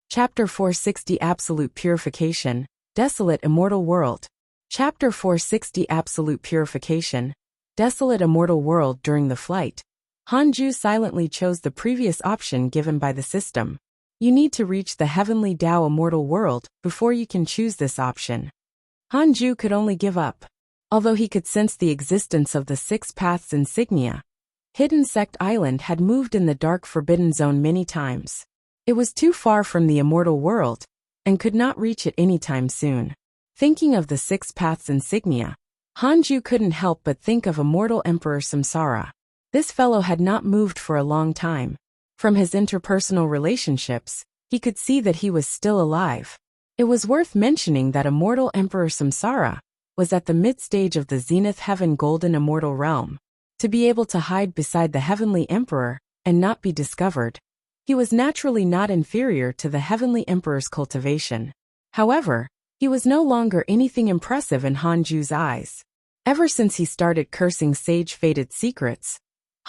Chapter 460 Absolute Purification, Desolate Immortal World. Chapter 460 Absolute Purification, Desolate Immortal World. During the flight, Hanju silently chose the previous option given by the system. You need to reach the Heavenly Tao Immortal World before you can choose this option. Hanju could only give up. Although he could sense the existence of the Six Paths insignia, Hidden Sect Island had moved in the dark forbidden zone many times. It was too far from the immortal world, and could not reach it anytime soon. Thinking of the Six Paths insignia, Hanju couldn't help but think of immortal Emperor Samsara. This fellow had not moved for a long time. From his interpersonal relationships, he could see that he was still alive. It was worth mentioning that immortal Emperor Samsara was at the mid-stage of the Zenith Heaven Golden Immortal Realm. To be able to hide beside the Heavenly Emperor and not be discovered, he was naturally not inferior to the Heavenly Emperor's cultivation. However, he was no longer anything impressive in Hanju's eyes. Ever since he started cursing sage-fated secrets,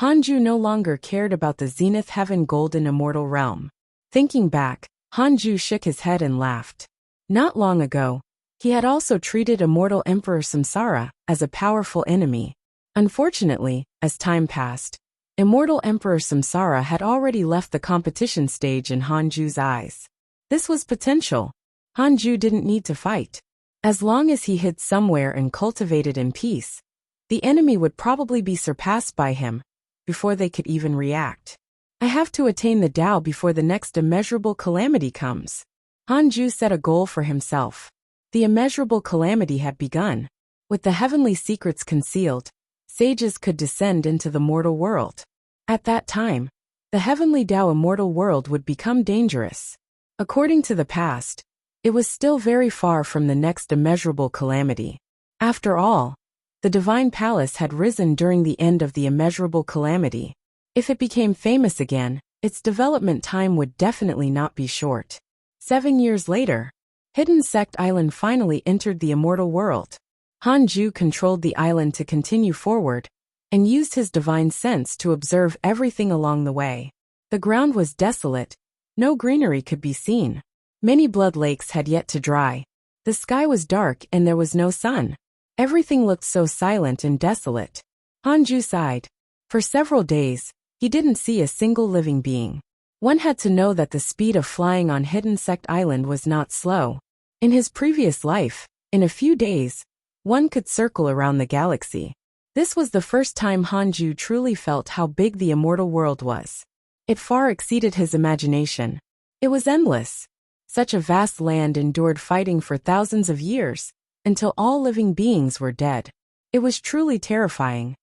Hanju no longer cared about the Zenith Heaven Golden Immortal Realm. Thinking back, Hanju shook his head and laughed. Not long ago, he had also treated immortal Emperor Samsara as a powerful enemy. Unfortunately, as time passed, immortal Emperor Samsara had already left the competition stage in Hanju's eyes. This was potential. Hanju didn't need to fight. As long as he hid somewhere and cultivated in peace, the enemy would probably be surpassed by him before they could even react. I have to attain the Tao before the next immeasurable calamity comes. Hanju set a goal for himself. The immeasurable calamity had begun. With the heavenly secrets concealed, sages could descend into the mortal world. At that time, the Heavenly Tao Immortal World would become dangerous. According to the past, it was still very far from the next immeasurable calamity. After all, the Divine Palace had risen during the end of the immeasurable calamity. If it became famous again, its development time would definitely not be short. 7 years later, Hidden Sect Island finally entered the immortal world. Hanju controlled the island to continue forward, and used his divine sense to observe everything along the way. The ground was desolate. No greenery could be seen. Many blood lakes had yet to dry. The sky was dark and there was no sun. Everything looked so silent and desolate. Hanju sighed. For several days, he didn't see a single living being. One had to know that the speed of flying on Hidden Sect Island was not slow. In his previous life, in a few days, one could circle around the galaxy. This was the first time Hanju truly felt how big the immortal world was. It far exceeded his imagination. It was endless. Such a vast land endured fighting for thousands of years, until all living beings were dead. It was truly terrifying.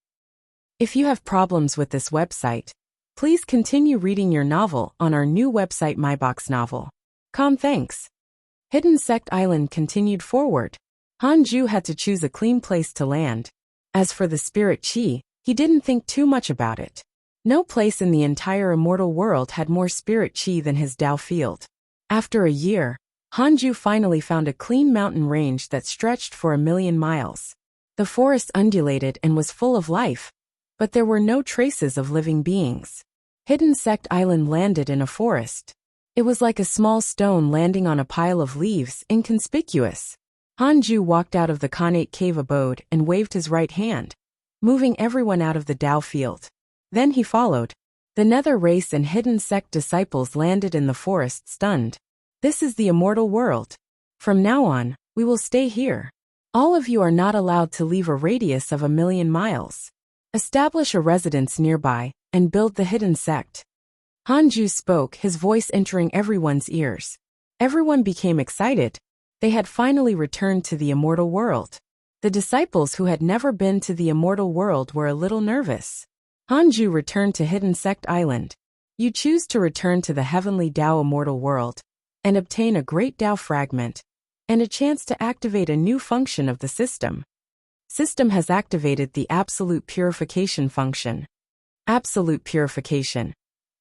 If you have problems with this website, please continue reading your novel on our new website myboxnovel.com. Thanks. Hidden Sect Island continued forward. Hanju had to choose a clean place to land. As for the spirit chi, he didn't think too much about it. No place in the entire immortal world had more spirit chi than his Tao field. After a year, Hanju finally found a clean mountain range that stretched for 1,000,000 miles. The forest undulated and was full of life, but there were no traces of living beings. Hidden Sect Island landed in a forest. It was like a small stone landing on a pile of leaves, inconspicuous. Hanju walked out of the Khanate cave abode and waved his right hand, moving everyone out of the Tao field. Then he followed. The Nether race and Hidden Sect disciples landed in the forest stunned. This is the immortal world. From now on, we will stay here. All of you are not allowed to leave a radius of 1,000,000 miles. Establish a residence nearby, and build the Hidden Sect. Hanju spoke, his voice entering everyone's ears. Everyone became excited. They had finally returned to the immortal world. The disciples who had never been to the immortal world were a little nervous. Hanju returned to Hidden Sect Island. You choose to return to the Heavenly Tao Immortal World, and obtain a great Tao fragment, and a chance to activate a new function of the system. System has activated the Absolute Purification function. Absolute Purification.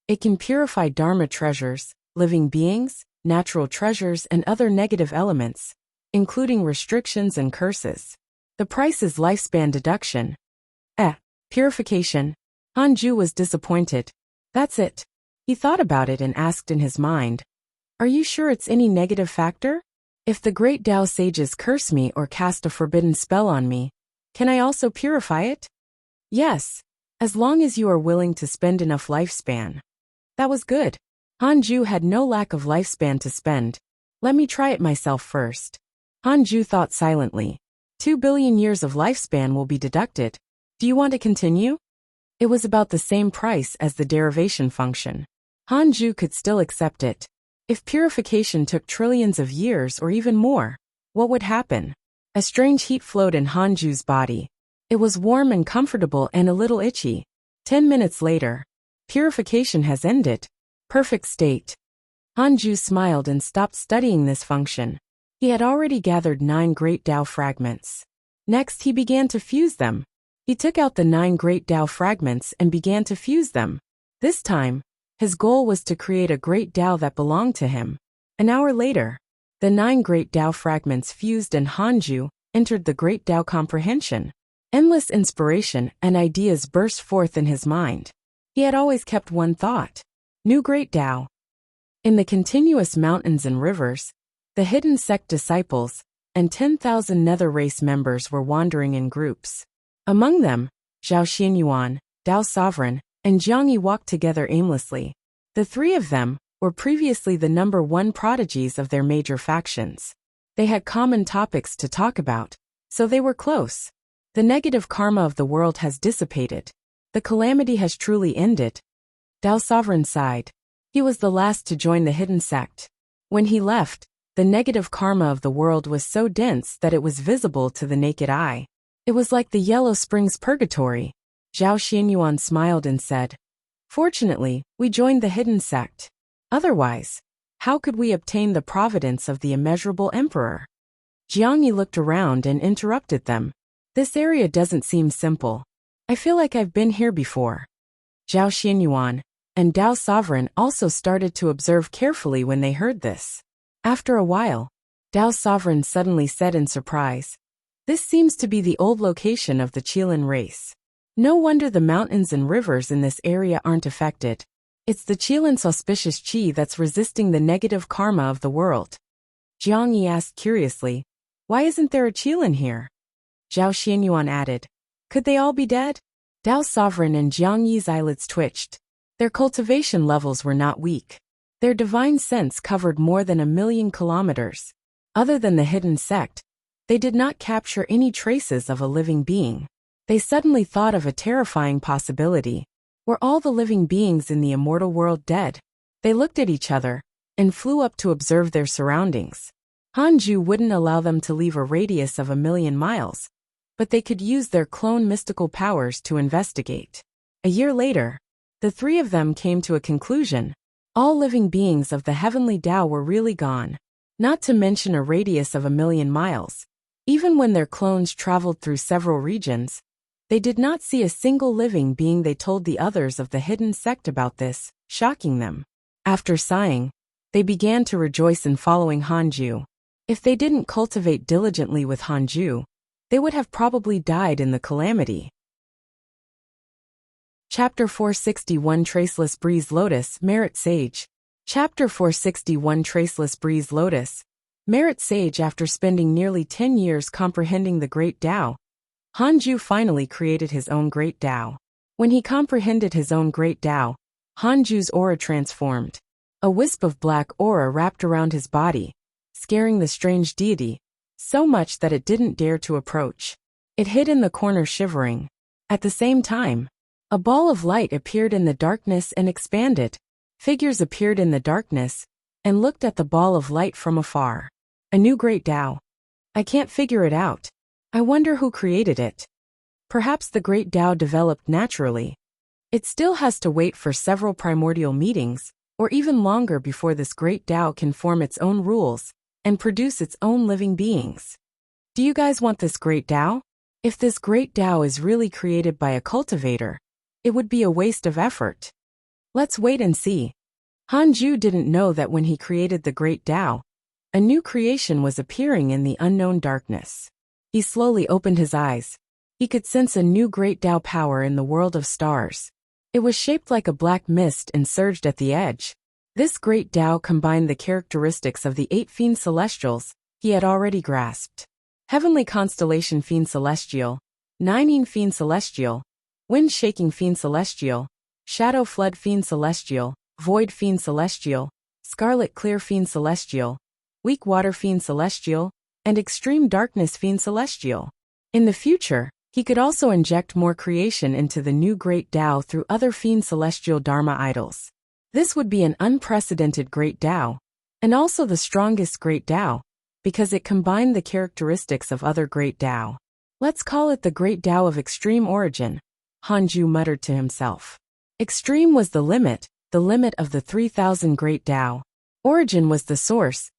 It can purify Dharma treasures, living beings, natural treasures and other negative elements, including restrictions and curses. The price is lifespan deduction. Purification. Hanju was disappointed. That's it. He thought about it and asked in his mind, Are you sure it's any negative factor? If the great Tao sages curse me or cast a forbidden spell on me, can I also purify it? Yes, as long as you are willing to spend enough lifespan. That was good. Hanju had no lack of lifespan to spend. Let me try it myself first. Hanju thought silently. 2 billion years of lifespan will be deducted. Do you want to continue? It was about the same price as the derivation function. Hanju could still accept it. If purification took trillions of years or even more, what would happen? A strange heat flowed in Hanju's body. It was warm and comfortable and a little itchy. 10 minutes later. Purification has ended. Perfect state. Hanju smiled and stopped studying this function. He had already gathered 9 great Tao fragments. Next he began to fuse them. He took out the 9 great Tao fragments and began to fuse them. This time, his goal was to create a great Tao that belonged to him. An hour later, the 9 great Tao fragments fused and Hanju entered the great Tao comprehension. Endless inspiration and ideas burst forth in his mind. He had always kept one thought. New great Tao. In the continuous mountains and rivers, the hidden sect disciples and 10,000 nether race members were wandering in groups. Among them, Zhao Xianyuan, Tao Sovereign, and Jiangyi walked together aimlessly. The 3 of them were previously the number 1 prodigies of their major factions. They had common topics to talk about, so they were close. The negative karma of the world has dissipated. The calamity has truly ended. Tao Sovereign sighed. He was the last to join the hidden sect. When he left, the negative karma of the world was so dense that it was visible to the naked eye. It was like the Yellow Springs Purgatory. Zhao Xianyuan smiled and said, "Fortunately, we joined the hidden sect. Otherwise, how could we obtain the providence of the immeasurable emperor?" Jiangyi looked around and interrupted them. "This area doesn't seem simple. I feel like I've been here before." Zhao Xianyuan and Tao Sovereign also started to observe carefully when they heard this. After a while, Tao Sovereign suddenly said in surprise, "This seems to be the old location of the Qilin race. No wonder the mountains and rivers in this area aren't affected. It's the Qilin's auspicious qi that's resisting the negative karma of the world." Jiangyi asked curiously, "Why isn't there a Qilin here?" Zhao Xianyuan added, "Could they all be dead?" Tao Sovereign and Jiangyi's eyelids twitched. Their cultivation levels were not weak. Their divine sense covered more than 1,000,000 kilometers. Other than the hidden sect, they did not capture any traces of a living being. They suddenly thought of a terrifying possibility. Were all the living beings in the immortal world dead? They looked at each other and flew up to observe their surroundings. Hanju wouldn't allow them to leave a radius of 1,000,000 miles, but they could use their clone mystical powers to investigate. A year later, the 3 of them came to a conclusion. All living beings of the heavenly Tao were really gone, not to mention a radius of 1,000,000 miles. Even when their clones traveled through several regions, they did not see a single living being. They told the others of the hidden sect about this, shocking them. After sighing, they began to rejoice in following Hanju. If they didn't cultivate diligently with Hanju, they would have probably died in the calamity. Chapter 461 Traceless Breeze Lotus, Merit Sage. Chapter 461 Traceless Breeze Lotus, Merit Sage. After spending nearly 10 years comprehending the Great Tao, Hanju finally created his own Great Tao. When he comprehended his own Great Tao, Hanju's aura transformed. A wisp of black aura wrapped around his body, scaring the strange deity, so much that it didn't dare to approach. It hid in the corner shivering. At the same time, a ball of light appeared in the darkness and expanded. Figures appeared in the darkness and looked at the ball of light from afar. A new Great Tao. I can't figure it out. I wonder who created it. Perhaps the Great Tao developed naturally. It still has to wait for several primordial meetings, or even longer before this Great Tao can form its own rules and produce its own living beings. Do you guys want this Great Tao? If this Great Tao is really created by a cultivator, it would be a waste of effort. Let's wait and see. Hanju didn't know that when he created the Great Tao, a new creation was appearing in the unknown darkness. He slowly opened his eyes. He could sense a new Great Tao power in the world of stars. It was shaped like a black mist and surged at the edge. This great Tao combined the characteristics of the 8 fiend celestials he had already grasped. Heavenly constellation fiend celestial, Nineteen fiend celestial, wind-shaking fiend celestial, shadow flood fiend celestial, void fiend celestial, scarlet clear fiend celestial, weak water fiend celestial, and extreme darkness fiend celestial. In the future, he could also inject more creation into the new great Tao through other fiend celestial Dharma idols. This would be an unprecedented great Tao, and also the strongest great Tao, because it combined the characteristics of other great Tao. Let's call it the great Tao of extreme origin, Hanju muttered to himself. Extreme was the limit of the 3,000 great Tao. Origin was the source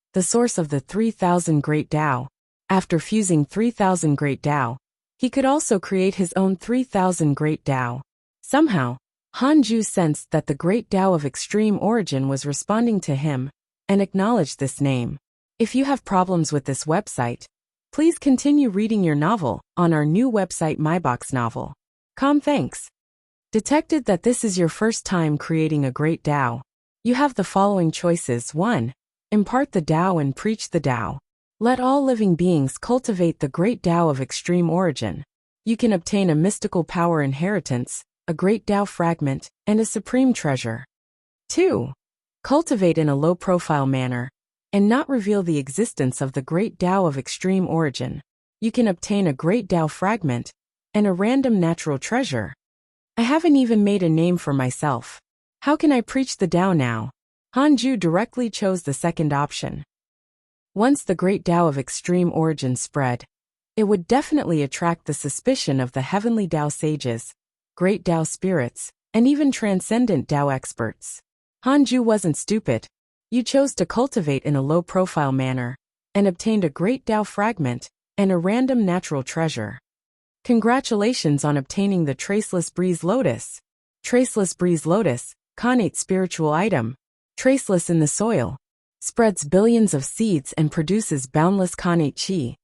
of the 3,000 great Tao. After fusing 3,000 great Tao, he could also create his own 3,000 great Tao. Somehow, Hanju sensed that the great Tao of extreme origin was responding to him, and acknowledged this name. If you have problems with this website, please continue reading your novel on our new website myboxnovel.com. Thanks. Detected that this is your first time creating a great Tao. You have the following choices. 1. Impart the Tao and preach the Tao. Let all living beings cultivate the great Tao of extreme origin. You can obtain a mystical power inheritance, a great Tao fragment, and a supreme treasure. 2. Cultivate in a low-profile manner, and not reveal the existence of the great Tao of extreme origin. You can obtain a great Tao fragment, and a random natural treasure. I haven't even made a name for myself. How can I preach the Tao now? Hanju directly chose the second option. Once the great Tao of extreme origin spread, it would definitely attract the suspicion of the heavenly Tao sages, great Tao spirits, and even transcendent Tao experts. Hanju wasn't stupid. You chose to cultivate in a low-profile manner, and obtained a great Tao fragment, and a random natural treasure. Congratulations on obtaining the Traceless Breeze Lotus. Traceless Breeze Lotus, connate spiritual item. Traceless in the soil. Spreads billions of seeds and produces boundless connate chi.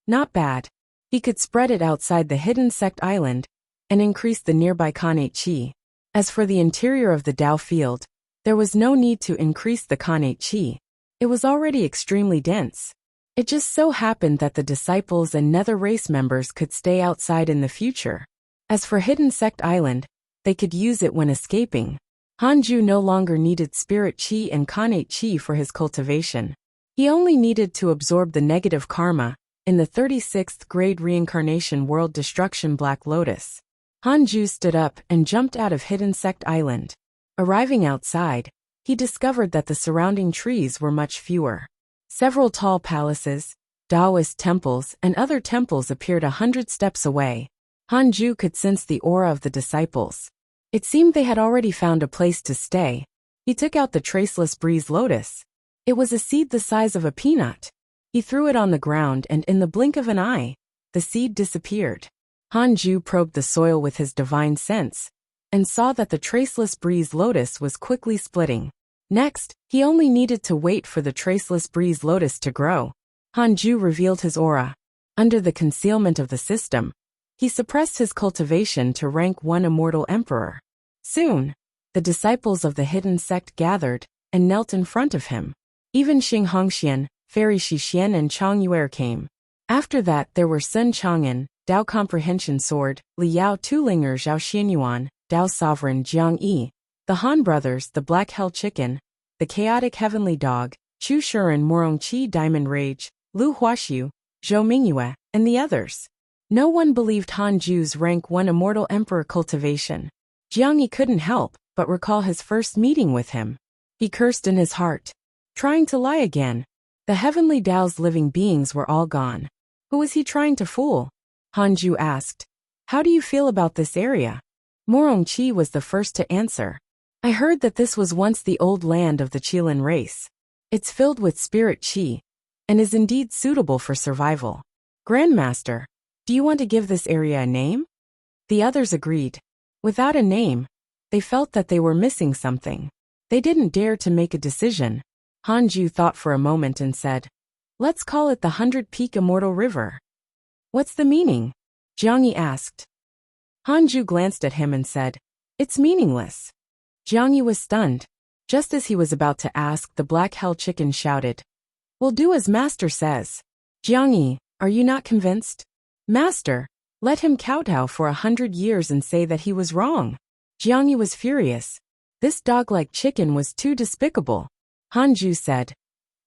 Not bad. He could spread it outside the hidden sect island, and increase the nearby connate chi. As for the interior of the Tao field, there was no need to increase the connate chi. It was already extremely dense. It just so happened that the disciples and nether race members could stay outside in the future. As for hidden sect island, they could use it when escaping. Hanju no longer needed spirit chi and connate chi for his cultivation. He only needed to absorb the negative karma in the 36th grade reincarnation world destruction Black Lotus. Hanju stood up and jumped out of hidden sect island. Arriving outside, he discovered that the surrounding trees were much fewer. Several tall palaces, Taoist temples, and other temples appeared 100 steps away. Hanju could sense the aura of the disciples. It seemed they had already found a place to stay. He took out the Traceless Breeze Lotus. It was a seed the size of a peanut. He threw it on the ground, and in the blink of an eye, the seed disappeared. Hanju probed the soil with his divine sense, and saw that the Traceless Breeze Lotus was quickly splitting. Next, he only needed to wait for the Traceless Breeze Lotus to grow. Hanju revealed his aura. Under the concealment of the system, he suppressed his cultivation to rank 1 immortal emperor. Soon, the disciples of the hidden sect gathered and knelt in front of him. Even Xing Hongxian, Fairy Shixian, and Chang Yuer came. After that there were Sun Chang'an, Tao Comprehension Sword, Liao Tulinger Zhao Xianyuan, Tao Sovereign Jiang Yi, the Han Brothers, the Black Hell Chicken, the Chaotic Heavenly Dog, Chu Shuren Morong Qi Diamond Rage, Lu Huaxiu, Zhou Mingyue, and the others. No one believed Hanju's rank 1 immortal emperor cultivation. Jiang Yi couldn't help but recall his first meeting with him. He cursed in his heart. Trying to lie again. The heavenly Tao's living beings were all gone. Who was he trying to fool? Hanju asked. How do you feel about this area? Morong Qi was the first to answer. I heard that this was once the old land of the Qilin race. It's filled with spirit qi, and is indeed suitable for survival. Grandmaster, do you want to give this area a name? The others agreed. Without a name, they felt that they were missing something. They didn't dare to make a decision. Hanju thought for a moment and said, let's call it the 100-Peak Immortal River. What's the meaning? Jiang Yi asked. Hanju glanced at him and said, it's meaningless. Jiang Yi was stunned. Just as he was about to ask, the black hell chicken shouted, "We'll do as master says." "Jiangyi, are you not convinced?" "Master, let him kowtow for 100 years and say that he was wrong." Jiangyi was furious. This dog-like chicken was too despicable. Hanju said,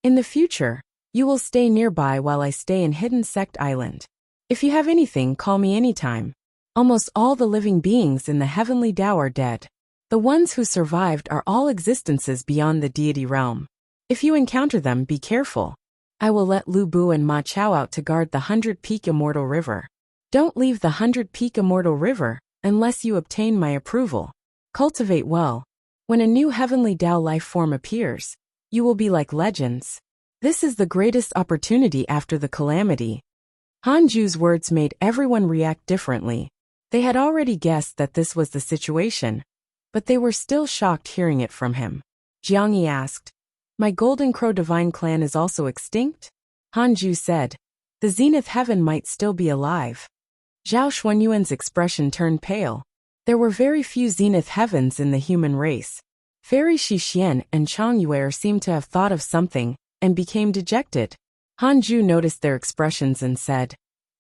"In the future, you will stay nearby while I stay in Hidden Sect Island. If you have anything, call me anytime." Almost all the living beings in the heavenly Tao are dead. The ones who survived are all existences beyond the deity realm. If you encounter them, be careful. I will let Lu Bu and Ma Chao out to guard the 100-Peak Immortal River. Don't leave the 100-Peak Immortal River unless you obtain my approval. Cultivate well. When a new heavenly Tao life form appears, you will be like legends. This is the greatest opportunity after the calamity. Hanju's words made everyone react differently. They had already guessed that this was the situation, but they were still shocked hearing it from him. Jiangyi asked, "My Golden Crow Divine Clan is also extinct?" Hanju said, "The Zenith Heaven might still be alive." Zhao Xuanyuan's expression turned pale. There were very few Zenith Heavens in the human race. Fairy Shixian and Chang Yue seemed to have thought of something and became dejected. Hanju noticed their expressions and said,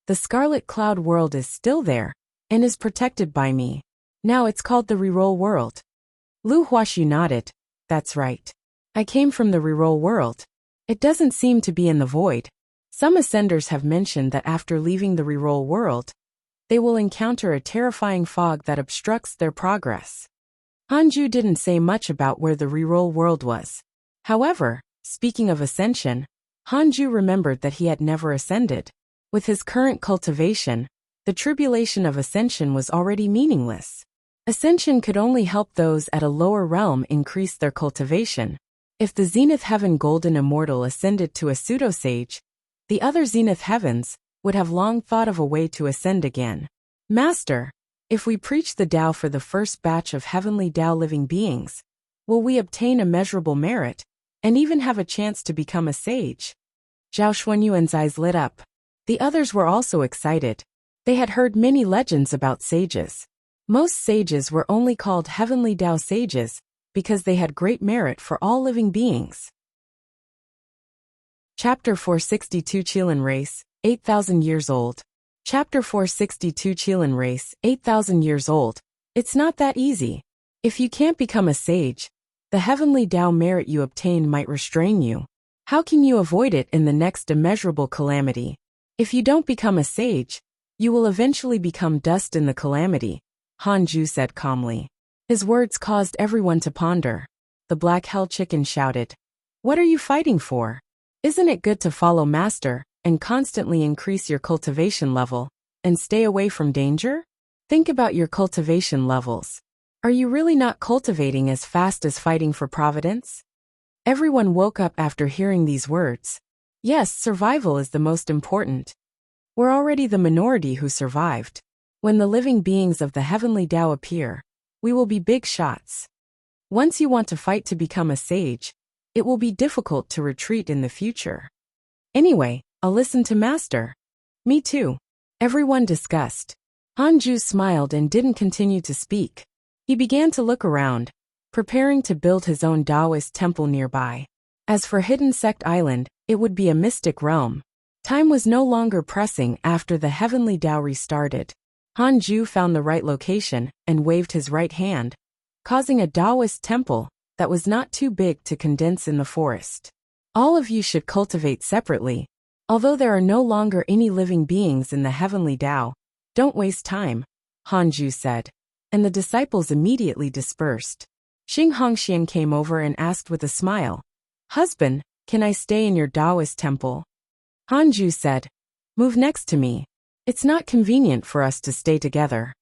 "The Scarlet Cloud world is still there and is protected by me. Now it's called the Reroll World." Lu Huaxu nodded. "That's right. I came from the Reroll World. It doesn't seem to be in the void. Some ascenders have mentioned that after leaving the Reroll World, they will encounter a terrifying fog that obstructs their progress." Hanju didn't say much about where the Reroll World was. However, speaking of ascension, Hanju remembered that he had never ascended. With his current cultivation, the tribulation of ascension was already meaningless. Ascension could only help those at a lower realm increase their cultivation. If the Zenith Heaven Golden Immortal ascended to a pseudo-sage, the other Zenith Heavens would have long thought of a way to ascend again. "Master, if we preach the Tao for the first batch of heavenly Tao living beings, will we obtain immeasurable merit and even have a chance to become a sage?" Zhao Xuanyuan's eyes lit up. The others were also excited. They had heard many legends about sages. Most sages were only called heavenly Tao sages because they had great merit for all living beings. Chapter 462 Qilin Race, 8,000 years old. Chapter 462 Qilin Race, 8,000 years old. It's not that easy. If you can't become a sage, the heavenly Tao merit you obtain might restrain you. How can you avoid it in the next immeasurable calamity? If you don't become a sage, you will eventually become dust in the calamity, Hanju said calmly. His words caused everyone to ponder. The black hell chicken shouted, "What are you fighting for? Isn't it good to follow master and constantly increase your cultivation level and stay away from danger? Think about your cultivation levels. Are you really not cultivating as fast as fighting for providence?" Everyone woke up after hearing these words. Yes, survival is the most important. We're already the minority who survived. When the living beings of the heavenly Tao appear, we will be big shots. Once you want to fight to become a sage, it will be difficult to retreat in the future. Anyway, I'll listen to master. Me too. Everyone discussed. Hanju smiled and didn't continue to speak. He began to look around, preparing to build his own Taoist temple nearby. As for Hidden Sect Island, it would be a mystic realm. Time was no longer pressing after the heavenly Tao restarted. Hanju found the right location and waved his right hand, causing a Taoist temple that was not too big to condense in the forest. All of you should cultivate separately. Although there are no longer any living beings in the heavenly Tao, don't waste time, Hanju said, and the disciples immediately dispersed. Xing Hongxian came over and asked with a smile, "Husband, can I stay in your Taoist temple?" Hanju said, "Move next to me. It's not convenient for us to stay together."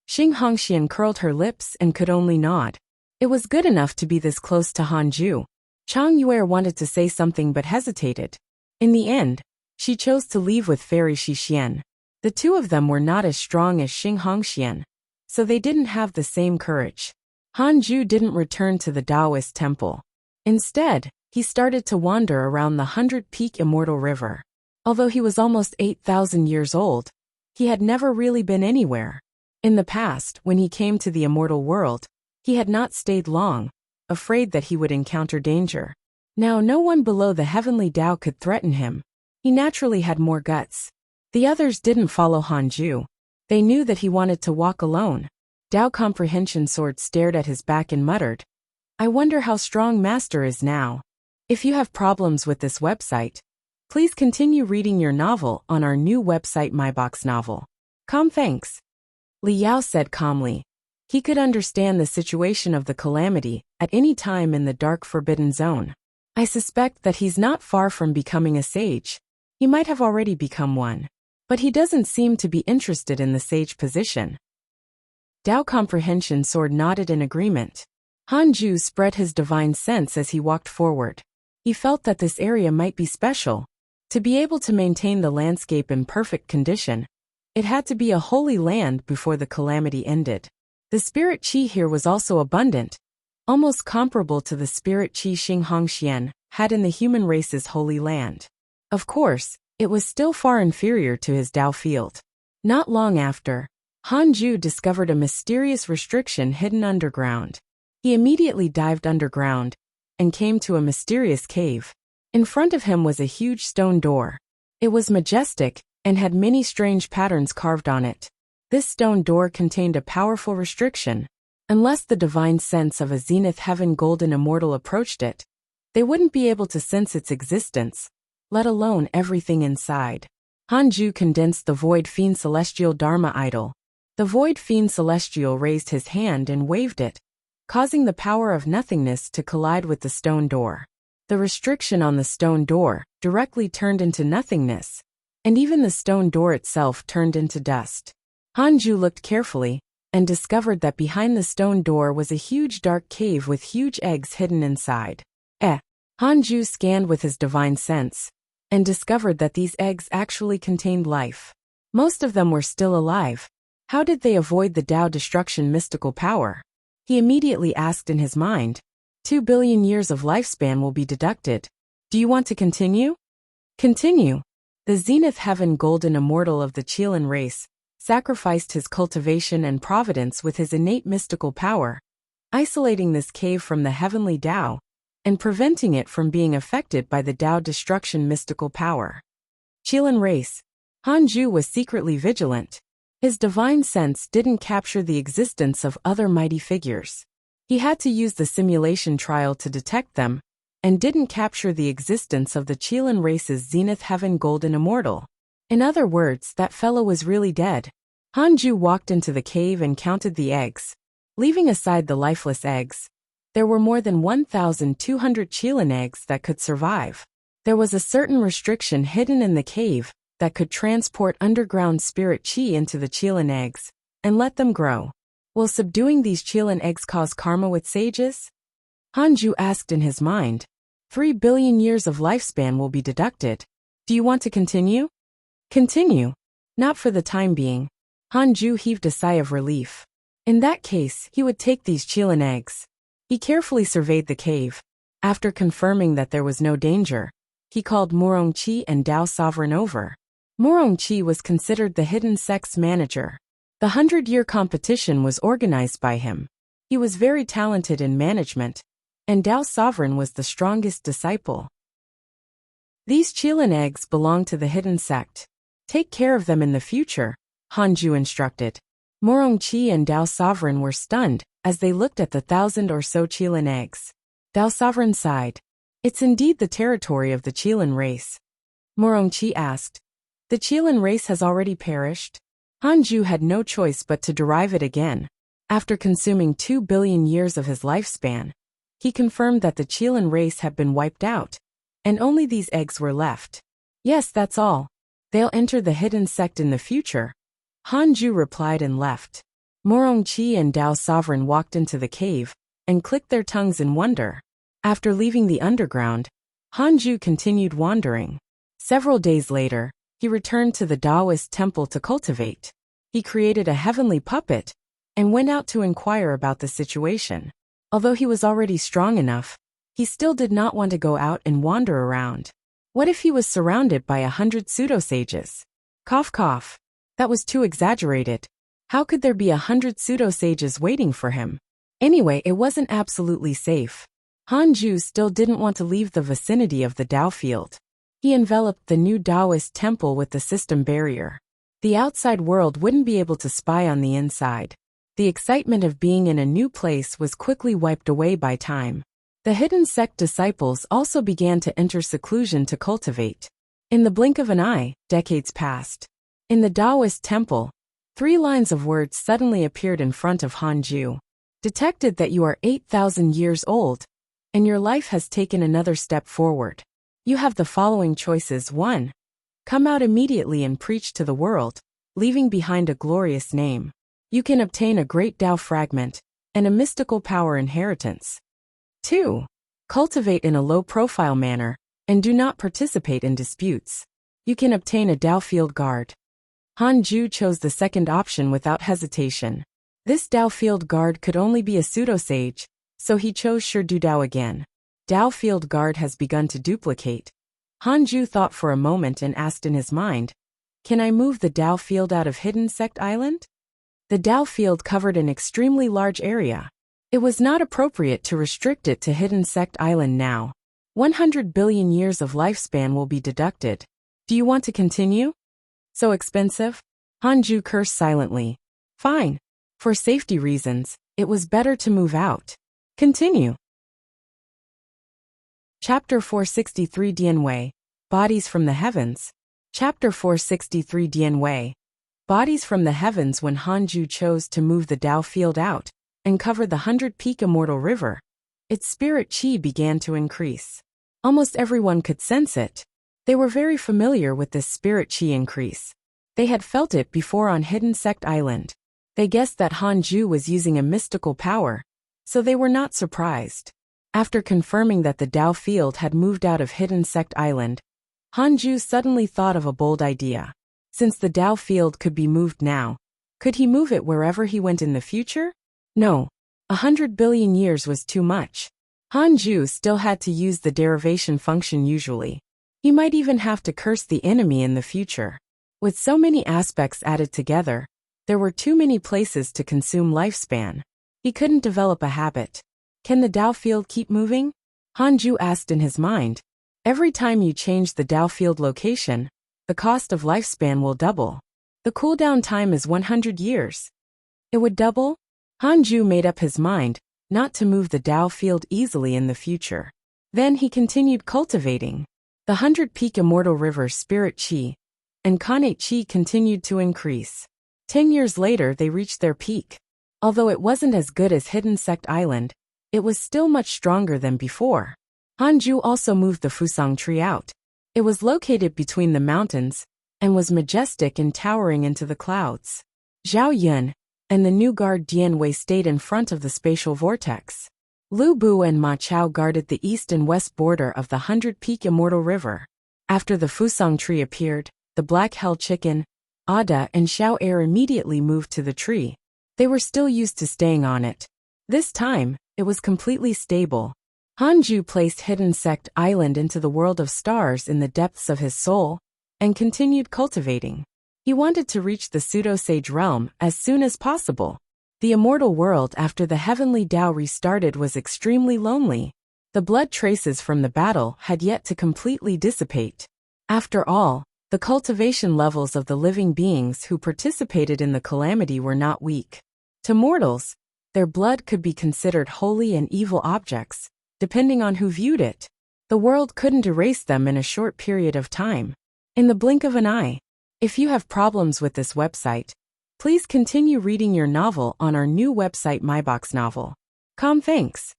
Xing Hongxian curled her lips and could only nod. It was good enough to be this close to Hanju. Chang Yue wanted to say something but hesitated. In the end, she chose to leave with Fairy Shixian. The two of them were not as strong as Xing Hongxian, so they didn't have the same courage. Hanju didn't return to the Taoist temple. Instead, he started to wander around the 100-Peak Immortal River. Although he was almost 8,000 years old, he had never really been anywhere. In the past, when he came to the Immortal World, he had not stayed long, afraid that he would encounter danger. Now no one below the heavenly Tao could threaten him. He naturally had more guts. The others didn't follow Hanju. They knew that he wanted to walk alone. Tao Comprehension Sword stared at his back and muttered, "I wonder how strong Master is now." If you have problems with this website, please continue reading your novel on our new website MyBox Novel. Thanks. Li Yao said calmly. He could understand the situation of the calamity at any time in the dark forbidden zone. I suspect that he's not far from becoming a sage. He might have already become one. But he doesn't seem to be interested in the sage position. Tao Comprehension Sword nodded in agreement. Hanju spread his divine sense as he walked forward. He felt that this area might be special. To be able to maintain the landscape in perfect condition, it had to be a holy land before the calamity ended. The spirit qi here was also abundant, almost comparable to the spirit qi Xing Hongxian had in the human race's holy land. Of course, it was still far inferior to his Tao field. Not long after, Hanju discovered a mysterious restriction hidden underground. He immediately dived underground and came to a mysterious cave. In front of him was a huge stone door. It was majestic and had many strange patterns carved on it. This stone door contained a powerful restriction. Unless the divine sense of a zenith heaven golden immortal approached it, they wouldn't be able to sense its existence, let alone everything inside. Hanju condensed the Void Fiend Celestial Dharma idol. The Void Fiend Celestial raised his hand and waved it, causing the power of nothingness to collide with the stone door. The restriction on the stone door directly turned into nothingness, and even the stone door itself turned into dust. Hanju looked carefully and discovered that behind the stone door was a huge dark cave with huge eggs hidden inside. Hanju scanned with his divine sense and discovered that these eggs actually contained life. Most of them were still alive. How did they avoid the Tao destruction mystical power? He immediately asked in his mind. 2 billion years of lifespan will be deducted. Do you want to continue? Continue. The Zenith Heaven Golden Immortal of the Qilin race sacrificed his cultivation and providence with his innate mystical power, isolating this cave from the heavenly Tao and preventing it from being affected by the Tao destruction mystical power. Qilin race. Hanju was secretly vigilant. His divine sense didn't capture the existence of other mighty figures. He had to use the simulation trial to detect them, and didn't capture the existence of the Qilin race's Zenith Heaven Golden Immortal. In other words, that fellow was really dead. Hanju walked into the cave and counted the eggs. Leaving aside the lifeless eggs, there were more than 1,200 Qilin eggs that could survive. There was a certain restriction hidden in the cave that could transport underground spirit qi into the Qilin eggs and let them grow. Will subduing these Qilin eggs cause karma with sages? Hanju asked in his mind. 3 billion years of lifespan will be deducted. Do you want to continue? Continue. Not for the time being. Hanju heaved a sigh of relief. In that case, he would take these Qilin eggs. He carefully surveyed the cave. After confirming that there was no danger, he called Murongqi and Tao Sovereign over. Murongqi was considered the hidden sex manager. The 100-year competition was organized by him. He was very talented in management, and Tao Sovereign was the strongest disciple. These Qilin eggs belong to the hidden sect. Take care of them in the future, Hanju instructed. Murongqi and Tao Sovereign were stunned as they looked at the 1,000 or so Qilin eggs. Tao Sovereign sighed. It's indeed the territory of the Qilin race. Murongqi asked. The Qilin race has already perished? Hanju had no choice but to derive it again. After consuming 2 billion years of his lifespan, he confirmed that the Qilin race had been wiped out, and only these eggs were left. Yes, that's all. They'll enter the hidden sect in the future. Hanju replied and left. Murongqi and Tao Sovereign walked into the cave and clicked their tongues in wonder. After leaving the underground, Hanju continued wandering. Several days later, he returned to the Taoist temple to cultivate. He created a heavenly puppet and went out to inquire about the situation. Although he was already strong enough, he still did not want to go out and wander around. What if he was surrounded by 100 pseudo-sages? Cough cough. That was too exaggerated. How could there be 100 pseudo-sages waiting for him? Anyway, it wasn't absolutely safe. Hanju still didn't want to leave the vicinity of the Dao field. He enveloped the new Taoist temple with the system barrier. The outside world wouldn't be able to spy on the inside. The excitement of being in a new place was quickly wiped away by time. The hidden sect disciples also began to enter seclusion to cultivate. In the blink of an eye, decades passed. In the Taoist temple, 3 lines of words suddenly appeared in front of Hanju. Detected that you are 8,000 years old, and your life has taken another step forward. You have the following choices. 1. Come out immediately and preach to the world, leaving behind a glorious name. You can obtain a great Tao fragment and a mystical power inheritance. 2. Cultivate in a low-profile manner and do not participate in disputes. You can obtain a Tao field guard. Hanju chose the second option without hesitation. This Tao field guard could only be a pseudo-sage, so he chose Sure Do Tao again. Tao field guard has begun to duplicate. Hanju thought for a moment and asked in his mind, can I move the Tao field out of Hidden Sect Island? The Tao field covered an extremely large area. It was not appropriate to restrict it to Hidden Sect Island now. 100 billion years of lifespan will be deducted. Do you want to continue? So expensive? Hanju cursed silently. Fine. For safety reasons, it was better to move out. Continue. Chapter 463 Dianwei, Bodies from the Heavens. Chapter 463 Dianwei, Bodies from the Heavens. When Hanju chose to move the Tao field out and cover the 100-peak immortal river, its spirit qi began to increase. Almost everyone could sense it. They were very familiar with this spirit qi increase. They had felt it before on Hidden Sect Island. They guessed that Hanju was using a mystical power, so they were not surprised. After confirming that the Tao field had moved out of Hidden Sect Island, Hanju suddenly thought of a bold idea. Since the Tao field could be moved now, could he move it wherever he went in the future? No. 100 billion years was too much. Hanju still had to use the derivation function usually. He might even have to curse the enemy in the future. With so many aspects added together, there were too many places to consume lifespan. He couldn't develop a habit. Can the Tao field keep moving? Hanju asked in his mind. Every time you change the Tao field location, the cost of lifespan will double. The cooldown time is 100 years. It would double? Hanju made up his mind not to move the Tao field easily in the future. Then he continued cultivating. The 100-peak immortal river spirit qi and Khanate qi continued to increase. 10 years later they reached their peak. Although it wasn't as good as Hidden Sect Island, it was still much stronger than before. Hanju also moved the Fusang tree out. It was located between the mountains and was majestic and towering into the clouds. Zhao Yun and the new guard Dianwei stayed in front of the spatial vortex. Lu Bu and Ma Chao guarded the east and west border of the 100-peak immortal river. After the Fusang tree appeared, the Black Hell Chicken, Ada and Xiao Air immediately moved to the tree. They were still used to staying on it. This time, it was completely stable. Hanju placed Hidden Sect Island into the world of stars in the depths of his soul, and continued cultivating. He wanted to reach the pseudo-sage realm as soon as possible. The immortal world after the heavenly Tao restarted was extremely lonely. The blood traces from the battle had yet to completely dissipate. After all, the cultivation levels of the living beings who participated in the calamity were not weak. To mortals, their blood could be considered holy and evil objects, depending on who viewed it. The world couldn't erase them in a short period of time. In the blink of an eye. If you have problems with this website, please continue reading your novel on our new website myboxnovel.com. Thanks.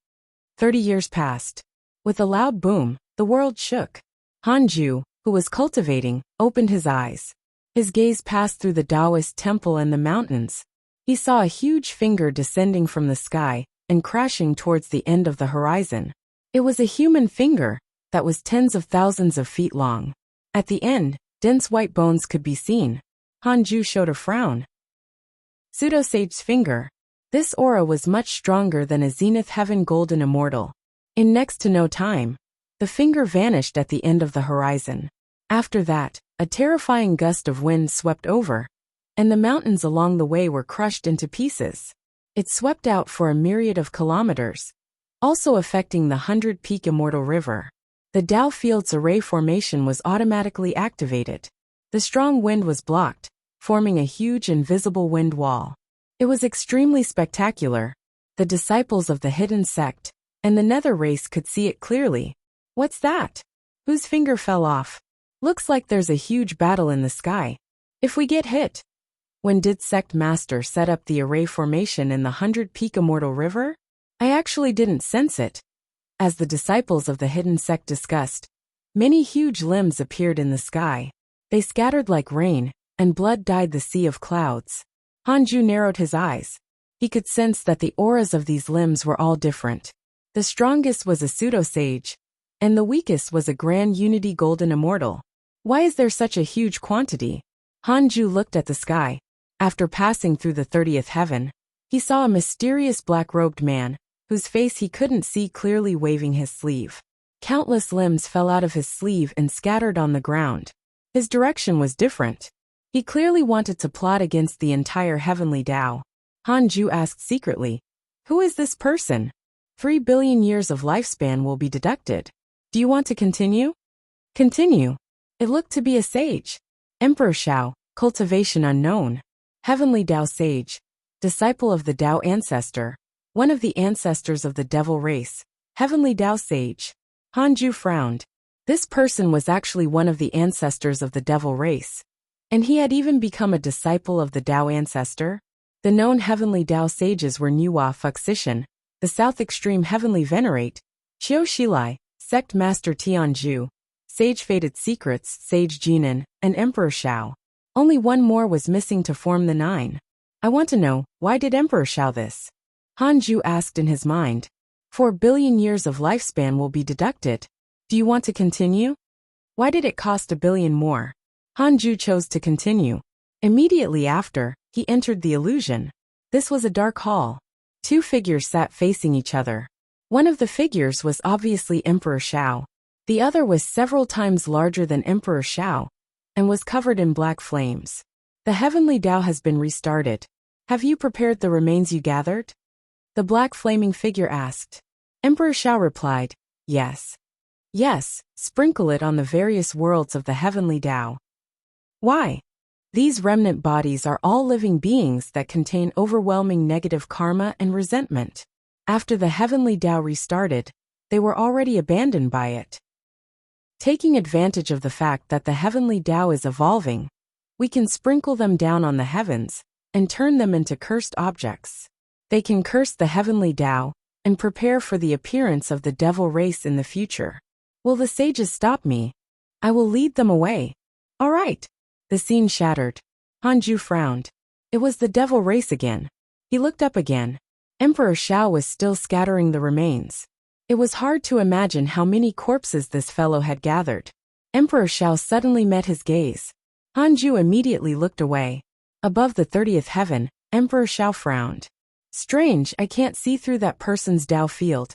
30 years passed. With a loud boom, the world shook. Hanju, who was cultivating, opened his eyes. His gaze passed through the Taoist temple and the mountains. He saw a huge finger descending from the sky and crashing towards the end of the horizon. It was a human finger that was tens of thousands of feet long. At the end, dense white bones could be seen. Hanju showed a frown. Pseudo-sage's finger. This aura was much stronger than a zenith heaven golden immortal. In next to no time, the finger vanished at the end of the horizon. After that, a terrifying gust of wind swept over, and the mountains along the way were crushed into pieces. It swept out for a myriad of kilometers, also affecting the 100-peak Immortal River. The Tao Field's array formation was automatically activated. The strong wind was blocked, forming a huge invisible wind wall. It was extremely spectacular. The disciples of the hidden sect and the Nether race could see it clearly. What's that? Whose finger fell off? Looks like there's a huge battle in the sky. If we get hit. When did Sect Master set up the array formation in the 100-peak Immortal River? I actually didn't sense it. As the disciples of the hidden sect discussed, many huge limbs appeared in the sky. They scattered like rain, and blood dyed the sea of clouds. Hanju narrowed his eyes. He could sense that the auras of these limbs were all different. The strongest was a pseudo-sage, and the weakest was a grand unity golden immortal. Why is there such a huge quantity? Hanju looked at the sky. After passing through the 30th heaven, he saw a mysterious black-robed man, whose face he couldn't see clearly, waving his sleeve. Countless limbs fell out of his sleeve and scattered on the ground. His direction was different. He clearly wanted to plot against the entire heavenly Tao. Hanju asked secretly, "Who is this person? 3 billion years of lifespan will be deducted. Do you want to continue?" Continue. It looked to be a sage. Emperor Shao, cultivation unknown. Heavenly Tao sage. Disciple of the Tao ancestor. One of the ancestors of the devil race. Heavenly Tao sage. Hanju frowned. This person was actually one of the ancestors of the devil race. And he had even become a disciple of the Tao ancestor. The known heavenly Tao sages were Nuwa Fuxishan, the South Extreme Heavenly Venerate, Qiu Shilai, Sect Master Tianju, Sage Fated Secrets, Sage Jinan, and Emperor Shao. Only one more was missing to form the 9. I want to know, why did Emperor Shao this? Hanju asked in his mind. 4 billion years of lifespan will be deducted. Do you want to continue? Why did it cost 1 billion more? Hanju chose to continue. Immediately after, he entered the illusion. This was a dark hall. 2 figures sat facing each other. One of the figures was obviously Emperor Shao. The other was several times larger than Emperor Shao, and was covered in black flames. The heavenly Tao has been restarted. Have you prepared the remains you gathered? The black flaming figure asked. Emperor Shao replied, yes. Yes, sprinkle it on the various worlds of the heavenly Tao. Why? These remnant bodies are all living beings that contain overwhelming negative karma and resentment. After the heavenly Tao restarted, they were already abandoned by it. Taking advantage of the fact that the heavenly Tao is evolving, we can sprinkle them down on the heavens and turn them into cursed objects. They can curse the heavenly Tao and prepare for the appearance of the devil race in the future. Will the sages stop me? I will lead them away. All right. The scene shattered. Hanju frowned. It was the devil race again. He looked up again. Emperor Shao was still scattering the remains. It was hard to imagine how many corpses this fellow had gathered. Emperor Shao suddenly met his gaze. Hanju immediately looked away. Above the 30th heaven, Emperor Shao frowned. Strange, I can't see through that person's Tao field,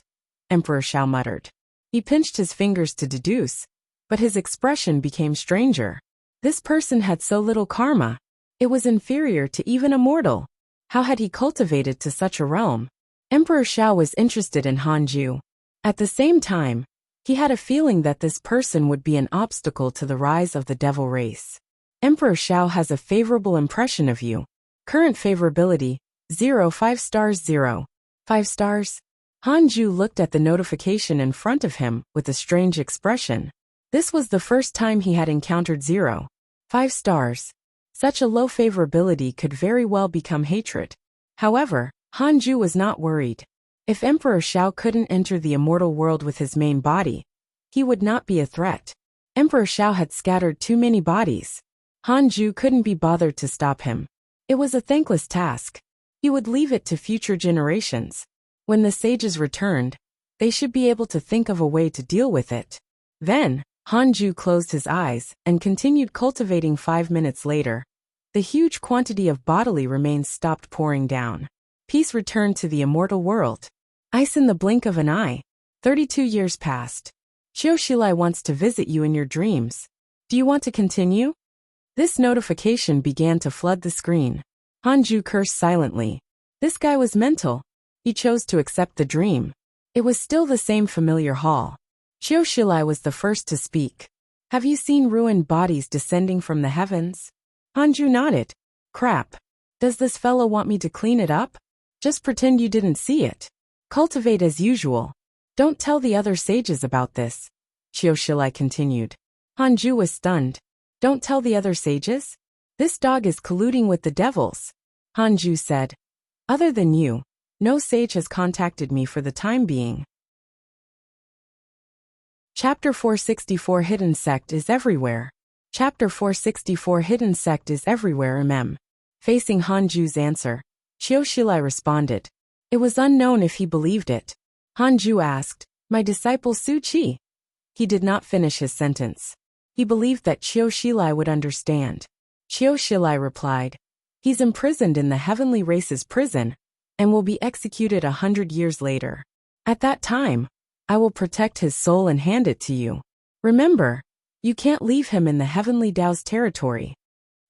Emperor Shao muttered. He pinched his fingers to deduce, but his expression became stranger. This person had so little karma. It was inferior to even a mortal. How had he cultivated to such a realm? Emperor Shao was interested in Hanju. At the same time, he had a feeling that this person would be an obstacle to the rise of the devil race. Emperor Shao has a favorable impression of you. Current favorability, 0 5 stars 0. 5 stars? Hanju looked at the notification in front of him with a strange expression. This was the first time he had encountered 0. 5 stars. Such a low favorability could very well become hatred. However, Hanju was not worried. If Emperor Shao couldn't enter the immortal world with his main body, he would not be a threat. Emperor Shao had scattered too many bodies. Hanju couldn't be bothered to stop him. It was a thankless task. He would leave it to future generations. When the sages returned, they should be able to think of a way to deal with it. Then, Hanju closed his eyes and continued cultivating. 5 minutes later, the huge quantity of bodily remains stopped pouring down. Peace returned to the immortal world. Ice in the blink of an eye. 32 years passed. Qiushilai wants to visit you in your dreams. Do you want to continue? This notification began to flood the screen. Hanju cursed silently. This guy was mental. He chose to accept the dream. It was still the same familiar hall. Qiu Shilai was the first to speak. Have you seen ruined bodies descending from the heavens? Hanju nodded. Crap. Does this fellow want me to clean it up? Just pretend you didn't see it. Cultivate as usual. Don't tell the other sages about this. Qiu Shilai continued. Hanju was stunned. Don't tell the other sages? This dog is colluding with the devils. Hanju said. Other than you, no sage has contacted me for the time being. Chapter 464 Hidden Sect is Everywhere. Chapter 464 Hidden Sect is Everywhere. Facing Hanju's answer, Qiu Shilai responded. It was unknown if he believed it. Hanju asked, My disciple Su Qi? He did not finish his sentence. He believed that Qiu Shilai would understand. Qiu Shilai replied, He's imprisoned in the heavenly race's prison, and will be executed 100 years later. At that time, I will protect his soul and hand it to you. Remember, you can't leave him in the heavenly Tao's territory.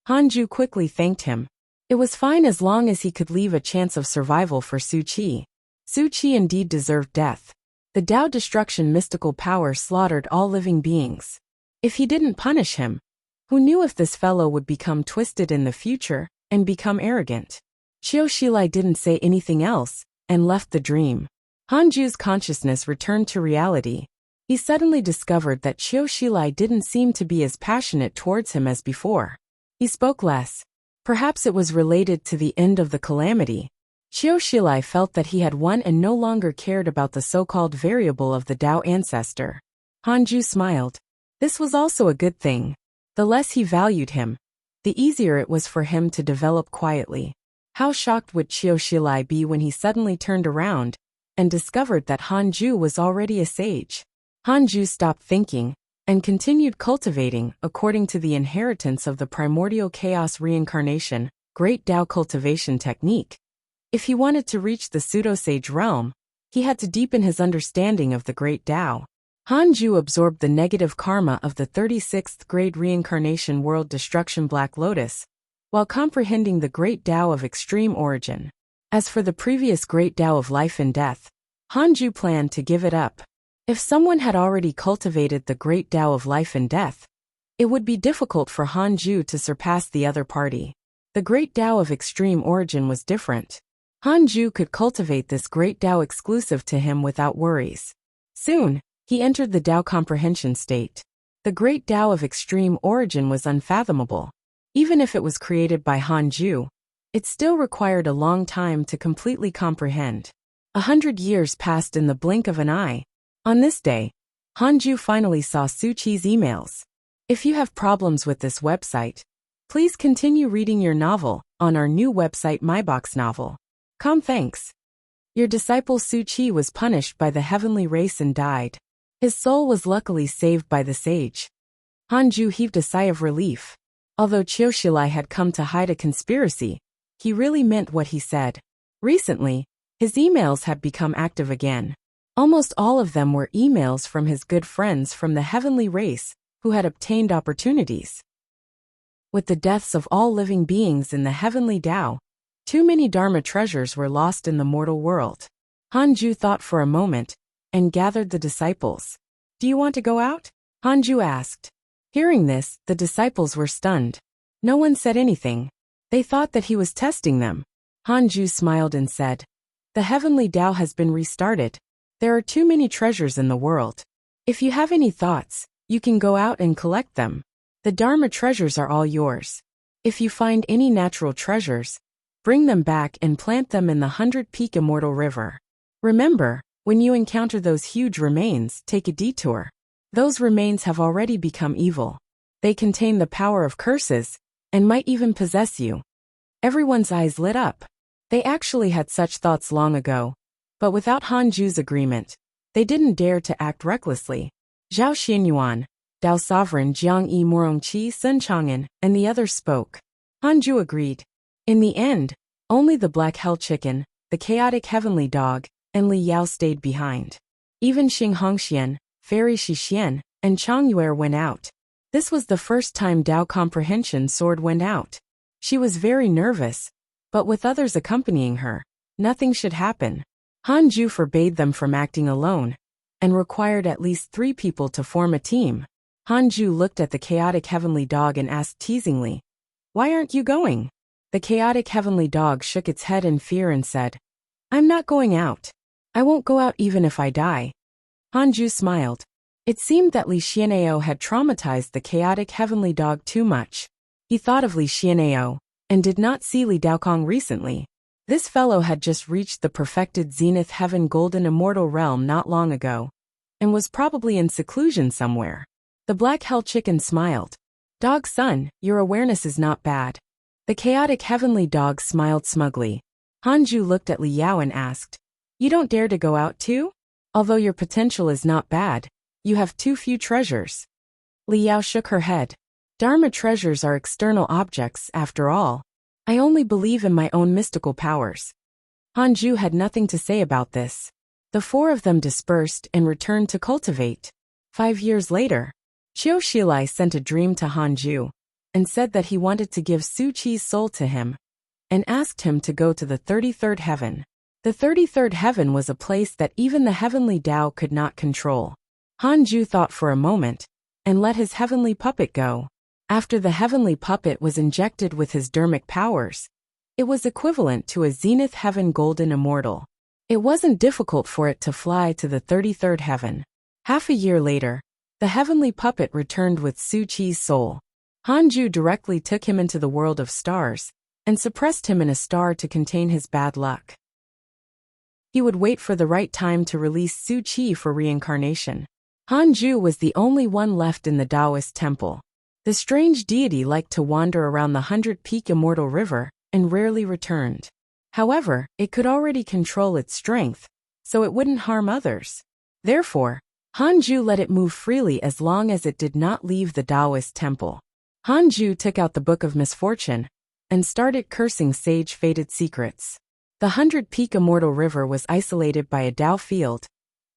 Hanju quickly thanked him. It was fine as long as he could leave a chance of survival for Su Qi. Su Qi indeed deserved death. The Tao destruction mystical power slaughtered all living beings. If he didn't punish him, who knew if this fellow would become twisted in the future and become arrogant? Qiu Shilai didn't say anything else and left the dream. Hanju's consciousness returned to reality. He suddenly discovered that Qiu Shilai didn't seem to be as passionate towards him as before. He spoke less. Perhaps it was related to the end of the calamity. Qiu Shilai felt that he had won and no longer cared about the so-called variable of the Tao ancestor. Hanju smiled. This was also a good thing. The less he valued him, the easier it was for him to develop quietly. How shocked would Qiu Shilai be when he suddenly turned around and discovered that Hanju was already a sage? Hanju stopped thinking and continued cultivating according to the inheritance of the primordial chaos reincarnation, Great Tao cultivation technique. If he wanted to reach the pseudo-sage realm, he had to deepen his understanding of the Great Tao. Hanju absorbed the negative karma of the 36th grade reincarnation world destruction Black Lotus, while comprehending the Great Tao of extreme origin. As for the previous Great Tao of life and death, Hanju planned to give it up. If someone had already cultivated the Great Tao of life and death, it would be difficult for Hanju to surpass the other party. The Great Tao of extreme origin was different. Hanju could cultivate this Great Tao exclusive to him without worries. Soon, he entered the Tao comprehension state. The Great Tao of extreme origin was unfathomable. Even if it was created by Hanju, it still required a long time to completely comprehend. 100 years passed in the blink of an eye. On this day, Hanju finally saw Su Qi's emails. If you have problems with this website, please continue reading your novel on our new website myboxnovel. Thanks. Your disciple Su Qi was punished by the heavenly race and died. His soul was luckily saved by the sage. Hanju heaved a sigh of relief. Although Qiu Shilai had come to hide a conspiracy, he really meant what he said. Recently, his emails had become active again. Almost all of them were emails from his good friends from the heavenly race who had obtained opportunities. With the deaths of all living beings in the heavenly Tao, too many Dharma treasures were lost in the mortal world. Hanju thought for a moment and gathered the disciples. Do you want to go out? Hanju asked. Hearing this, the disciples were stunned. No one said anything. They thought that he was testing them. Hanju smiled and said, The heavenly Tao has been restarted. There are too many treasures in the world. If you have any thoughts, you can go out and collect them. The Dharma treasures are all yours. If you find any natural treasures, bring them back and plant them in the 100-peak immortal river. Remember, when you encounter those huge remains, take a detour. Those remains have already become evil. They contain the power of curses, and might even possess you. Everyone's eyes lit up. They actually had such thoughts long ago. But without Hanju's agreement, they didn't dare to act recklessly. Zhao Xianyuan, Dao Sovereign Jiang Yi Morongqi Sun Chang'an, and the others spoke. Hanju agreed. In the end, only the Black Hell Chicken, the chaotic heavenly dog, and Li Yao stayed behind. Even Xing Hongxian, Fairy Shixian, and Chang Yuer went out. This was the first time Tao Comprehension Sword went out. She was very nervous, but with others accompanying her, nothing should happen. Hanju forbade them from acting alone, and required at least 3 people to form a team. Hanju looked at the chaotic heavenly dog and asked teasingly, "Why aren't you going?" The chaotic heavenly dog shook its head in fear and said, "I'm not going out. I won't go out even if I die." Hanju smiled. It seemed that Li Xian'ao had traumatized the chaotic heavenly dog too much. He thought of Li Xian'ao, and did not see Li Daokong recently. This fellow had just reached the perfected Zenith Heaven Golden Immortal Realm not long ago, and was probably in seclusion somewhere. The Black Hell Chicken smiled. "Dog son, your awareness is not bad." The chaotic heavenly dog smiled smugly. Hanju looked at Li Yao and asked, "You don't dare to go out too? Although your potential is not bad, you have too few treasures." Li Yao shook her head. "Dharma treasures are external objects, after all. I only believe in my own mystical powers." Hanju had nothing to say about this. The 4 of them dispersed and returned to cultivate. 5 years later, Qiu Shilai sent a dream to Hanju, and said that he wanted to give Su Qi's soul to him, and asked him to go to the 33rd heaven. The 33rd heaven was a place that even the heavenly Tao could not control. Hanju thought for a moment, and let his heavenly puppet go. After the heavenly puppet was injected with his dharmic powers, it was equivalent to a Zenith Heaven Golden Immortal. It wasn't difficult for it to fly to the 33rd heaven. Half a year later, the heavenly puppet returned with Su Qi's soul. Hanju directly took him into the world of stars, and suppressed him in a star to contain his bad luck. He would wait for the right time to release Su Qi for reincarnation. Hanju was the only one left in the Taoist temple. The strange deity liked to wander around the 100-peak immortal river, and rarely returned. However, it could already control its strength, so it wouldn't harm others. Therefore, Hanju let it move freely as long as it did not leave the Taoist temple. Hanju took out the Book of Misfortune, and started cursing sage-fated secrets. The 100-peak immortal river was isolated by a Tao field,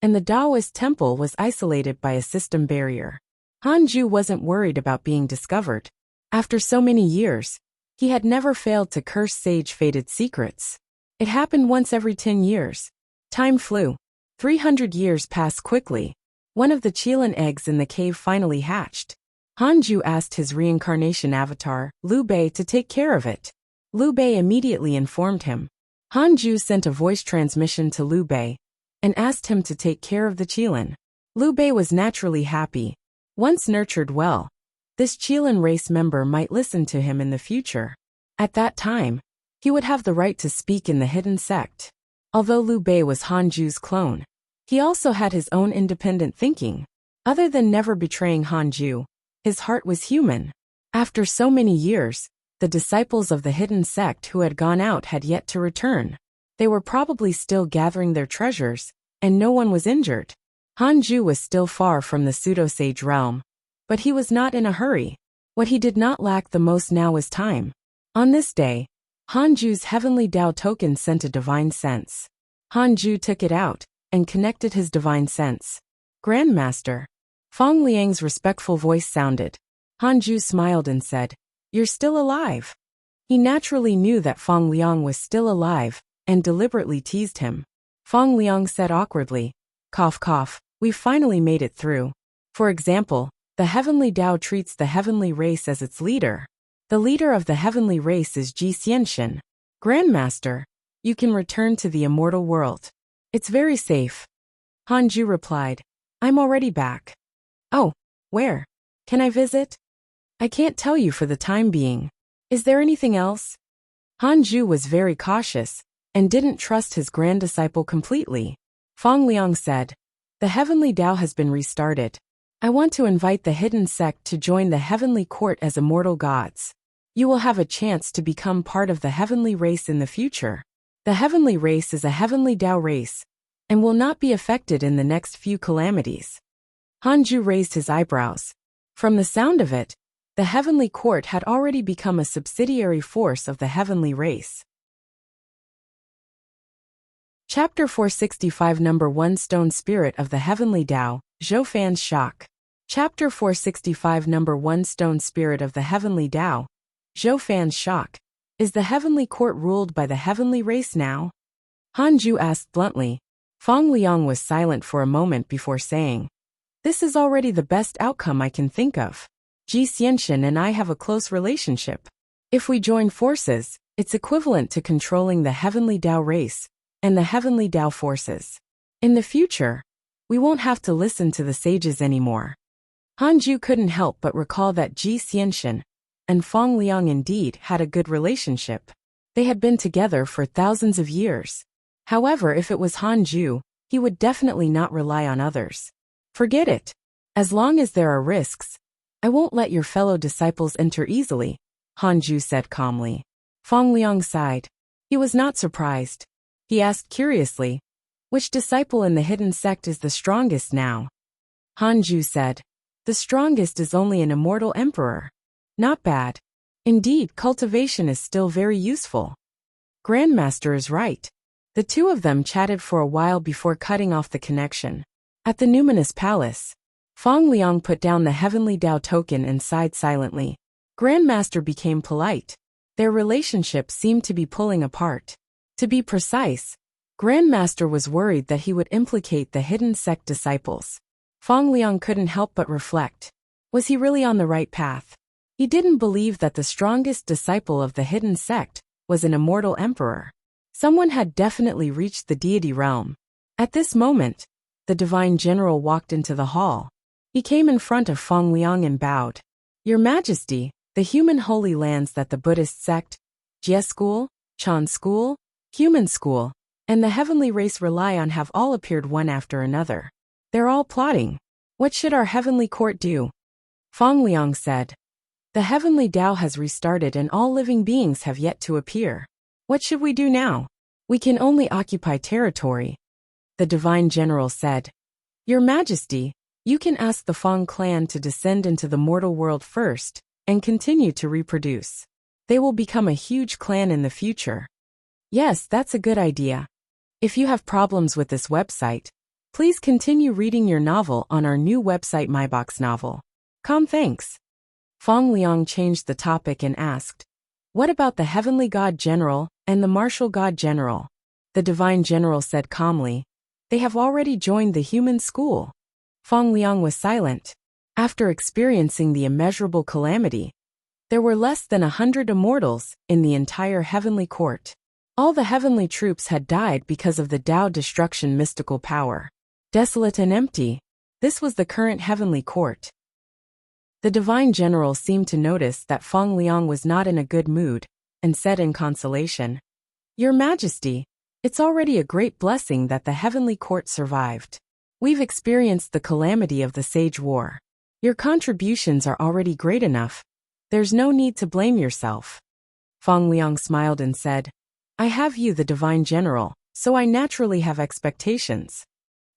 and the Taoist temple was isolated by a system barrier. Hanju wasn't worried about being discovered. After so many years, he had never failed to curse sage-fated secrets. It happened once every 10 years. Time flew. 300 years passed quickly. One of the Qilin eggs in the cave finally hatched. Hanju asked his reincarnation avatar, Liu Bei, to take care of it. Liu Bei immediately informed him. Hanju sent a voice transmission to Liu Bei, and asked him to take care of the Qilin. Liu Bei was naturally happy. Once nurtured well, this Qilin race member might listen to him in the future. At that time, he would have the right to speak in the hidden sect. Although Liu Bei was Hanju's clone, he also had his own independent thinking. Other than never betraying Hanju, his heart was human. After so many years, the disciples of the hidden sect who had gone out had yet to return. They were probably still gathering their treasures, and no one was injured. Hanju was still far from the pseudo-sage realm, but he was not in a hurry. What he did not lack the most now was time. On this day, Hanju's heavenly Tao token sent a divine sense. Hanju took it out, and connected his divine sense. "Grandmaster." Fong Liang's respectful voice sounded. Hanju smiled and said, "You're still alive." He naturally knew that Fong Liang was still alive, and deliberately teased him. Fong Liang said awkwardly, "Cough cough, we finally made it through." For example, the heavenly Tao treats the heavenly race as its leader. The leader of the heavenly race is Ji Xianxin. "Grandmaster, you can return to the immortal world. It's very safe." Hanju replied, "I'm already back." "Oh, where? Can I visit?" "I can't tell you for the time being. Is there anything else?" Hanju was very cautious, and didn't trust his grand disciple completely. Fong Liang said, "The heavenly Tao has been restarted. I want to invite the hidden sect to join the heavenly court as immortal gods. You will have a chance to become part of the heavenly race in the future. The heavenly race is a heavenly Tao race, and will not be affected in the next few calamities." Hanju raised his eyebrows. From the sound of it, the heavenly court had already become a subsidiary force of the heavenly race. Chapter 465 Number 1 Stone Spirit of the Heavenly Tao, Zhou Fan's Shock. Chapter 465 Number 1 Stone Spirit of the Heavenly Tao, Zhou Fan's Shock. Is the heavenly court ruled by the heavenly race now? Hanju asked bluntly. Feng Liang was silent for a moment before saying, "This is already the best outcome I can think of. Ji Xianxian and I have a close relationship. If we join forces, it's equivalent to controlling the heavenly Dao race and the heavenly Dao forces. In the future, we won't have to listen to the sages anymore." Hanju couldn't help but recall that Ji Xianxian and Feng Liang indeed had a good relationship. They had been together for thousands of years. However, if it was Hanju, he would definitely not rely on others. "Forget it. As long as there are risks, I won't let your fellow disciples enter easily," Hanju said calmly. Feng Liang sighed. He was not surprised. He asked curiously, "Which disciple in the hidden sect is the strongest now?" Hanju said, "The strongest is only an immortal emperor. Not bad. Indeed, cultivation is still very useful." Grandmaster is right. The two of them chatted for a while before cutting off the connection. At the numinous palace, Feng Liang put down the heavenly Dao token and sighed silently. Grandmaster became polite. Their relationship seemed to be pulling apart. To be precise, Grandmaster was worried that he would implicate the hidden sect disciples. Feng Liang couldn't help but reflect. Was he really on the right path? He didn't believe that the strongest disciple of the hidden sect was an immortal emperor. Someone had definitely reached the deity realm. At this moment, the divine general walked into the hall. He came in front of Feng Liang and bowed. "Your Majesty, the human holy lands that the Buddhist sect, Jie School, Chan School, Human School, and the heavenly race rely on have all appeared one after another. They're all plotting. What should our heavenly court do?" Feng Liang said, "The heavenly Dao has restarted and all living beings have yet to appear. What should we do now? We can only occupy territory." The divine general said, "Your Majesty, you can ask the Feng clan to descend into the mortal world first and continue to reproduce. They will become a huge clan in the future." "Yes, that's a good idea. If you have problems with this website, please continue reading your novel on our new website MyBox Novel. Thanks." Feng Liang changed the topic and asked, "What about the heavenly god general and the martial god general?" The divine general said calmly, "They have already joined the human school." Feng Liang was silent. After experiencing the immeasurable calamity, there were less than 100 immortals in the entire heavenly court. All the heavenly troops had died because of the Dao destruction mystical power. Desolate and empty, this was the current heavenly court. The divine general seemed to notice that Feng Liang was not in a good mood, and said in consolation, "Your Majesty, it's already a great blessing that the heavenly court survived. We've experienced the calamity of the Sage War. Your contributions are already great enough. There's no need to blame yourself." Feng Liang smiled and said, "I have you, the divine general, so I naturally have expectations."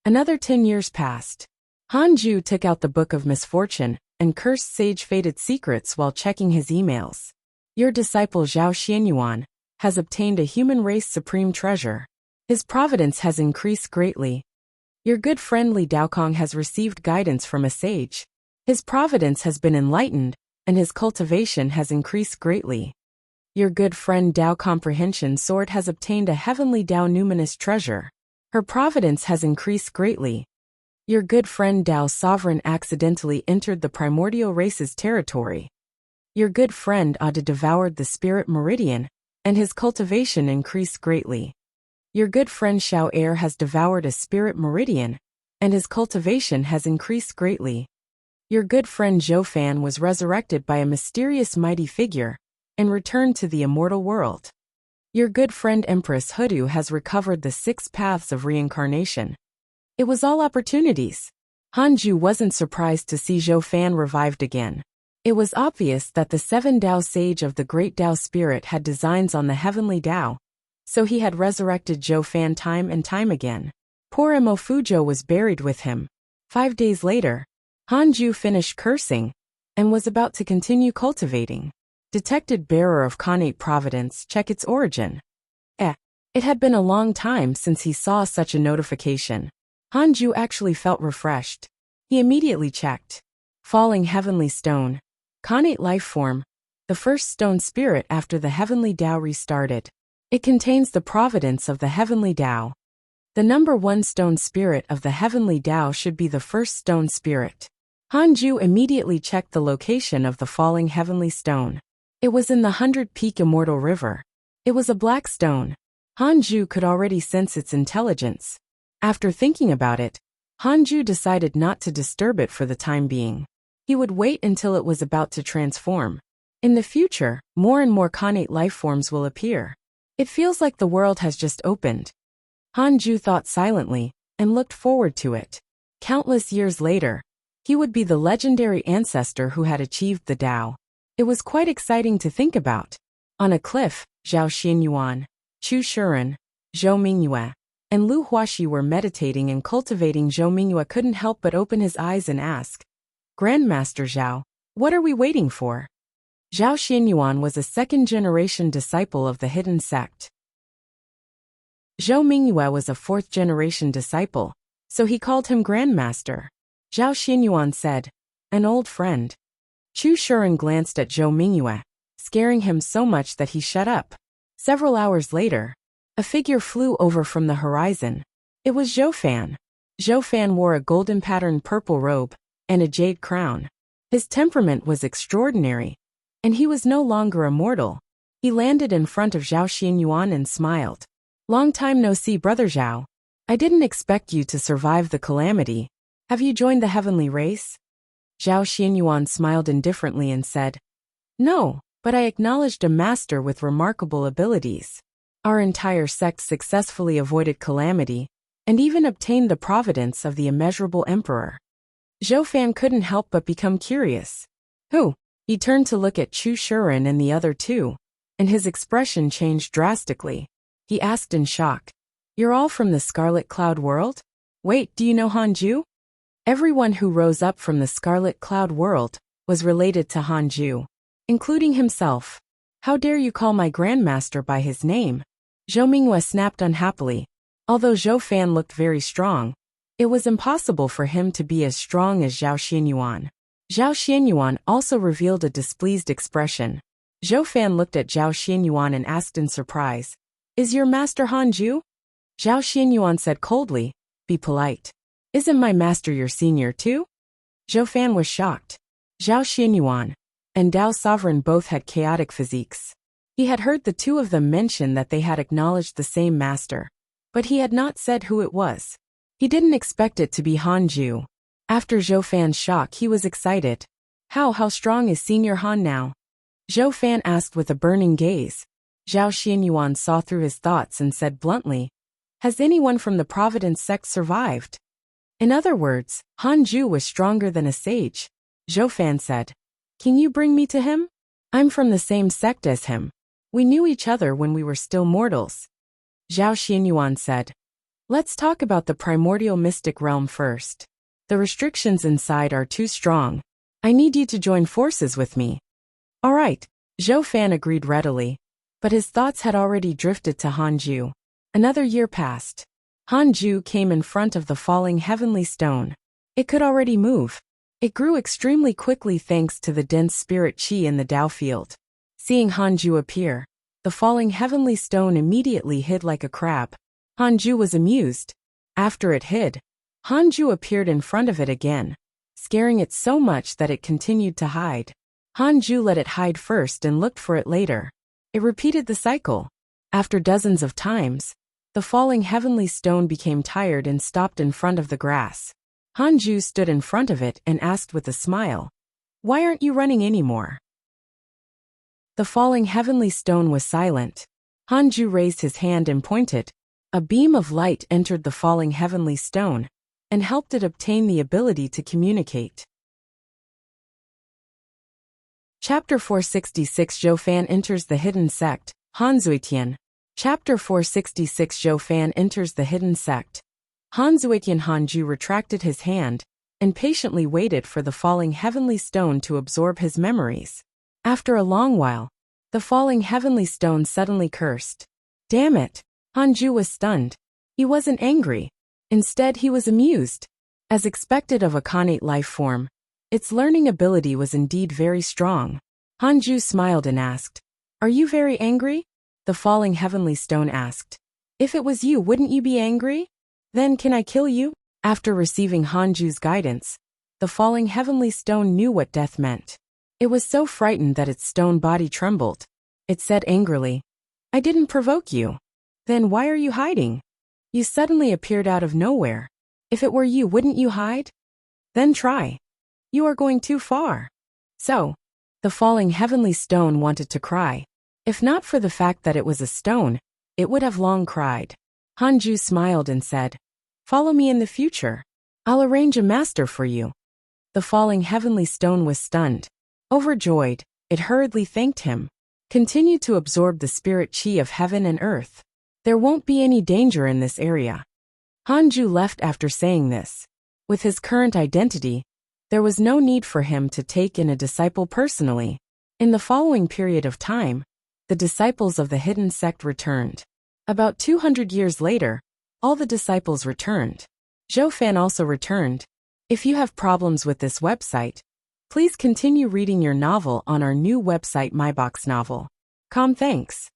Another 10 years passed. Hanju took out the Book of Misfortune and cursed Sage Fated Secrets while checking his emails. "Your disciple Zhao Xianyuan has obtained a human race supreme treasure. His providence has increased greatly. Your good friend Li Daokong has received guidance from a sage. His providence has been enlightened, and his cultivation has increased greatly. Your good friend Dao Comprehension Sword has obtained a heavenly Dao numinous treasure. Her providence has increased greatly. Your good friend Dao Sovereign accidentally entered the primordial race's territory. Your good friend Ada devoured the spirit meridian, and his cultivation increased greatly. Your good friend Xiao Air has devoured a spirit meridian, and his cultivation has increased greatly. Your good friend Zhou Fan was resurrected by a mysterious mighty figure, and returned to the immortal world. Your good friend Empress Hoodoo has recovered the 6 paths of reincarnation. It was all opportunities. Hanju wasn't surprised to see Zhou Fan revived again. It was obvious that the 7 Dao sage of the great Dao spirit had designs on the heavenly Dao, so he had resurrected Zhou Fan time and time again. Poor Imo Fuzhou was buried with him. 5 days later, Hanju finished cursing, and was about to continue cultivating. Detected bearer of Khanate Providence, check its origin. It had been a long time since he saw such a notification. Hanju actually felt refreshed. He immediately checked. Falling heavenly stone. Khanate life form. The first stone spirit after the heavenly Dao restarted. It contains the providence of the heavenly Tao. The number 1 stone spirit of the heavenly Tao should be the first stone spirit. Hanju immediately checked the location of the falling heavenly stone. It was in the 100-peak immortal river. It was a black stone. Hanju could already sense its intelligence. After thinking about it, Hanju decided not to disturb it for the time being. He would wait until it was about to transform. In the future, more and more Khanate life forms will appear. It feels like the world has just opened. Hanju thought silently, and looked forward to it. Countless years later, he would be the legendary ancestor who had achieved the Tao. It was quite exciting to think about. On a cliff, Zhao Xianyuan, Chu Shuren, Zhou Mingyue, and Lu Huaxi were meditating and cultivating. Zhou Mingyue couldn't help but open his eyes and ask, "Grandmaster Zhao, what are we waiting for?" Zhao Xianyuan was a second-generation disciple of the hidden sect. Zhou Mingyue was a fourth-generation disciple, so he called him Grandmaster. Zhao Xianyuan said, "An old friend." Chu Shuren glanced at Zhou Mingyue, scaring him so much that he shut up. Several hours later, a figure flew over from the horizon. It was Zhou Fan. Zhou Fan wore a golden-patterned purple robe and a jade crown. His temperament was extraordinary, and he was no longer a mortal. He landed in front of Zhao Xianyuan and smiled. "Long time no see, Brother Zhao. I didn't expect you to survive the calamity. Have you joined the heavenly race?" Zhao Xianyuan smiled indifferently and said, "No, but I acknowledged a master with remarkable abilities. Our entire sect successfully avoided calamity, and even obtained the providence of the immeasurable emperor." Zhou Fan couldn't help but become curious. "Who?" He turned to look at Chu Shuren and the other two, and his expression changed drastically. He asked in shock, "You're all from the Scarlet Cloud world? Wait, do you know Hanju?" Everyone who rose up from the Scarlet Cloud world was related to Hanju, including himself. "How dare you call my grandmaster by his name?" Zhou Mingyue snapped unhappily. Although Zhou Fan looked very strong, it was impossible for him to be as strong as Zhao Xianyuan. Zhao Xianyuan also revealed a displeased expression. Zhou Fan looked at Zhao Xianyuan and asked in surprise, "Is your master Hanju?" Zhao Xianyuan said coldly, "Be polite. Isn't my master your senior too?" Zhou Fan was shocked. Zhao Xianyuan and Dao Sovereign both had chaotic physiques. He had heard the two of them mention that they had acknowledged the same master, but he had not said who it was. He didn't expect it to be Hanju. After Zhou Fan's shock, he was excited. How strong is Senior Han now?" Zhou Fan asked with a burning gaze. Zhao Xianyuan saw through his thoughts and said bluntly, "Has anyone from the Providence sect survived?" In other words, Hanju was stronger than a sage. Zhou Fan said, "Can you bring me to him? I'm from the same sect as him. We knew each other when we were still mortals." Zhao Xianyuan said, "Let's talk about the primordial mystic realm first. The restrictions inside are too strong. I need you to join forces with me." "All right," Zhou Fan agreed readily, but his thoughts had already drifted to Hanju. Another year passed. Hanju came in front of the falling heavenly stone. It could already move. It grew extremely quickly thanks to the dense spirit qi in the Tao field. Seeing Hanju appear, the falling heavenly stone immediately hid like a crab. Hanju was amused. After it hid, Hanju appeared in front of it again, scaring it so much that it continued to hide. Hanju let it hide first and looked for it later. It repeated the cycle. After dozens of times, the falling heavenly stone became tired and stopped in front of the grass. Hanju stood in front of it and asked with a smile, "Why aren't you running anymore?" The falling heavenly stone was silent. Hanju raised his hand and pointed. A beam of light entered the falling heavenly stone and helped it obtain the ability to communicate. Chapter 466 Zhou Fan enters the hidden sect, Hanzuitian. Chapter 466 Zhou Fan enters the hidden sect. Hanzuitian. Hanju retracted his hand and patiently waited for the falling heavenly stone to absorb his memories. After a long while, the falling heavenly stone suddenly cursed. "Damn it!" Hanju was stunned. He wasn't angry. Instead, he was amused. As expected of a Khanate life form, its learning ability was indeed very strong. Hanju smiled and asked, "Are you very angry?" The falling heavenly stone asked. If it was you, wouldn't you be angry? Then can I kill you? After receiving Hanju's guidance, the falling heavenly stone knew what death meant. It was so frightened that its stone body trembled. It said angrily, I didn't provoke you. Then why are you hiding? You suddenly appeared out of nowhere. If it were you, wouldn't you hide? Then try. You are going too far. So, the falling heavenly stone wanted to cry. If not for the fact that it was a stone, it would have long cried. Hanju smiled and said, Follow me in the future. I'll arrange a master for you. The falling heavenly stone was stunned. Overjoyed, it hurriedly thanked him. Continue to absorb the spirit chi of heaven and earth. There won't be any danger in this area. Hanju left after saying this. With his current identity, there was no need for him to take in a disciple personally. In the following period of time, the disciples of the hidden sect returned. About 200 years later, all the disciples returned. Zhou Fan also returned. If you have problems with this website, please continue reading your novel on our new website myboxnovel.com. Thanks.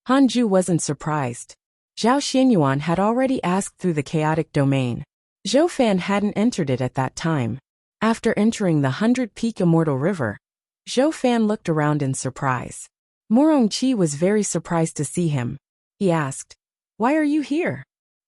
Hanju wasn't surprised. Zhao Xianyuan had already asked through the chaotic domain. Zhou Fan hadn't entered it at that time. After entering the 100-peak immortal river, Zhou Fan looked around in surprise. Morong Qi was very surprised to see him. He asked, Why are you here?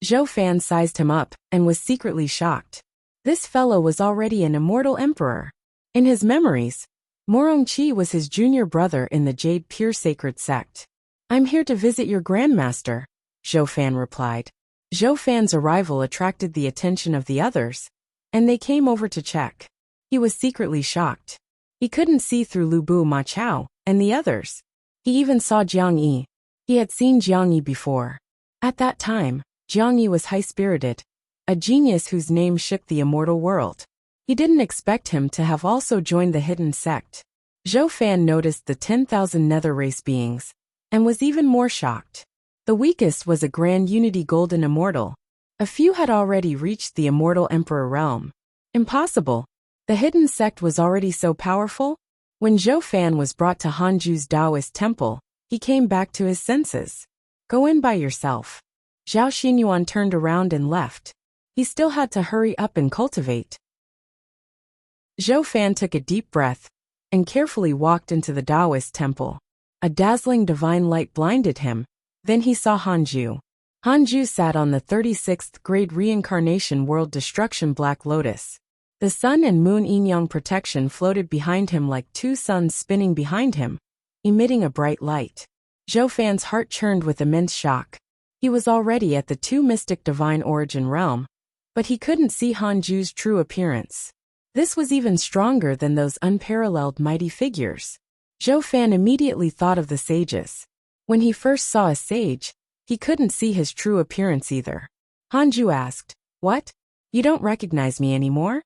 Zhou Fan sized him up and was secretly shocked. This fellow was already an immortal emperor. In his memories, Morong Qi was his junior brother in the Jade Pure Sacred Sect. I'm here to visit your grandmaster, Zhou Fan replied. Zhou Fan's arrival attracted the attention of the others, and they came over to check. He was secretly shocked. He couldn't see through Lu Bu Ma Chao and the others. He even saw Jiang Yi. He had seen Jiang Yi before. At that time, Jiang Yi was high-spirited, a genius whose name shook the immortal world. He didn't expect him to have also joined the hidden sect. Zhou Fan noticed the 10,000 nether race beings, and was even more shocked. The weakest was a Grand Unity Golden Immortal. A few had already reached the Immortal Emperor realm. Impossible. The hidden sect was already so powerful? When Zhou Fan was brought to Hanju's Taoist temple, he came back to his senses. Go in by yourself. Zhao Xianyuan turned around and left. He still had to hurry up and cultivate. Zhou Fan took a deep breath and carefully walked into the Taoist temple. A dazzling divine light blinded him. Then he saw Hanju. Hanju sat on the 36th grade reincarnation world destruction Black Lotus. The sun and moon yin-yang protection floated behind him like two suns spinning behind him, emitting a bright light. Zhou Fan's heart churned with immense shock. He was already at the two mystic divine origin realm, but he couldn't see Hanju's true appearance. This was even stronger than those unparalleled mighty figures. Zhou Fan immediately thought of the sages. When he first saw a sage, he couldn't see his true appearance either. Hanju asked, What? You don't recognize me anymore?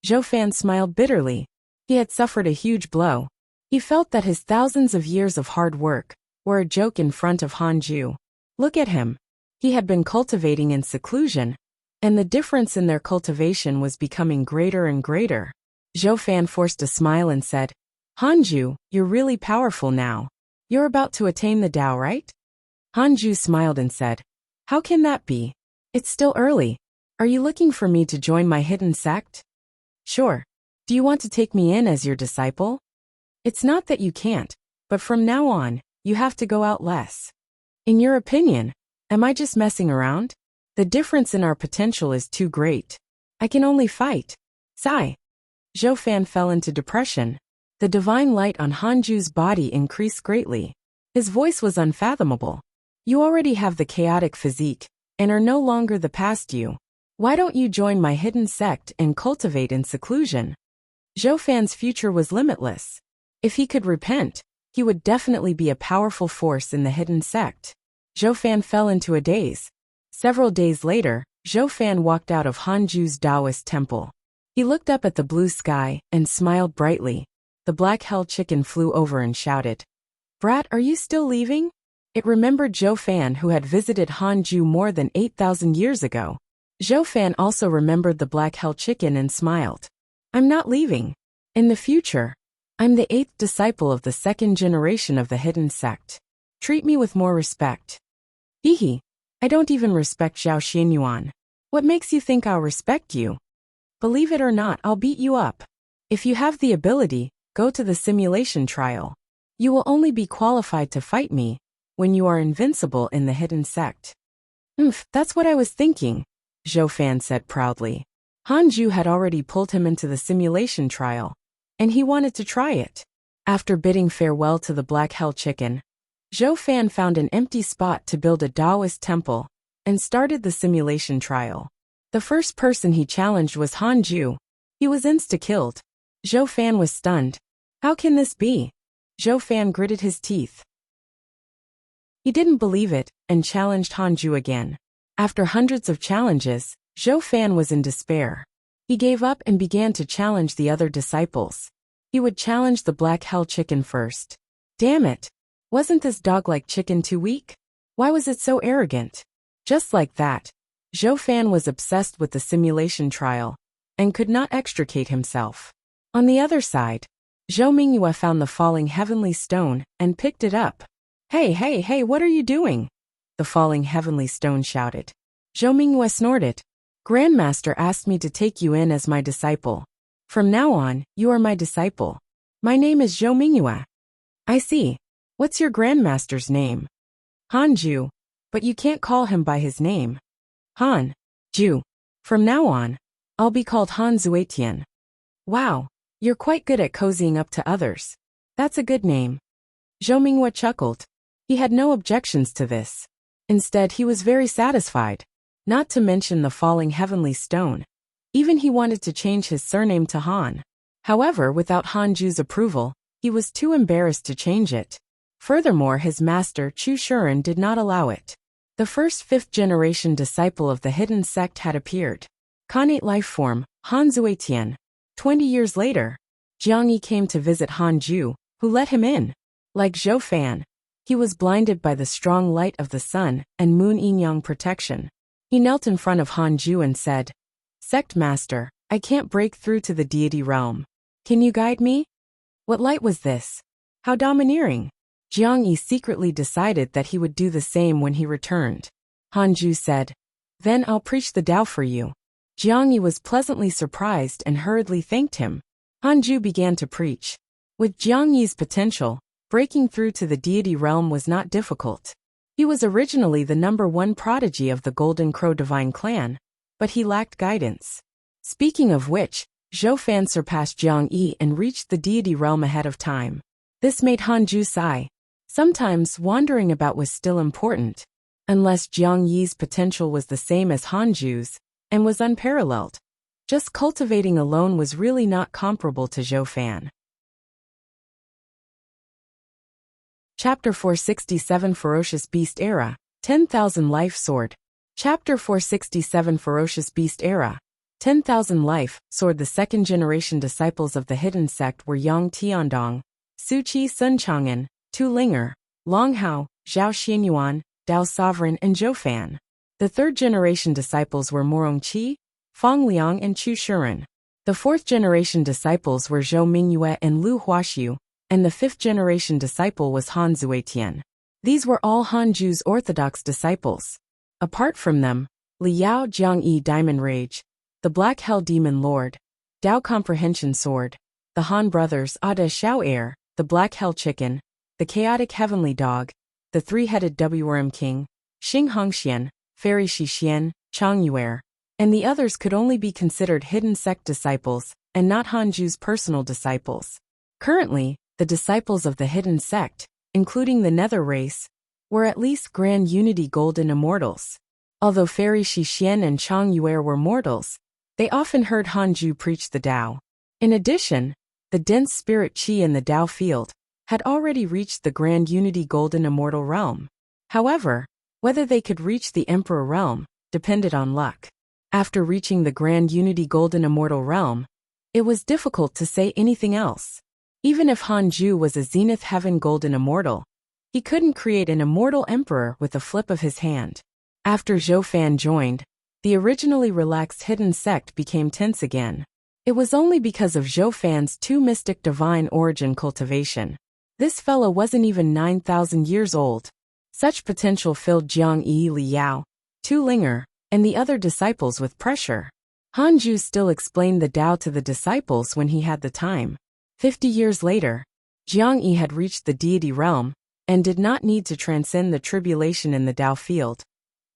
Zhou Fan smiled bitterly. He had suffered a huge blow. He felt that his thousands of years of hard work were a joke in front of Hanju. Look at him. He had been cultivating in seclusion, and the difference in their cultivation was becoming greater and greater. Zhou Fan forced a smile and said, Hanju, you're really powerful now. You're about to attain the Tao, right? Hanju smiled and said, How can that be? It's still early. Are you looking for me to join my hidden sect? Sure. Do you want to take me in as your disciple? It's not that you can't, but from now on, you have to go out less. In your opinion, am I just messing around? The difference in our potential is too great. I can only fight. Sigh. Zhou Fan fell into depression. The divine light on Hanju's body increased greatly. His voice was unfathomable. You already have the chaotic physique, and are no longer the past you. Why don't you join my hidden sect and cultivate in seclusion? Zhou Fan's future was limitless. If he could repent, he would definitely be a powerful force in the hidden sect. Zhou Fan fell into a daze. Several days later, Zhou Fan walked out of Hanju's Taoist temple. He looked up at the blue sky and smiled brightly. The black hell chicken flew over and shouted, Brat, are you still leaving? It remembered Zhou Fan, who had visited Hanju more than 8,000 years ago. Zhou Fan also remembered the black hell chicken and smiled. I'm not leaving. In the future, I'm the 8th disciple of the second generation of the hidden sect. Treat me with more respect. Hehe. I don't even respect Zhao Xianyuan. What makes you think I'll respect you? Believe it or not, I'll beat you up. If you have the ability, go to the simulation trial. You will only be qualified to fight me when you are invincible in the hidden sect. That's what I was thinking, Zhou Fan said proudly. Hanju had already pulled him into the simulation trial, and he wanted to try it. After bidding farewell to the Black Hell Chicken, Zhou Fan found an empty spot to build a Taoist temple and started the simulation trial. The first person he challenged was Hanju. He was insta-killed. Zhou Fan was stunned. How can this be? Zhou Fan gritted his teeth. He didn't believe it and challenged Hanju again. After hundreds of challenges, Zhou Fan was in despair. He gave up and began to challenge the other disciples. He would challenge the Black Hell Chicken first. Damn it! Wasn't this dog-like chicken too weak? Why was it so arrogant? Just like that, Zhou Fan was obsessed with the simulation trial and could not extricate himself. On the other side, Zhou Mingyue found the falling heavenly stone and picked it up. Hey, what are you doing? The falling heavenly stone shouted. Zhou Mingyue snorted. Grandmaster asked me to take you in as my disciple. From now on, you are my disciple. My name is Zhou Mingyue. I see. What's your grandmaster's name? Hanju. But you can't call him by his name. Han. Ju. From now on, I'll be called Han Zuetian. Wow, you're quite good at cozying up to others. That's a good name. Zhou Mingyue chuckled. He had no objections to this. Instead, he was very satisfied. Not to mention the falling heavenly stone. Even he wanted to change his surname to Han. However, without Hanju's approval, he was too embarrassed to change it. Furthermore, his master, Chu Shuren, did not allow it. The first fifth-generation disciple of the hidden sect had appeared. Khanate life form, Han Zuetian. 20 years later, Jiang Yi came to visit Hanju, who let him in. Like Zhou Fan, he was blinded by the strong light of the sun and moon yin-yang protection. He knelt in front of Hanju and said, Sect Master, I can't break through to the deity realm. Can you guide me? What light was this? How domineering. Jiang Yi secretly decided that he would do the same when he returned. Hanju said, Then I'll preach the Tao for you. Jiang Yi was pleasantly surprised and hurriedly thanked him. Hanju began to preach. With Jiang Yi's potential, breaking through to the deity realm was not difficult. He was originally the #1 prodigy of the Golden Crow Divine Clan, but he lacked guidance. Speaking of which, Zhou Fan surpassed Jiang Yi and reached the deity realm ahead of time. This made Hanju sigh. Sometimes wandering about was still important, unless Jiang Yi's potential was the same as Hanju's and was unparalleled. Just cultivating alone was really not comparable to Zhou Fan. Chapter 467 Ferocious Beast Era, 10,000 Life Sword. Chapter 467 Ferocious Beast Era, 10,000 Life Sword. The second-generation disciples of the hidden sect were Yang Tiandong, Suqi Sun Chang'an, Tu Linger, Long Hao, Zhao Xianyuan, Dao Sovereign, and Zhou Fan. The third-generation disciples were Morong Qi, Fang Liang, and Chu Shuren. The fourth-generation disciples were Zhou Mingyue and Lu Huaxiu, and the fifth-generation disciple was Han Zuetian. These were all Hanju's orthodox disciples. Apart from them, Liao Jiang Yi Diamond Rage, the Black Hell Demon Lord, Dao Comprehension Sword, the Han Brothers Ada Xiao Air, the Black Hell Chicken, the Chaotic Heavenly Dog, the Three-Headed WRM King, Xing Hongxian, Fairy Shixian, Chang Yuer, and the others could only be considered hidden sect disciples, and not Hanju's personal disciples. Currently, the disciples of the hidden sect, including the Nether race, were at least Grand Unity Golden Immortals. Although Fairy Shixian and Chang Yuer were mortals, they often heard Hanju preach the Tao. In addition, the dense spirit Qi in the Tao field had already reached the Grand Unity Golden Immortal realm. However, whether they could reach the Emperor realm depended on luck. After reaching the Grand Unity Golden Immortal realm, it was difficult to say anything else. Even if Hanju was a Zenith Heaven Golden Immortal, he couldn't create an immortal emperor with a flip of his hand. After Zhou Fan joined, the originally relaxed hidden sect became tense again. It was only because of Zhou Fan's too mystic divine origin cultivation. This fellow wasn't even 9,000 years old. Such potential filled Jiang Yi, Li Yao, Tu Linger, and the other disciples with pressure. Hanju still explained the Tao to the disciples when he had the time. 50 years later, Jiang Yi had reached the deity realm, and did not need to transcend the tribulation in the Tao field.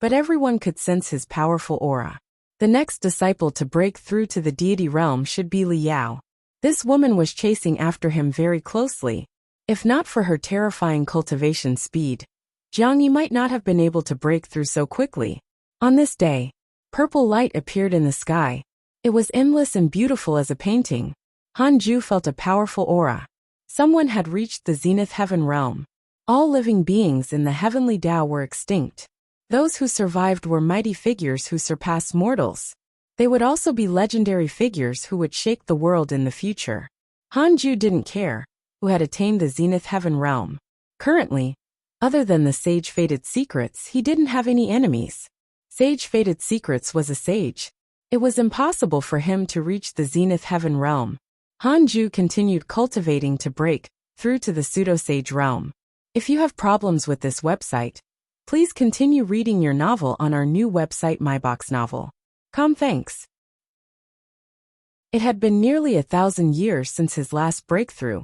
But everyone could sense his powerful aura. The next disciple to break through to the deity realm should be Li Yao. This woman was chasing after him very closely. If not for her terrifying cultivation speed, Jiang Yi might not have been able to break through so quickly. On this day, purple light appeared in the sky. It was endless and beautiful as a painting. Hanju felt a powerful aura. Someone had reached the zenith heaven realm. All living beings in the heavenly Tao were extinct. Those who survived were mighty figures who surpassed mortals. They would also be legendary figures who would shake the world in the future. Hanju didn't care, who had attained the zenith heaven realm. Currently, other than the sage Fated Secrets, he didn't have any enemies. Sage Fated Secrets was a sage. It was impossible for him to reach the zenith heaven realm. Hanju continued cultivating to break through to the pseudo-sage realm. If you have problems with this website, please continue reading your novel on our new website myboxnovel.com. Thanks. It had been nearly 1,000 years since his last breakthrough,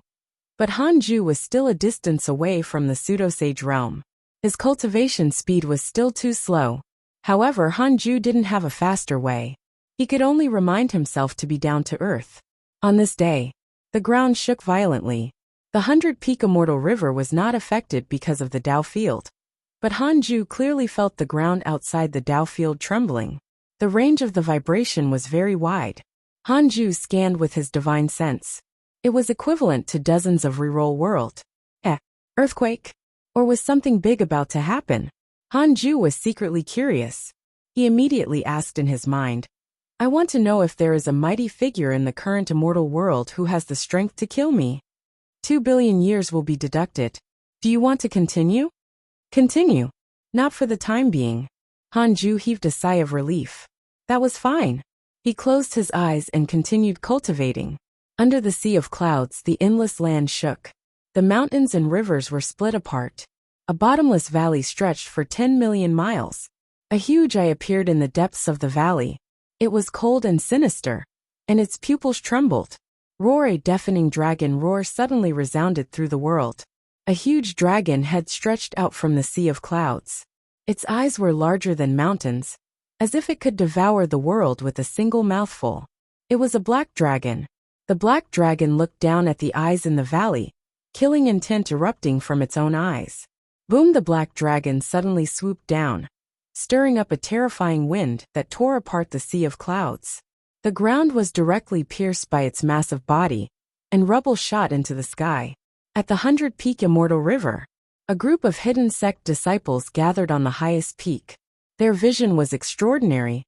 but Hanju was still a distance away from the pseudo-sage realm. His cultivation speed was still too slow. However, Hanju didn't have a faster way. He could only remind himself to be down to earth. On this day, the ground shook violently. The 100-peak immortal river was not affected because of the Tao field. But Hanju clearly felt the ground outside the Tao field trembling. The range of the vibration was very wide. Hanju scanned with his divine sense. It was equivalent to dozens of reroll world. Earthquake? Or was something big about to happen? Hanju was secretly curious. He immediately asked in his mind, I want to know if there is a mighty figure in the current immortal world who has the strength to kill me. 2 billion years will be deducted. Do you want to continue? Continue. Not for the time being. Hanju heaved a sigh of relief. That was fine. He closed his eyes and continued cultivating. Under the sea of clouds, the endless land shook. The mountains and rivers were split apart. A bottomless valley stretched for 10 million miles. A huge eye appeared in the depths of the valley. It was cold and sinister, and its pupils trembled. Roar! A deafening dragon roar suddenly resounded through the world. A huge dragon head stretched out from the sea of clouds. Its eyes were larger than mountains, as if it could devour the world with a single mouthful. It was a black dragon. The black dragon looked down at the eyes in the valley, killing intent erupting from its own eyes. Boom! The black dragon suddenly swooped down, stirring up a terrifying wind that tore apart the sea of clouds. The ground was directly pierced by its massive body, and rubble shot into the sky. At the 100-peak immortal river, a group of hidden sect disciples gathered on the highest peak. Their vision was extraordinary,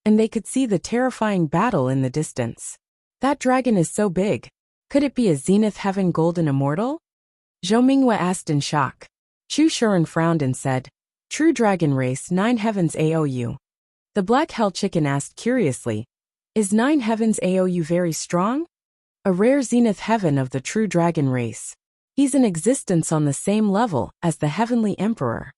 and they could see the terrifying battle in the distance. That dragon is so big. Could it be a zenith heaven golden immortal? Zhou Minghua asked in shock. Chu Shuren frowned and said, True dragon race 9 heavens AOU. The black hell chicken asked curiously, Is 9 heavens AOU very strong? A rare zenith heaven of the true dragon race. He's in existence on the same level as the heavenly emperor.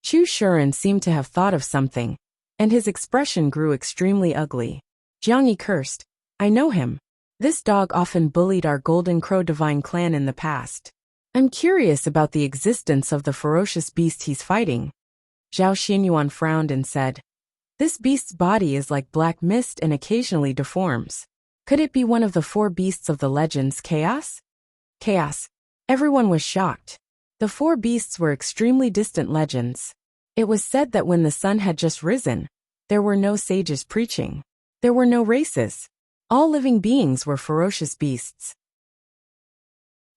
Chu Shuren seemed to have thought of something, and his expression grew extremely ugly. Jiang Yi cursed, I know him. This dog often bullied our Golden Crow divine clan in the past. I'm curious about the existence of the ferocious beast he's fighting. Zhao Xinyuan frowned and said, This beast's body is like black mist and occasionally deforms. Could it be one of the 4 beasts of the legends Chaos? Chaos. Everyone was shocked. The 4 beasts were extremely distant legends. It was said that when the sun had just risen, there were no sages preaching. There were no races. All living beings were ferocious beasts.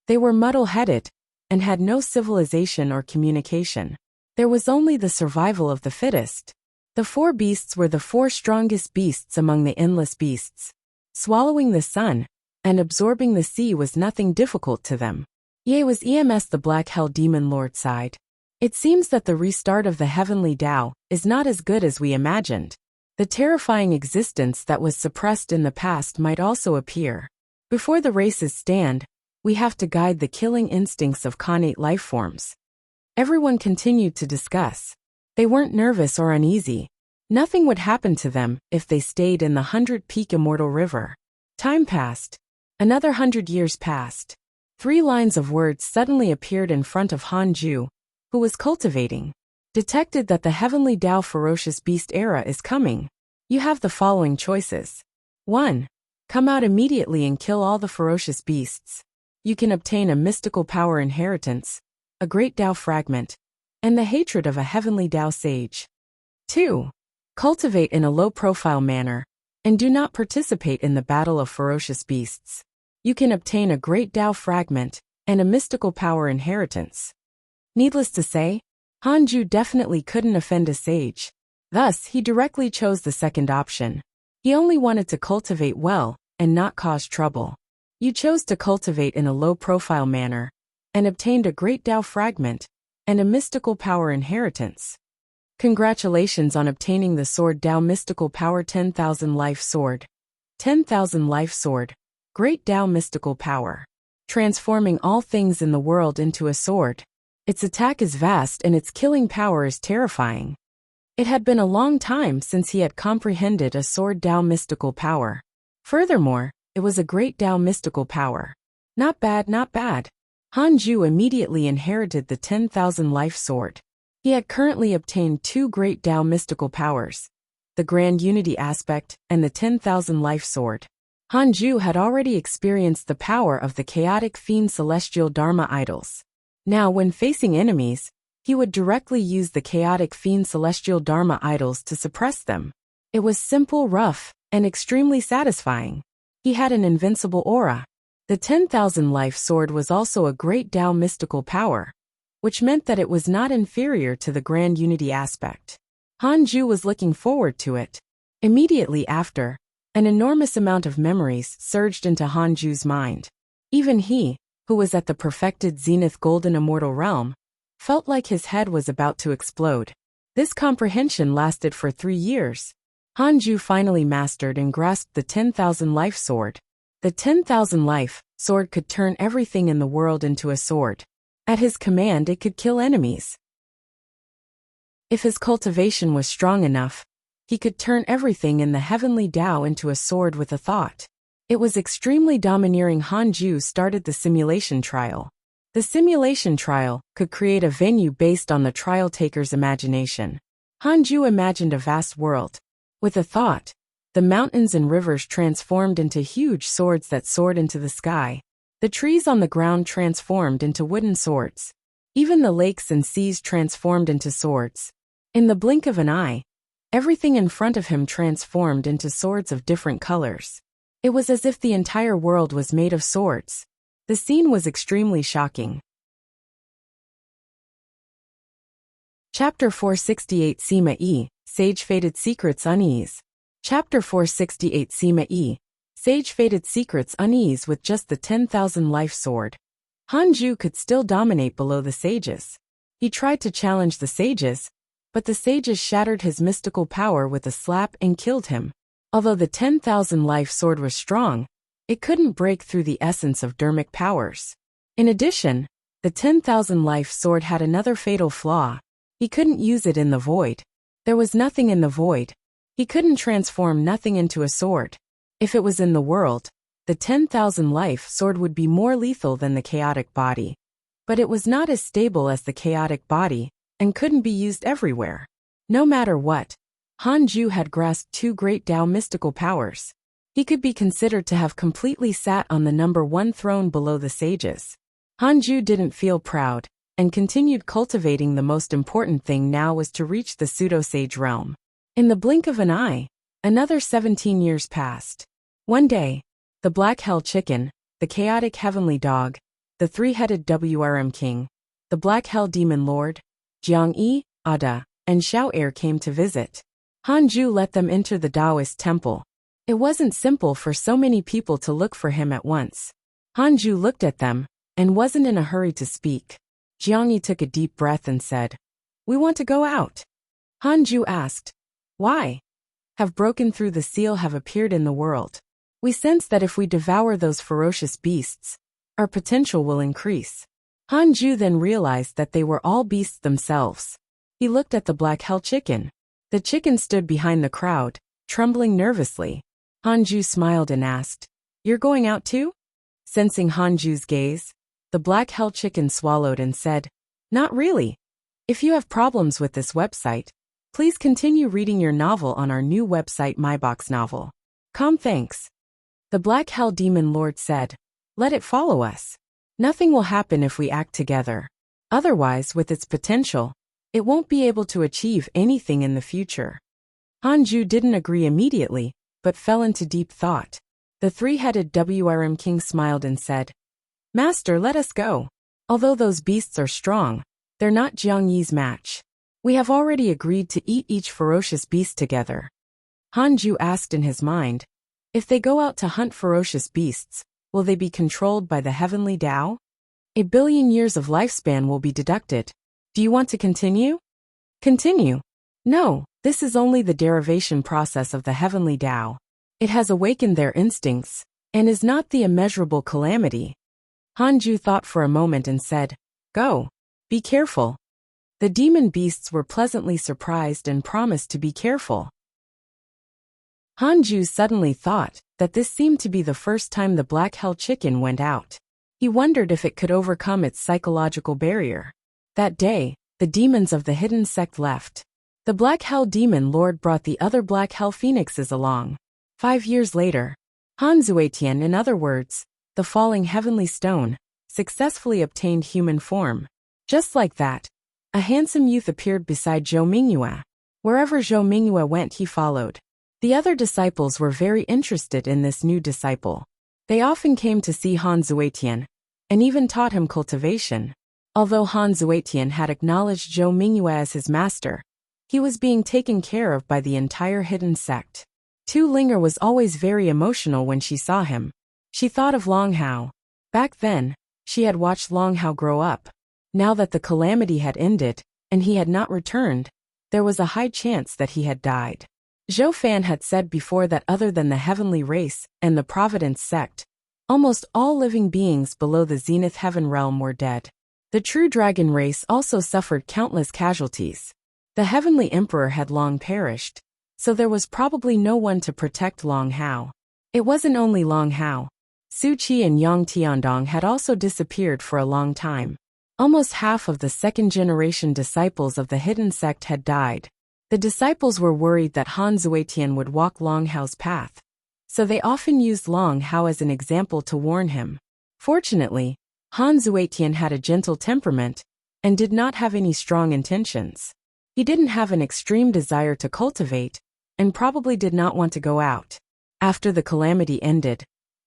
They were muddle-headed, and had no civilization or communication. There was only the survival of the fittest. The 4 beasts were the 4 strongest beasts among the endless beasts. Swallowing the sun and absorbing the sea was nothing difficult to them. Ye was EMS the Black Hell Demon Lord sighed. It seems that the restart of the heavenly Tao is not as good as we imagined. The terrifying existence that was suppressed in the past might also appear. Before the races stand, We have to guide the killing instincts of connate life forms. Everyone continued to discuss. They weren't nervous or uneasy. Nothing would happen to them if they stayed in the 100-peak immortal river. Time passed. Another 100 years passed. 3 lines of words suddenly appeared in front of Hanju, who was cultivating. Detected that the heavenly Tao ferocious beast era is coming. You have the following choices. 1. Come out immediately and kill all the ferocious beasts. You can obtain a mystical power inheritance, a great Tao fragment, and the hatred of a heavenly Tao sage. 2. Cultivate in a low-profile manner, and do not participate in the battle of ferocious beasts. You can obtain a great Tao fragment and a mystical power inheritance. Needless to say, Hanju definitely couldn't offend a sage. Thus, he directly chose the second option. He only wanted to cultivate well and not cause trouble. You chose to cultivate in a low-profile manner and obtained a great Tao fragment and a mystical power inheritance. Congratulations on obtaining the Sword Tao Mystical Power 10,000 Life Sword. 10,000 Life Sword. Great Tao Mystical Power. Transforming all things in the world into a sword. Its attack is vast and its killing power is terrifying. It had been a long time since he had comprehended a Sword Tao Mystical Power. Furthermore, it was a great Tao Mystical Power. Not bad, not bad. Hanju immediately inherited the 10,000 Life Sword. He had currently obtained 2 great Tao mystical powers, the Grand Unity Aspect and the 10,000 Life Sword. Hanju had already experienced the power of the chaotic fiend celestial Dharma idols. Now, when facing enemies, he would directly use the chaotic fiend celestial Dharma idols to suppress them. It was simple, rough, and extremely satisfying. He had an invincible aura. The 10,000 Life Sword was also a great Tao mystical power, which meant that it was not inferior to the Grand Unity Aspect. Hanju was looking forward to it. Immediately after, an enormous amount of memories surged into Hanju's mind. Even he, who was at the perfected Zenith Golden Immortal Realm, felt like his head was about to explode. This comprehension lasted for 3 years. Hanju finally mastered and grasped the 10,000 Life Sword. The 10,000 Life Sword could turn everything in the world into a sword. At his command, it could kill enemies. If his cultivation was strong enough, he could turn everything in the heavenly Tao into a sword with a thought. It was extremely domineering. Hanju started the simulation trial. The simulation trial could create a venue based on the trial taker's imagination. Hanju imagined a vast world. With a thought, the mountains and rivers transformed into huge swords that soared into the sky. The trees on the ground transformed into wooden swords. Even the lakes and seas transformed into swords. In the blink of an eye, everything in front of him transformed into swords of different colors. It was as if the entire world was made of swords. The scene was extremely shocking. Chapter 468 Sima E, Sage Fated Secrets Unease. Chapter 468 Sima E, Sage Fated Secrets Unease. With just the 10,000 Life Sword, Hanju could still dominate below the sages. He tried to challenge the sages, but the sages shattered his mystical power with a slap and killed him. Although the 10,000 Life Sword was strong, it couldn't break through the essence of Dharmic powers. In addition, the 10,000 Life Sword had another fatal flaw. He couldn't use it in the void. There was nothing in the void. He couldn't transform nothing into a sword. If it was in the world, the 10,000 Life Sword would be more lethal than the chaotic body. But it was not as stable as the chaotic body, and couldn't be used everywhere. No matter what, Hanju had grasped 2 great Tao mystical powers. He could be considered to have completely sat on the number 1 throne below the sages. Hanju didn't feel proud, and continued cultivating. The most important thing now was to reach the pseudo-sage realm. In the blink of an eye, another 17 years passed. One day, the Black Hell Chicken, the Chaotic Heavenly Dog, the 3-headed WRM King, the Black Hell Demon Lord, Jiang Yi, Ada, and Xiao Er came to visit. Hanju let them enter the Taoist temple. It wasn't simple for so many people to look for him at once. Hanju looked at them, and wasn't in a hurry to speak. Jiang Yi took a deep breath and said, "We want to go out." Hanju asked, "Why?" "Have broken through the seal, have appeared in the world. We sense that if we devour those ferocious beasts, our potential will increase. Hanju then realized that they were all beasts themselves. He looked at the black hell chicken. The chicken stood behind the crowd, trembling nervously. Hanju smiled and asked, "You're going out too?" Sensing Hanju's gaze, the black hell chicken swallowed and said, "Not really. If you have problems with this website, please continue reading your novel on our new website myboxnovel.com. Thanks." The black hell demon lord said, "Let it follow us. Nothing will happen if we act together. Otherwise, with its potential, it won't be able to achieve anything in the future." Hanju didn't agree immediately, but fell into deep thought. The three-headed WRM king smiled and said, "Master, let us go. Although those beasts are strong, they're not Jiang Yi's match. We have already agreed to eat each ferocious beast together." Hanju asked in his mind, if they go out to hunt ferocious beasts, will they be controlled by the heavenly Tao? 1,000,000,000 years of lifespan will be deducted. Do you want to continue? Continue? No, this is only the derivation process of the heavenly Tao. It has awakened their instincts, and is not the immeasurable calamity. Hanju thought for a moment and said, "Go. Be careful." The demon beasts were pleasantly surprised and promised to be careful. Hanju suddenly thought that this seemed to be the first time the black hell chicken went out. He wondered if it could overcome its psychological barrier. That day, the demons of the hidden sect left. The black hell demon lord brought the other black hell phoenixes along. 5 years later, Han Zuetian, in other words, the falling heavenly stone, successfully obtained human form. Just like that, a handsome youth appeared beside Zhou Mingyue. Wherever Zhou Mingyue went, he followed. The other disciples were very interested in this new disciple. They often came to see Han Zuetian, and even taught him cultivation. Although Han Zuetian had acknowledged Zhou Mingyue as his master, he was being taken care of by the entire hidden sect. Tu Linger was always very emotional when she saw him. She thought of Long Hao. Back then, she had watched Long Hao grow up. Now that the calamity had ended, and he had not returned, there was a high chance that he had died. Zhou Fan had said before that other than the heavenly race and the Providence sect, almost all living beings below the Zenith Heaven realm were dead. The true dragon race also suffered countless casualties. The heavenly emperor had long perished, so there was probably no one to protect Long Hao. It wasn't only Long Hao. Su Qi and Yang Tiandong had also disappeared for a long time. Almost half of the second-generation disciples of the hidden sect had died. The disciples were worried that Han Zuetian would walk Long Hao's path, so they often used Long Hao as an example to warn him. Fortunately, Han Zuetian had a gentle temperament and did not have any strong intentions. He didn't have an extreme desire to cultivate, and probably did not want to go out. After the calamity ended,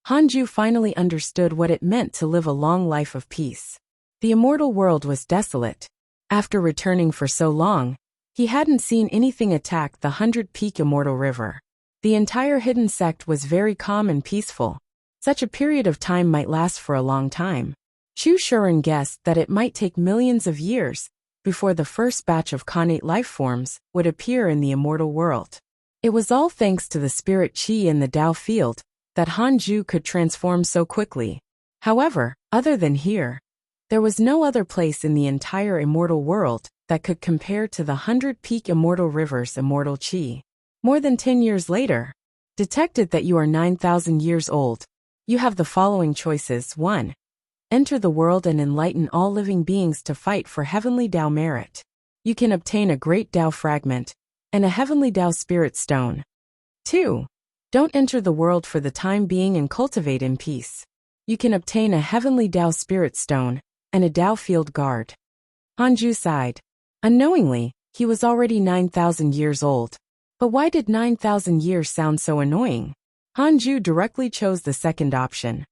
Hanju finally understood what it meant to live a long life of peace. The immortal world was desolate. After returning for so long, he hadn't seen anything attack the 100-peak immortal river. The entire hidden sect was very calm and peaceful. Such a period of time might last for a long time. Chu Shuren guessed that it might take millions of years before the first batch of connate life forms would appear in the immortal world. It was all thanks to the spirit qi in the Tao field that Hanju could transform so quickly. However, other than here, there was no other place in the entire immortal world that could compare to the 100-peak immortal river's immortal qi. More than 10 years later, detected that you are 9,000 years old. You have the following choices. 1. Enter the world and enlighten all living beings to fight for heavenly Tao merit. You can obtain a great Tao fragment and a heavenly Tao spirit stone. 2. Don't enter the world for the time being and cultivate in peace. You can obtain a heavenly Tao spirit stone and a Tao field guard. Hanju sighed. Unknowingly, he was already 9,000 years old. But why did 9,000 years sound so annoying? Hanju directly chose the second option.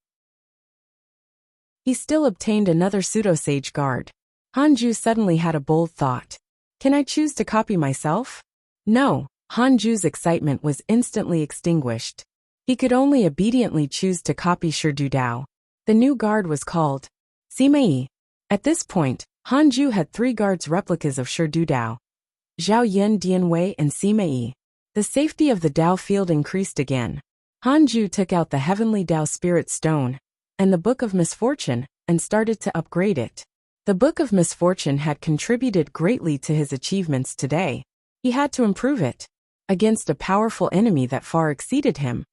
He still obtained another pseudo-sage guard. Hanju suddenly had a bold thought. Can I choose to copy myself? No, Hanju's excitement was instantly extinguished. He could only obediently choose to copy Shirdu Dao. The new guard was called Simei. At this point, Hanju had 3 guards replicas of Shirdu Dao: Zhao Yin, Dianwei, and Simei. The safety of the Dao field increased again. Hanju took out the heavenly Dao spirit stone and the Book of Misfortune, and started to upgrade it. The Book of Misfortune had contributed greatly to his achievements today. He had to improve it. Against a powerful enemy that far exceeded him,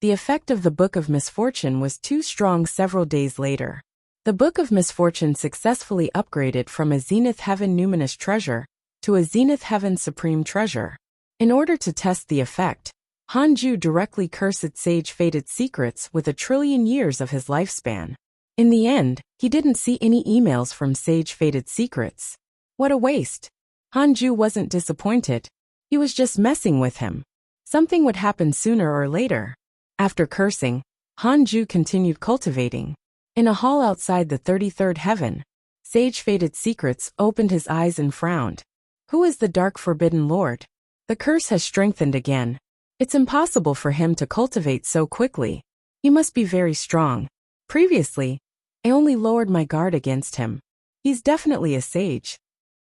the effect of the Book of Misfortune was too strong. Several days later, the Book of Misfortune successfully upgraded from a Zenith Heaven Numinous Treasure to a Zenith Heaven Supreme Treasure. In order to test the effect, Hanju directly cursed Sage Fated Secrets with 1,000,000,000,000 years of his lifespan. In the end, he didn't see any emails from Sage Fated Secrets. What a waste! Hanju wasn't disappointed. He was just messing with him. Something would happen sooner or later. After cursing, Hanju continued cultivating. In a hall outside the 33rd heaven, Sage Fated Secrets opened his eyes and frowned. Who is the Dark Forbidden Lord? The curse has strengthened again. It's impossible for him to cultivate so quickly. He must be very strong. Previously, I only lowered my guard against him. He's definitely a sage.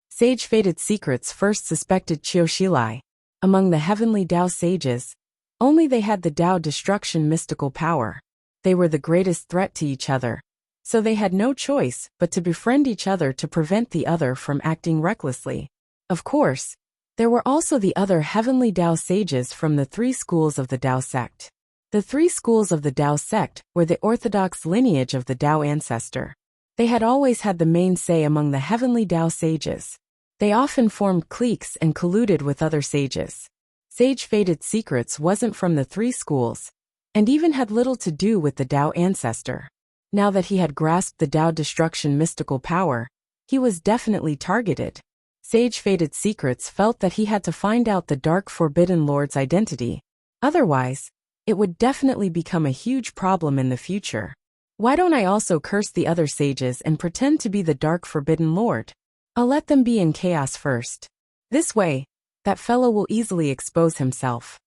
Sage Fated Secrets first suspected Qiushilai. Among the heavenly Tao sages, only they had the Tao destruction mystical power. They were the greatest threat to each other, so they had no choice but to befriend each other to prevent the other from acting recklessly. Of course, there were also the other heavenly Tao sages from the 3 schools of the Tao sect. The 3 schools of the Tao sect were the orthodox lineage of the Tao ancestor. They had always had the main say among the heavenly Tao sages. They often formed cliques and colluded with other sages. Sage Fated Secrets wasn't from the 3 schools, and even had little to do with the Tao ancestor. Now that he had grasped the Tao destruction mystical power, he was definitely targeted. Sage Fated Secrets felt that he had to find out the Dark Forbidden Lord's identity. Otherwise, it would definitely become a huge problem in the future. Why don't I also curse the other sages and pretend to be the Dark Forbidden Lord? I'll let them be in chaos first. This way, that fellow will easily expose himself.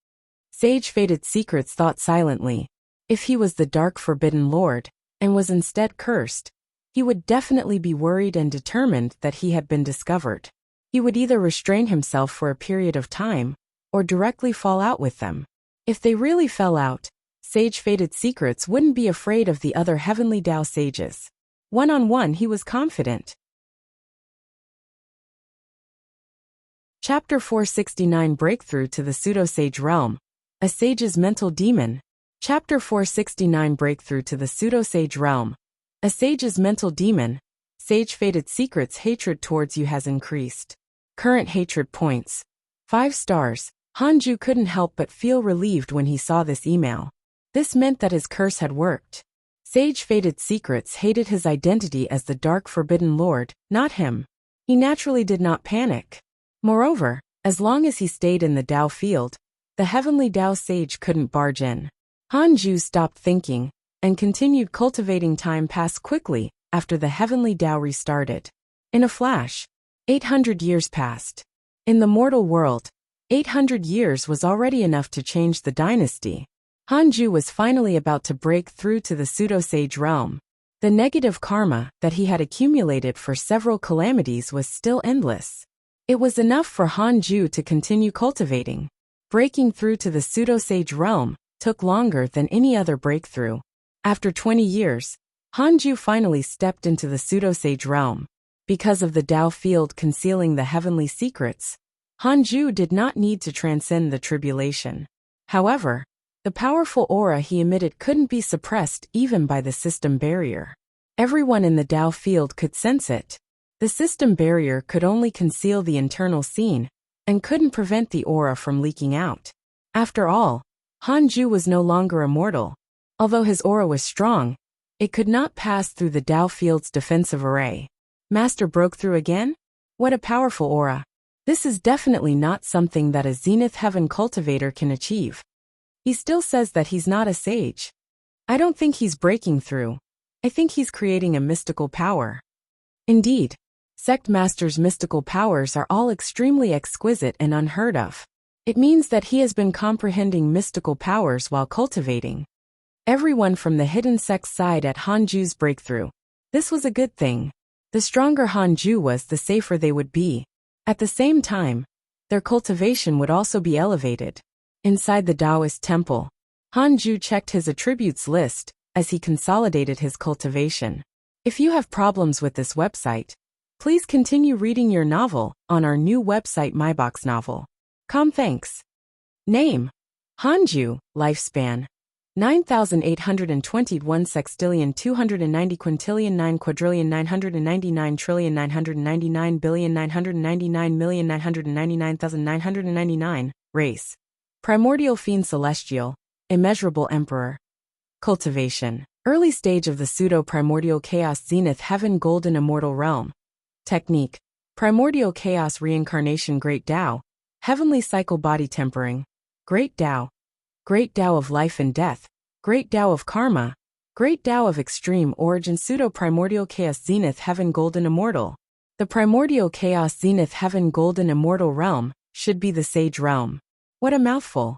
Sage Fated Secrets thought silently. If he was the Dark Forbidden Lord, and was instead cursed, he would definitely be worried and determined that he had been discovered. He would either restrain himself for a period of time, or directly fall out with them. If they really fell out, Sage Fated Secrets wouldn't be afraid of the other heavenly Tao sages. One-on-one he was confident. Chapter 469 Breakthrough to the Pseudo-Sage Realm. A Sage's Mental Demon. Chapter 469 Breakthrough to the Pseudo-Sage Realm. A Sage's Mental Demon. Sage Fated Secrets' hatred towards you has increased. Current hatred points. 5 stars. Hanju couldn't help but feel relieved when he saw this email. This meant that his curse had worked. Sage Fated Secrets hated his identity as the Dark Forbidden Lord, not him. He naturally did not panic. Moreover, as long as he stayed in the Tao field, the heavenly Tao sage couldn't barge in. Hanju stopped thinking, and continued cultivating. Time passed quickly after the heavenly Tao restarted. In a flash, 800 years passed. In the mortal world, 800 years was already enough to change the dynasty. Hanju was finally about to break through to the pseudo-sage realm. The negative karma that he had accumulated for several calamities was still endless. It was enough for Hanju to continue cultivating. Breaking through to the pseudo-sage realm took longer than any other breakthrough. After 20 years, Hanju finally stepped into the pseudo-sage realm. Because of the Tao field concealing the heavenly secrets, Hanju did not need to transcend the tribulation. However, the powerful aura he emitted couldn't be suppressed even by the system barrier. Everyone in the Tao field could sense it. The system barrier could only conceal the internal scene, and couldn't prevent the aura from leaking out. After all, Hanju was no longer immortal. Although his aura was strong, it could not pass through the Tao field's defensive array. Master broke through again? What a powerful aura. This is definitely not something that a Zenith Heaven cultivator can achieve. He still says that he's not a sage. I don't think he's breaking through. I think he's creating a mystical power. Indeed, sect masters' mystical powers are all extremely exquisite and unheard of. It means that he has been comprehending mystical powers while cultivating. Everyone from the hidden sect side at Hanju's breakthrough. This was a good thing. The stronger Hanju was, the safer they would be. At the same time, their cultivation would also be elevated. Inside the Taoist temple, Hanju checked his attributes list as he consolidated his cultivation. If you have problems with this website, please continue reading your novel on our new website MyBox Novel. Thanks. Name: Hanju. Lifespan: 9,821 sextillion 290 quintillion 9 quadrillion 999 trillion 999 billion 999 million 999,999. Race: Primordial Fiend Celestial. Immeasurable Emperor. Cultivation: Early stage of the pseudo-primordial chaos zenith heaven golden immortal realm. Technique: Primordial chaos reincarnation Great Tao. Heavenly cycle body tempering. Great Tao. Great Tao of life and death. Great Tao of karma. Great Tao of extreme origin pseudo-primordial chaos zenith heaven golden immortal. The primordial chaos zenith heaven golden immortal realm should be the sage realm. What a mouthful.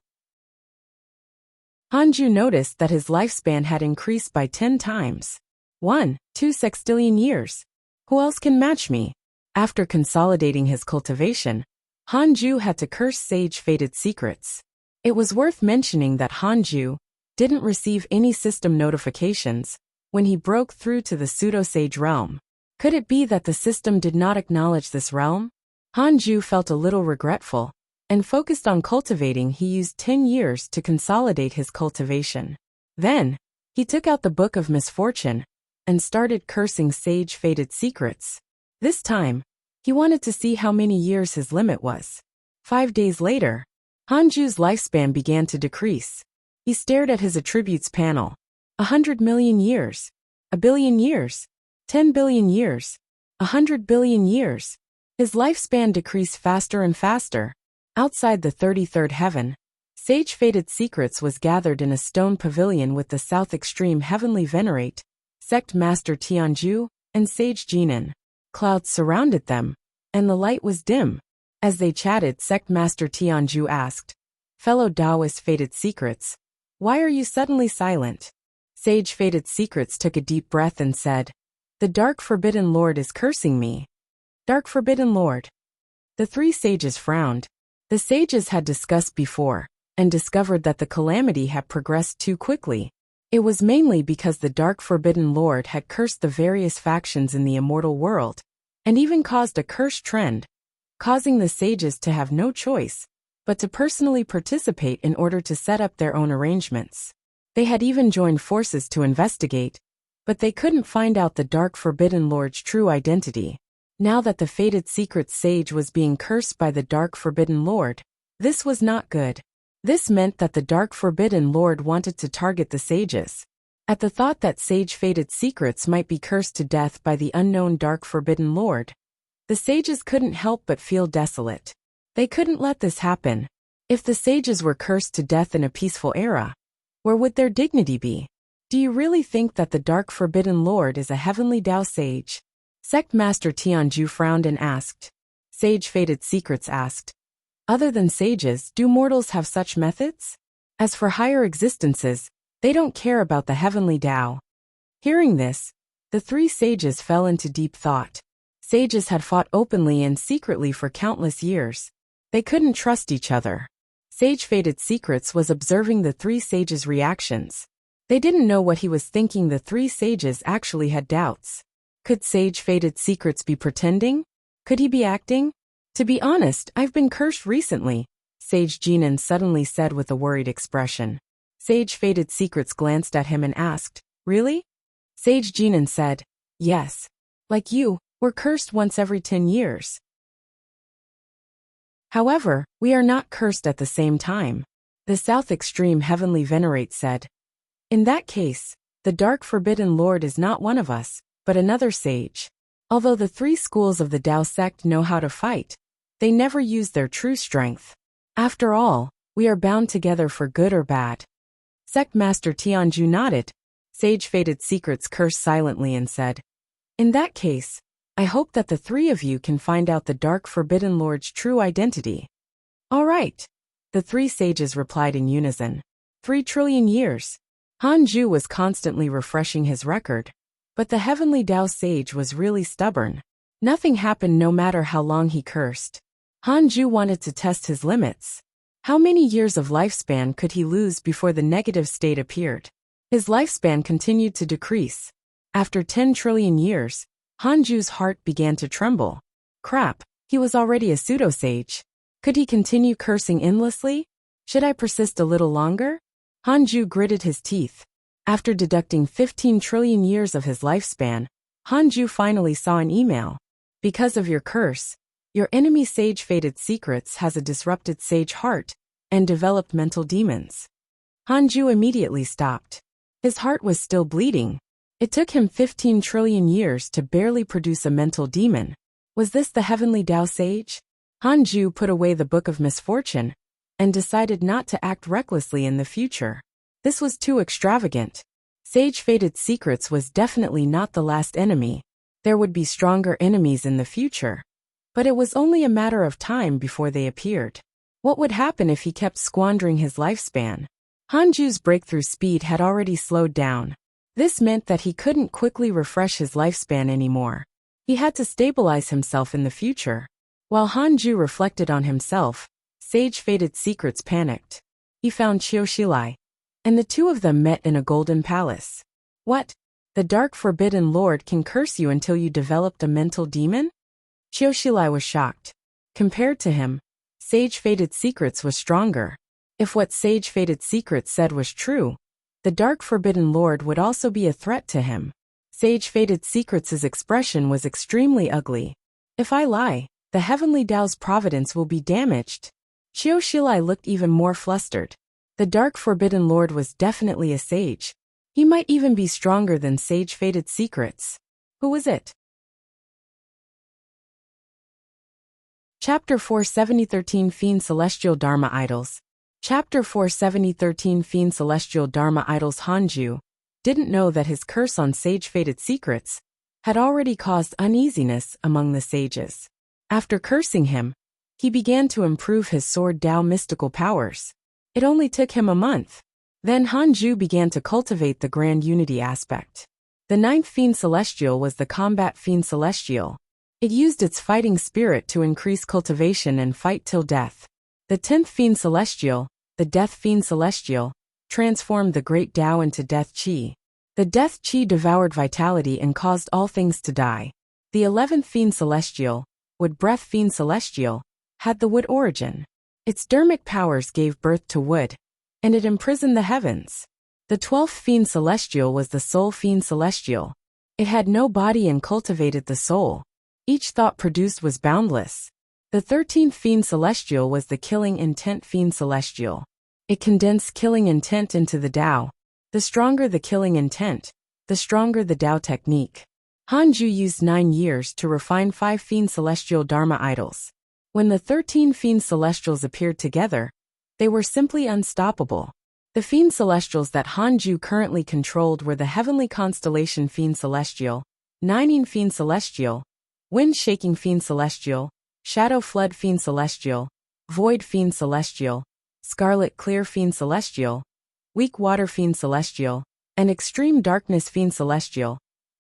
Hanju noticed that his lifespan had increased by 10 times. 1.2 sextillion years. Who else can match me? After consolidating his cultivation, Hanju had to curse Sage Fated Secrets. It was worth mentioning that Hanju didn't receive any system notifications when he broke through to the pseudo-sage realm. Could it be that the system did not acknowledge this realm? Hanju felt a little regretful and focused on cultivating. He used 10 years to consolidate his cultivation. Then, he took out the Book of Misfortune and started cursing Sage Fated Secrets. This time, he wanted to see how many years his limit was. 5 days later, Hanju's lifespan began to decrease. He stared at his attributes panel. 100 million years. 1 billion years. 10 billion years. 100 billion years. His lifespan decreased faster and faster. Outside the 33rd heaven, Sage Fated Secrets was gathered in a stone pavilion with the South Extreme Heavenly Venerate, Sect Master Tianju, and Sage Jinan. Clouds surrounded them, and the light was dim. As they chatted, Sect Master Tianju asked, "Fellow Taoist Fated Secrets, why are you suddenly silent?" Sage Fated Secrets took a deep breath and said, "The Dark Forbidden Lord is cursing me." Dark Forbidden Lord. The three sages frowned. The sages had discussed before, and discovered that the calamity had progressed too quickly. It was mainly because the Dark Forbidden Lord had cursed the various factions in the immortal world, and even caused a curse trend, causing the sages to have no choice but to personally participate in order to set up their own arrangements. They had even joined forces to investigate, but they couldn't find out the Dark Forbidden Lord's true identity. Now that the Fated Secrets sage was being cursed by the Dark Forbidden Lord, this was not good. This meant that the Dark Forbidden Lord wanted to target the sages. At the thought that Sage Fated Secrets might be cursed to death by the unknown Dark Forbidden Lord, the sages couldn't help but feel desolate. They couldn't let this happen. If the sages were cursed to death in a peaceful era, where would their dignity be? Do you really think that the Dark Forbidden Lord is a heavenly Tao sage? Sect Master Tianju frowned and asked. Sage Fated Secrets asked, "Other than sages, do mortals have such methods? As for higher existences, they don't care about the heavenly Tao." Hearing this, the three sages fell into deep thought. Sages had fought openly and secretly for countless years. They couldn't trust each other. Sage Fated Secrets was observing the three sages' reactions. They didn't know what he was thinking. The three sages actually had doubts. Could Sage Fated Secrets be pretending? Could he be acting? "To be honest, I've been cursed recently," Sage Jinan suddenly said with a worried expression. Sage Fated Secrets glanced at him and asked, "Really?" Sage Jinan said, "Yes. Like you, we're cursed once every 10 years. However, we are not cursed at the same time." The South Extreme Heavenly Venerate said, "In that case, the Dark Forbidden Lord is not one of us, but another sage. Although the three schools of the Tao sect know how to fight, they never use their true strength. After all, we are bound together for good or bad." Sect Master Tianju nodded. Sage Fated Secrets cursed silently and said, "In that case, I hope that the three of you can find out the Dark Forbidden Lord's true identity." "All right," the three sages replied in unison. 3 trillion years. Hanju was constantly refreshing his record, but the Heavenly Tao sage was really stubborn. Nothing happened no matter how long he cursed. Hanju wanted to test his limits. How many years of lifespan could he lose before the negative state appeared? His lifespan continued to decrease. After 10 trillion years, Hanju's heart began to tremble. Crap, he was already a pseudo-sage. Could he continue cursing endlessly? Should I persist a little longer? Hanju gritted his teeth. After deducting 15 trillion years of his lifespan, Hanju finally saw an email. Because of your curse, your enemy Sage Fated Secrets has a disrupted sage heart and developed mental demons. Hanju immediately stopped. His heart was still bleeding. It took him 15 trillion years to barely produce a mental demon. Was this the heavenly Tao sage? Hanju put away the Book of Misfortune and decided not to act recklessly in the future. This was too extravagant. Sage Fated Secrets was definitely not the last enemy. There would be stronger enemies in the future. But it was only a matter of time before they appeared. What would happen if he kept squandering his lifespan? Hanju's breakthrough speed had already slowed down. This meant that he couldn't quickly refresh his lifespan anymore. He had to stabilize himself in the future. While Hanju reflected on himself, Sage Fated Secrets panicked. He found Qiushilai, and the two of them met in a golden palace. What? The Dark Forbidden Lord can curse you until you developed a mental demon? Qiushilai was shocked. Compared to him, Sage Fated Secrets was stronger. If what Sage Fated Secrets said was true, the Dark Forbidden Lord would also be a threat to him. Sage Fated Secrets' expression was extremely ugly. If I lie, the Heavenly Tao's providence will be damaged. Qiushilai looked even more flustered. The Dark Forbidden Lord was definitely a sage. He might even be stronger than Sage Fated Secrets. Who was it? Chapter 4 7013 Fiend Celestial Dharma Idols. Chapter 4 7013 Fiend Celestial Dharma Idols. Hanju didn't know that his curse on Sage Fated Secrets had already caused uneasiness among the sages. After cursing him, he began to improve his Sword Tao mystical powers. It only took him a month. Then Hanju began to cultivate the Grand Unity aspect. The ninth Fiend Celestial was the Combat Fiend Celestial. It used its fighting spirit to increase cultivation and fight till death. The 10th Fiend Celestial, the Death Fiend Celestial, transformed the Great Tao into Death Qi. The Death Qi devoured vitality and caused all things to die. The 11th Fiend Celestial, Wood Breath Fiend Celestial, had the wood origin. Its dermic powers gave birth to wood, and it imprisoned the heavens. The 12th Fiend Celestial was the Soul Fiend Celestial. It had no body and cultivated the soul. Each thought produced was boundless. The 13th Fiend Celestial was the Killing Intent Fiend Celestial. It condensed killing intent into the Tao. The stronger the killing intent, the stronger the Tao technique. Hanju used 9 years to refine 5 Fiend Celestial Dharma Idols. When the 13 Fiend Celestials appeared together, they were simply unstoppable. The Fiend Celestials that Hanju currently controlled were the Heavenly Constellation Fiend Celestial, Nining Fiend Celestial, Wind-Shaking Fiend Celestial, Shadow Flood Fiend Celestial, Void Fiend Celestial, Scarlet Clear Fiend Celestial, Weak Water Fiend Celestial, and Extreme Darkness Fiend Celestial,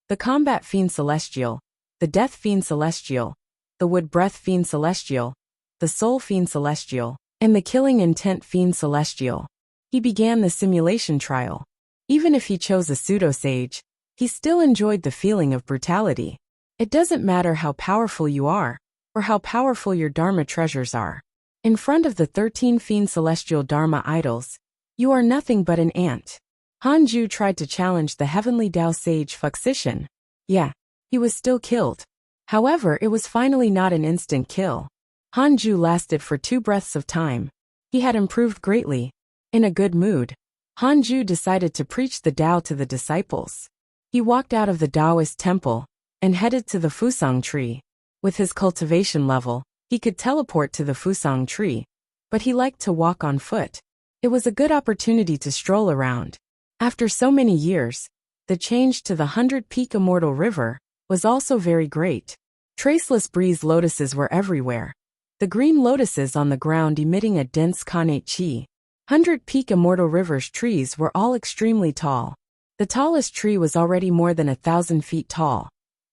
the Combat Fiend Celestial, the Death Fiend Celestial, the Wood Breath Fiend Celestial, the Soul Fiend Celestial, and the Killing Intent Fiend Celestial. He began the simulation trial. Even if he chose a pseudo-sage, he still enjoyed the feeling of brutality. It doesn't matter how powerful you are, or how powerful your Dharma treasures are. In front of the 13 Fiend Celestial Dharma Idols, you are nothing but an ant. Hanju tried to challenge the Heavenly Tao sage Fuxishan. Yeah, he was still killed. However, it was finally not an instant kill. Hanju lasted for 2 breaths of time. He had improved greatly. In a good mood, Hanju decided to preach the Tao to the disciples. He walked out of the Taoist temple and headed to the Fusang tree. With his cultivation level, he could teleport to the Fusang tree, but he liked to walk on foot. It was a good opportunity to stroll around. After so many years, the change to the 100-peak Immortal River was also very great. Traceless breeze lotuses were everywhere. The green lotuses on the ground emitting a dense Kanate Qi. 100-peak Immortal River's trees were all extremely tall. The tallest tree was already more than 1,000 feet tall.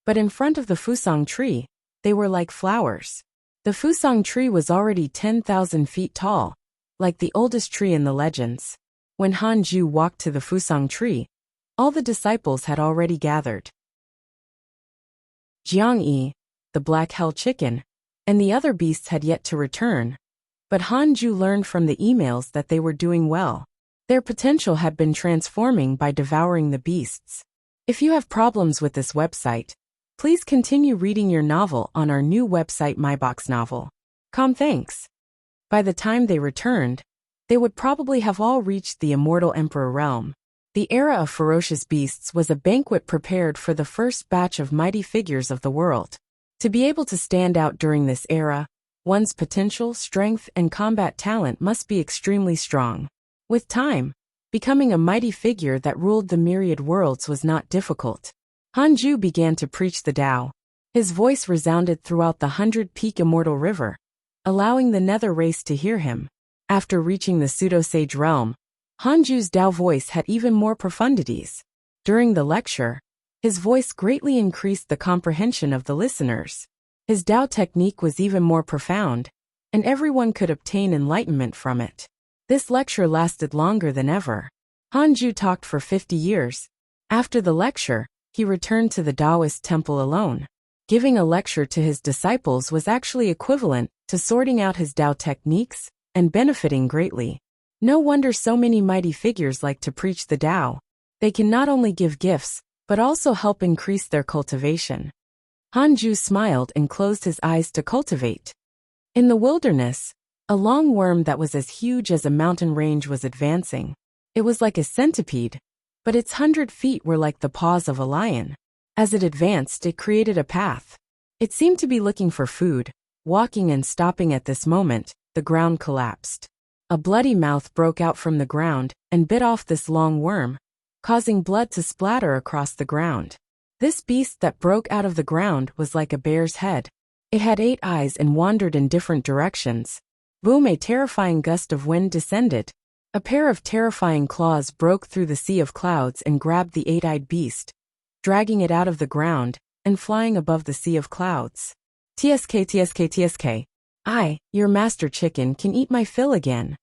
But in front of the Fusang tree, they were like flowers. The Fusang tree was already 10,000 feet tall, like the oldest tree in the legends. When Hanju walked to the Fusang tree, all the disciples had already gathered. Jiangyi, the black hell chicken, and the other beasts had yet to return, but Hanju learned from the emails that they were doing well. Their potential had been transforming by devouring the beasts. If you have problems with this website, please continue reading your novel on our new website myboxnovel.com. Thanks. By the time they returned, they would probably have all reached the immortal emperor realm. The era of ferocious beasts was a banquet prepared for the first batch of mighty figures of the world. To be able to stand out during this era, one's potential, strength, and combat talent must be extremely strong. With time, becoming a mighty figure that ruled the myriad worlds was not difficult. Hanju began to preach the Tao. His voice resounded throughout the 100-peak immortal river, allowing the nether race to hear him. After reaching the pseudo-sage realm, Hanju's Tao voice had even more profundities. During the lecture, his voice greatly increased the comprehension of the listeners. His Tao technique was even more profound, and everyone could obtain enlightenment from it. This lecture lasted longer than ever. Hanju talked for 50 years. After the lecture, he returned to the Taoist temple alone. Giving a lecture to his disciples was actually equivalent to sorting out his Tao techniques and benefiting greatly. No wonder so many mighty figures like to preach the Tao. They can not only give gifts, but also help increase their cultivation. Hanju smiled and closed his eyes to cultivate. In the wilderness, a long worm that was as huge as a mountain range was advancing. It was like a centipede, but its 100 feet were like the paws of a lion. As it advanced, it created a path. It seemed to be looking for food. Walking and stopping at this moment, the ground collapsed. A bloody mouth broke out from the ground and bit off this long worm, causing blood to splatter across the ground. This beast that broke out of the ground was like a bear's head. It had 8 eyes and wandered in different directions. Boom! A terrifying gust of wind descended. A pair of terrifying claws broke through the sea of clouds and grabbed the 8-eyed beast, dragging it out of the ground and flying above the sea of clouds. TSK. I, your master chicken, can eat my fill again.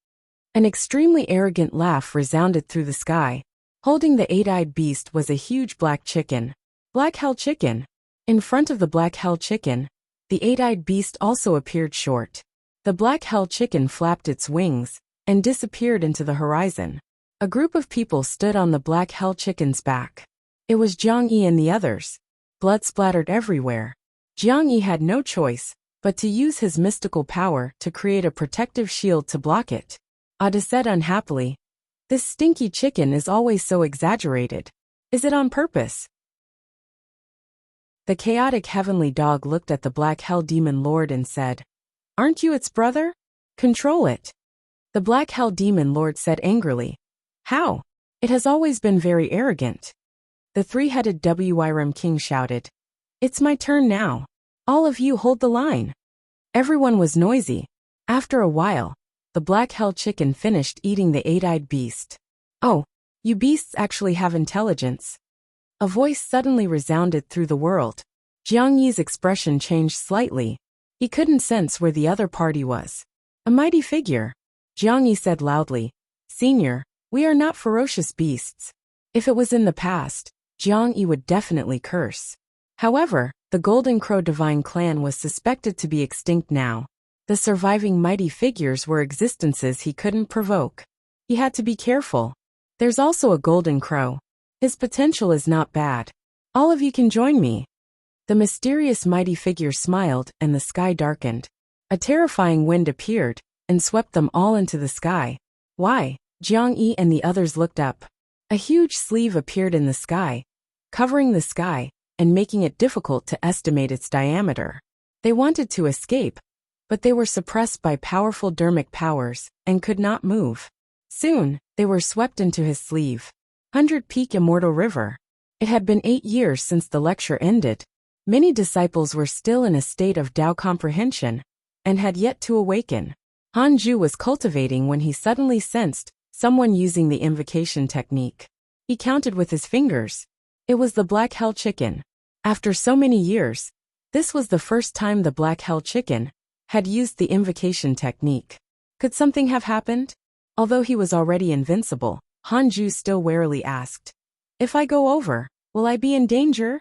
An extremely arrogant laugh resounded through the sky. Holding the 8-eyed beast was a huge black chicken. Black hell chicken. In front of the black hell chicken, the 8-eyed beast also appeared short. The black hell chicken flapped its wings and disappeared into the horizon. A group of people stood on the black hell chicken's back. It was Jiangyi and the others. Blood splattered everywhere. Jiangyi had no choice but to use his mystical power to create a protective shield to block it. Ada said unhappily, "This stinky chicken is always so exaggerated. Is it on purpose?" The chaotic heavenly dog looked at the black hell demon lord and said, "Aren't you its brother? Control it." The black hell demon lord said angrily, "How? It has always been very arrogant." The 3-headed Wyrm king shouted, "It's my turn now. All of you hold the line." Everyone was noisy. After a while, the black hell chicken finished eating the 8-eyed beast. "Oh, you beasts actually have intelligence." A voice suddenly resounded through the world. Jiangyi's expression changed slightly. He couldn't sense where the other party was. "A mighty figure," Jiangyi said loudly. "Senior, we are not ferocious beasts." If it was in the past, Jiangyi would definitely curse. However, the Golden Crow Divine Clan was suspected to be extinct now. The surviving mighty figures were existences he couldn't provoke. He had to be careful. There's also a Golden Crow. His potential is not bad. All of you can join me. The mysterious mighty figure smiled and the sky darkened. A terrifying wind appeared and swept them all into the sky. "Why?" Jiangyi and the others looked up. A huge sleeve appeared in the sky, covering the sky and making it difficult to estimate its diameter. They wanted to escape, but they were suppressed by powerful dermic powers and could not move. Soon, they were swept into his sleeve. 100-peak immortal river. It had been 8 years since the lecture ended. Many disciples were still in a state of Tao comprehension and had yet to awaken. Hanju was cultivating when he suddenly sensed someone using the invocation technique. He counted with his fingers. It was the black hell chicken. After so many years, this was the first time the black hell chicken had used the invocation technique. Could something have happened? Although he was already invincible, Hanju still warily asked, "If I go over, will I be in danger?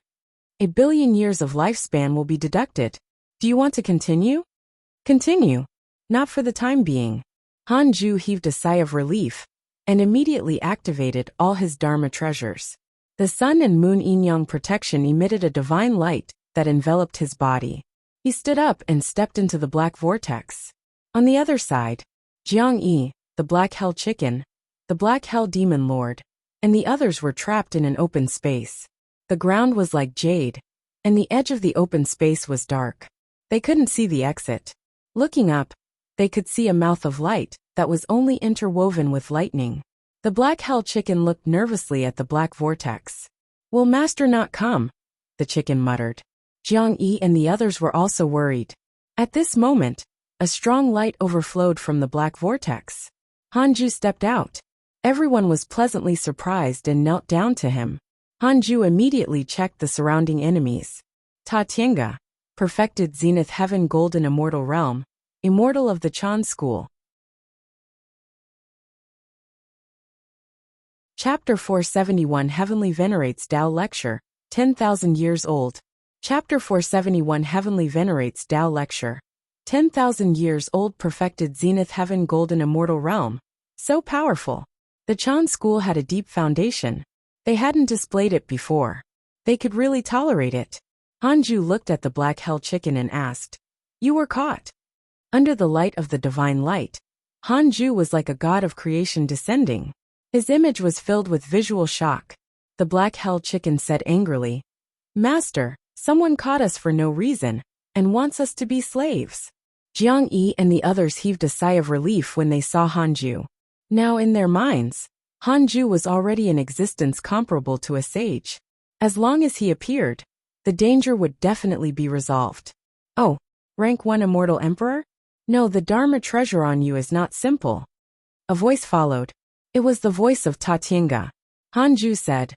1 billion years of lifespan will be deducted. Do you want to continue?" "Continue. Not for the time being." Hanju heaved a sigh of relief and immediately activated all his Dharma treasures. The sun and moon yin-yang protection emitted a divine light that enveloped his body. He stood up and stepped into the black vortex. On the other side, Jiang Yi, the Black Hell Chicken, the Black Hell Demon Lord, and the others were trapped in an open space. The ground was like jade, and the edge of the open space was dark. They couldn't see the exit. Looking up, they could see a mouth of light that was only interwoven with lightning. The Black Hell Chicken looked nervously at the black vortex. "Will Master not come?" the chicken muttered. Jiang Yi and the others were also worried. At this moment, a strong light overflowed from the black vortex. Hanju stepped out. Everyone was pleasantly surprised and knelt down to him. Hanju immediately checked the surrounding enemies. Ta Tiange, perfected Zenith Heaven Golden Immortal Realm, immortal of the Chan School. Chapter 471 Heavenly Venerates Tao Lecture, 10,000 years old. Chapter 471 Heavenly Venerates Tao Lecture, 10,000 years old. Perfected Zenith Heaven Golden Immortal Realm. So powerful. The Chan School had a deep foundation. They hadn't displayed it before. They could really tolerate it. Hanju looked at the Black Hell Chicken and asked, "You were caught?" Under the light of the divine light, Hanju was like a god of creation descending. His image was filled with visual shock. The Black Hell Chicken said angrily, "Master, someone caught us for no reason and wants us to be slaves." Jiang Yi and the others heaved a sigh of relief when they saw Hanju. Now in their minds, Hanju was already an existence comparable to a sage. As long as he appeared, the danger would definitely be resolved. "Oh, rank 1 Immortal Emperor? No, the Dharma treasure on you is not simple." A voice followed. It was the voice of Ta Tiange. Hanju said,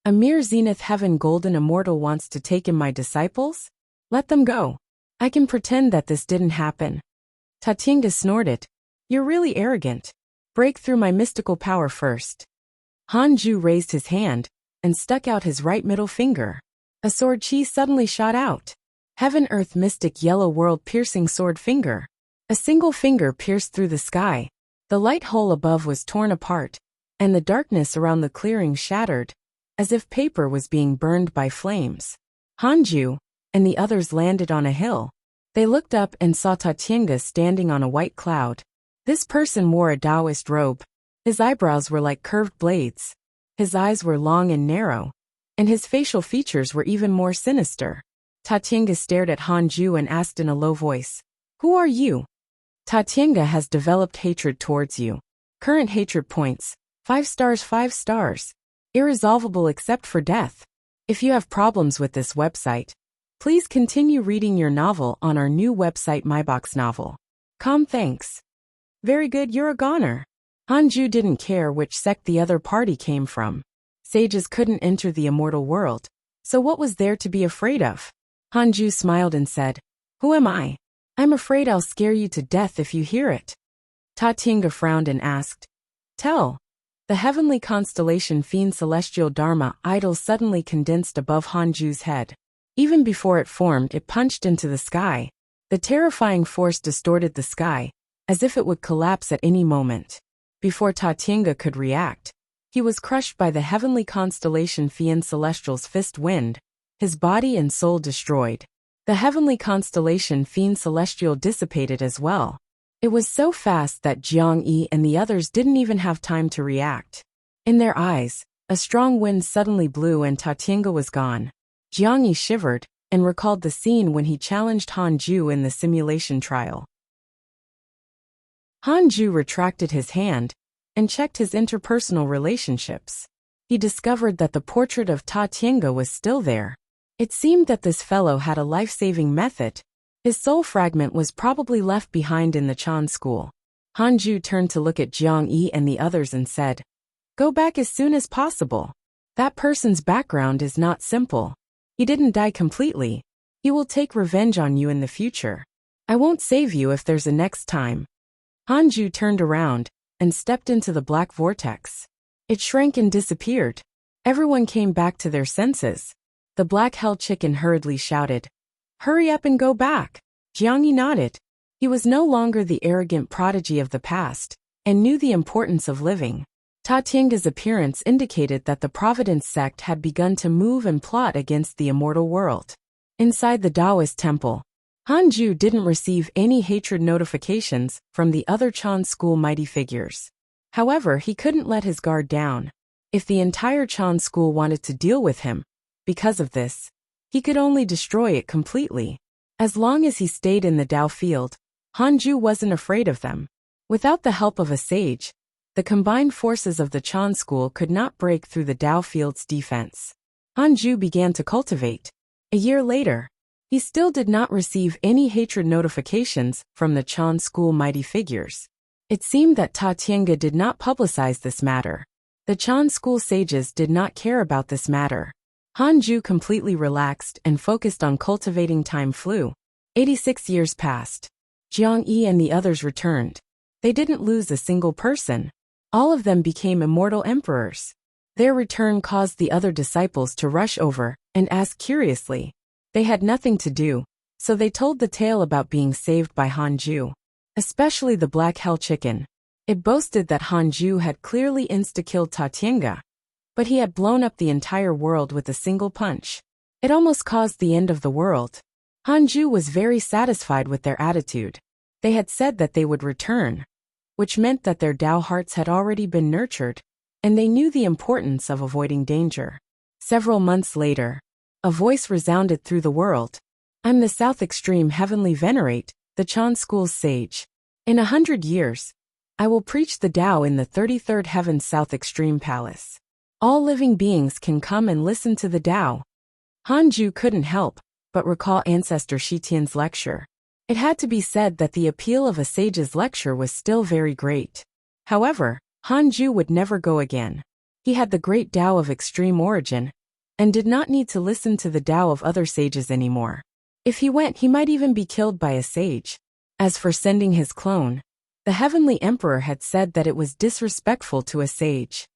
"A mere Zenith Heaven Golden Immortal wants to take in my disciples? Let them go. I can pretend that this didn't happen." Ta Tiange snorted, "You're really arrogant. Break through my mystical power first." Hanju raised his hand and stuck out his right middle finger. A sword chi suddenly shot out. Heaven Earth Mystic Yellow World Piercing Sword Finger. A single finger pierced through the sky. The light hole above was torn apart, and the darkness around the clearing shattered, as if paper was being burned by flames. Hanju and the others landed on a hill. They looked up and saw Ta Tiange standing on a white cloud. This person wore a Taoist robe. His eyebrows were like curved blades. His eyes were long and narrow, and his facial features were even more sinister. Ta Tiange stared at Hanju and asked in a low voice, "Who are you?" Ta Tiange has developed hatred towards you. Current hatred points, 5 stars 5 stars. Irresolvable except for death. If you have problems with this website, please continue reading your novel on our new website MyBox Novel. Thanks. Very good, you're a goner. Hanju didn't care which sect the other party came from. Sages couldn't enter the immortal world, so what was there to be afraid of? Hanju smiled and said, "Who am I? I'm afraid I'll scare you to death if you hear it." Ta Tiange frowned and asked, "Tell." The heavenly constellation Fiend Celestial Dharma idol suddenly condensed above Hanju's head. Even before it formed, it punched into the sky. The terrifying force distorted the sky, as if it would collapse at any moment. Before Ta Tiange could react, he was crushed by the heavenly constellation Fiend Celestial's fist wind, his body and soul destroyed. The heavenly constellation Fiend Celestial dissipated as well. It was so fast that Jiang Yi and the others didn't even have time to react. In their eyes, a strong wind suddenly blew and Ta Tiange was gone. Jiang Yi shivered and recalled the scene when he challenged Hanju in the simulation trial. Hanju retracted his hand and checked his interpersonal relationships. He discovered that the portrait of Ta Tiange was still there. It seemed that this fellow had a life-saving method. His soul fragment was probably left behind in the Chan school. Hanju turned to look at Jiang Yi and the others and said, "Go back as soon as possible. That person's background is not simple. He didn't die completely. He will take revenge on you in the future. I won't save you if there's a next time." Hanju turned around and stepped into the black vortex. It shrank and disappeared. Everyone came back to their senses. The black hell chicken hurriedly shouted, "Hurry up and go back!" Jiangyi nodded. He was no longer the arrogant prodigy of the past, and knew the importance of living. Ta Tiange's appearance indicated that the Providence sect had begun to move and plot against the immortal world. Inside the Taoist temple, Han Ju didn't receive any hatred notifications from the other Chan school mighty figures. However, he couldn't let his guard down. If the entire Chan school wanted to deal with him, because of this, he could only destroy it completely. As long as he stayed in the Dao field, Han Ju wasn't afraid of them. Without the help of a sage, the combined forces of the Chan school could not break through the Dao field's defense. Han Ju began to cultivate. A year later, he still did not receive any hatred notifications from the Chan school mighty figures. It seemed that Ta Tiange did not publicize this matter. The Chan school sages did not care about this matter. Han Ju completely relaxed and focused on cultivating. Time flew. 86 years passed. Jiang Yi and the others returned. They didn't lose a single person. All of them became immortal emperors. Their return caused the other disciples to rush over and ask curiously. They had nothing to do, so they told the tale about being saved by Han Ju. Especially the black hell chicken. It boasted that Han Ju had clearly insta-killed Ta Tiange, but he had blown up the entire world with a single punch. It almost caused the end of the world. Han Ju was very satisfied with their attitude. They had said that they would return, which meant that their Dao hearts had already been nurtured, and they knew the importance of avoiding danger. Several months later, a voice resounded through the world. "I'm the South Extreme Heavenly Venerate, the Chan School's sage. In 100 years, I will preach the Dao in the 33rd Heaven South Extreme Palace. All living beings can come and listen to the Dao." Han Ju couldn't help but recall Ancestor Shitian's lecture. It had to be said that the appeal of a sage's lecture was still very great. However, Han Ju would never go again. He had the great Dao of extreme origin, and did not need to listen to the Dao of other sages anymore. If he went, he might even be killed by a sage. As for sending his clone, the Heavenly Emperor had said that it was disrespectful to a sage.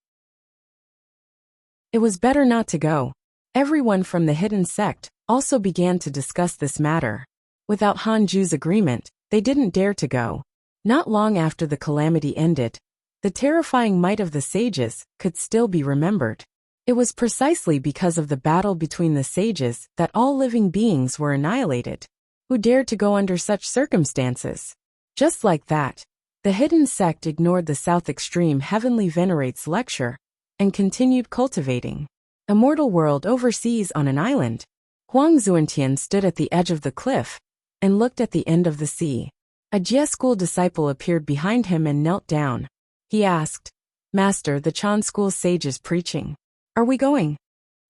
It was better not to go. Everyone from the hidden sect also began to discuss this matter. Without Han Ju's agreement, they didn't dare to go. Not long after the calamity ended, the terrifying might of the sages could still be remembered. It was precisely because of the battle between the sages that all living beings were annihilated. Who dared to go under such circumstances? Just like that, the hidden sect ignored the South Extreme Heavenly Venerate's lecture and continued cultivating. Immortal world overseas on an island. Huang Zuantian stood at the edge of the cliff and looked at the end of the sea. A Jie school disciple appeared behind him and knelt down. He asked, "Master, the Chan school sage is preaching. Are we going?"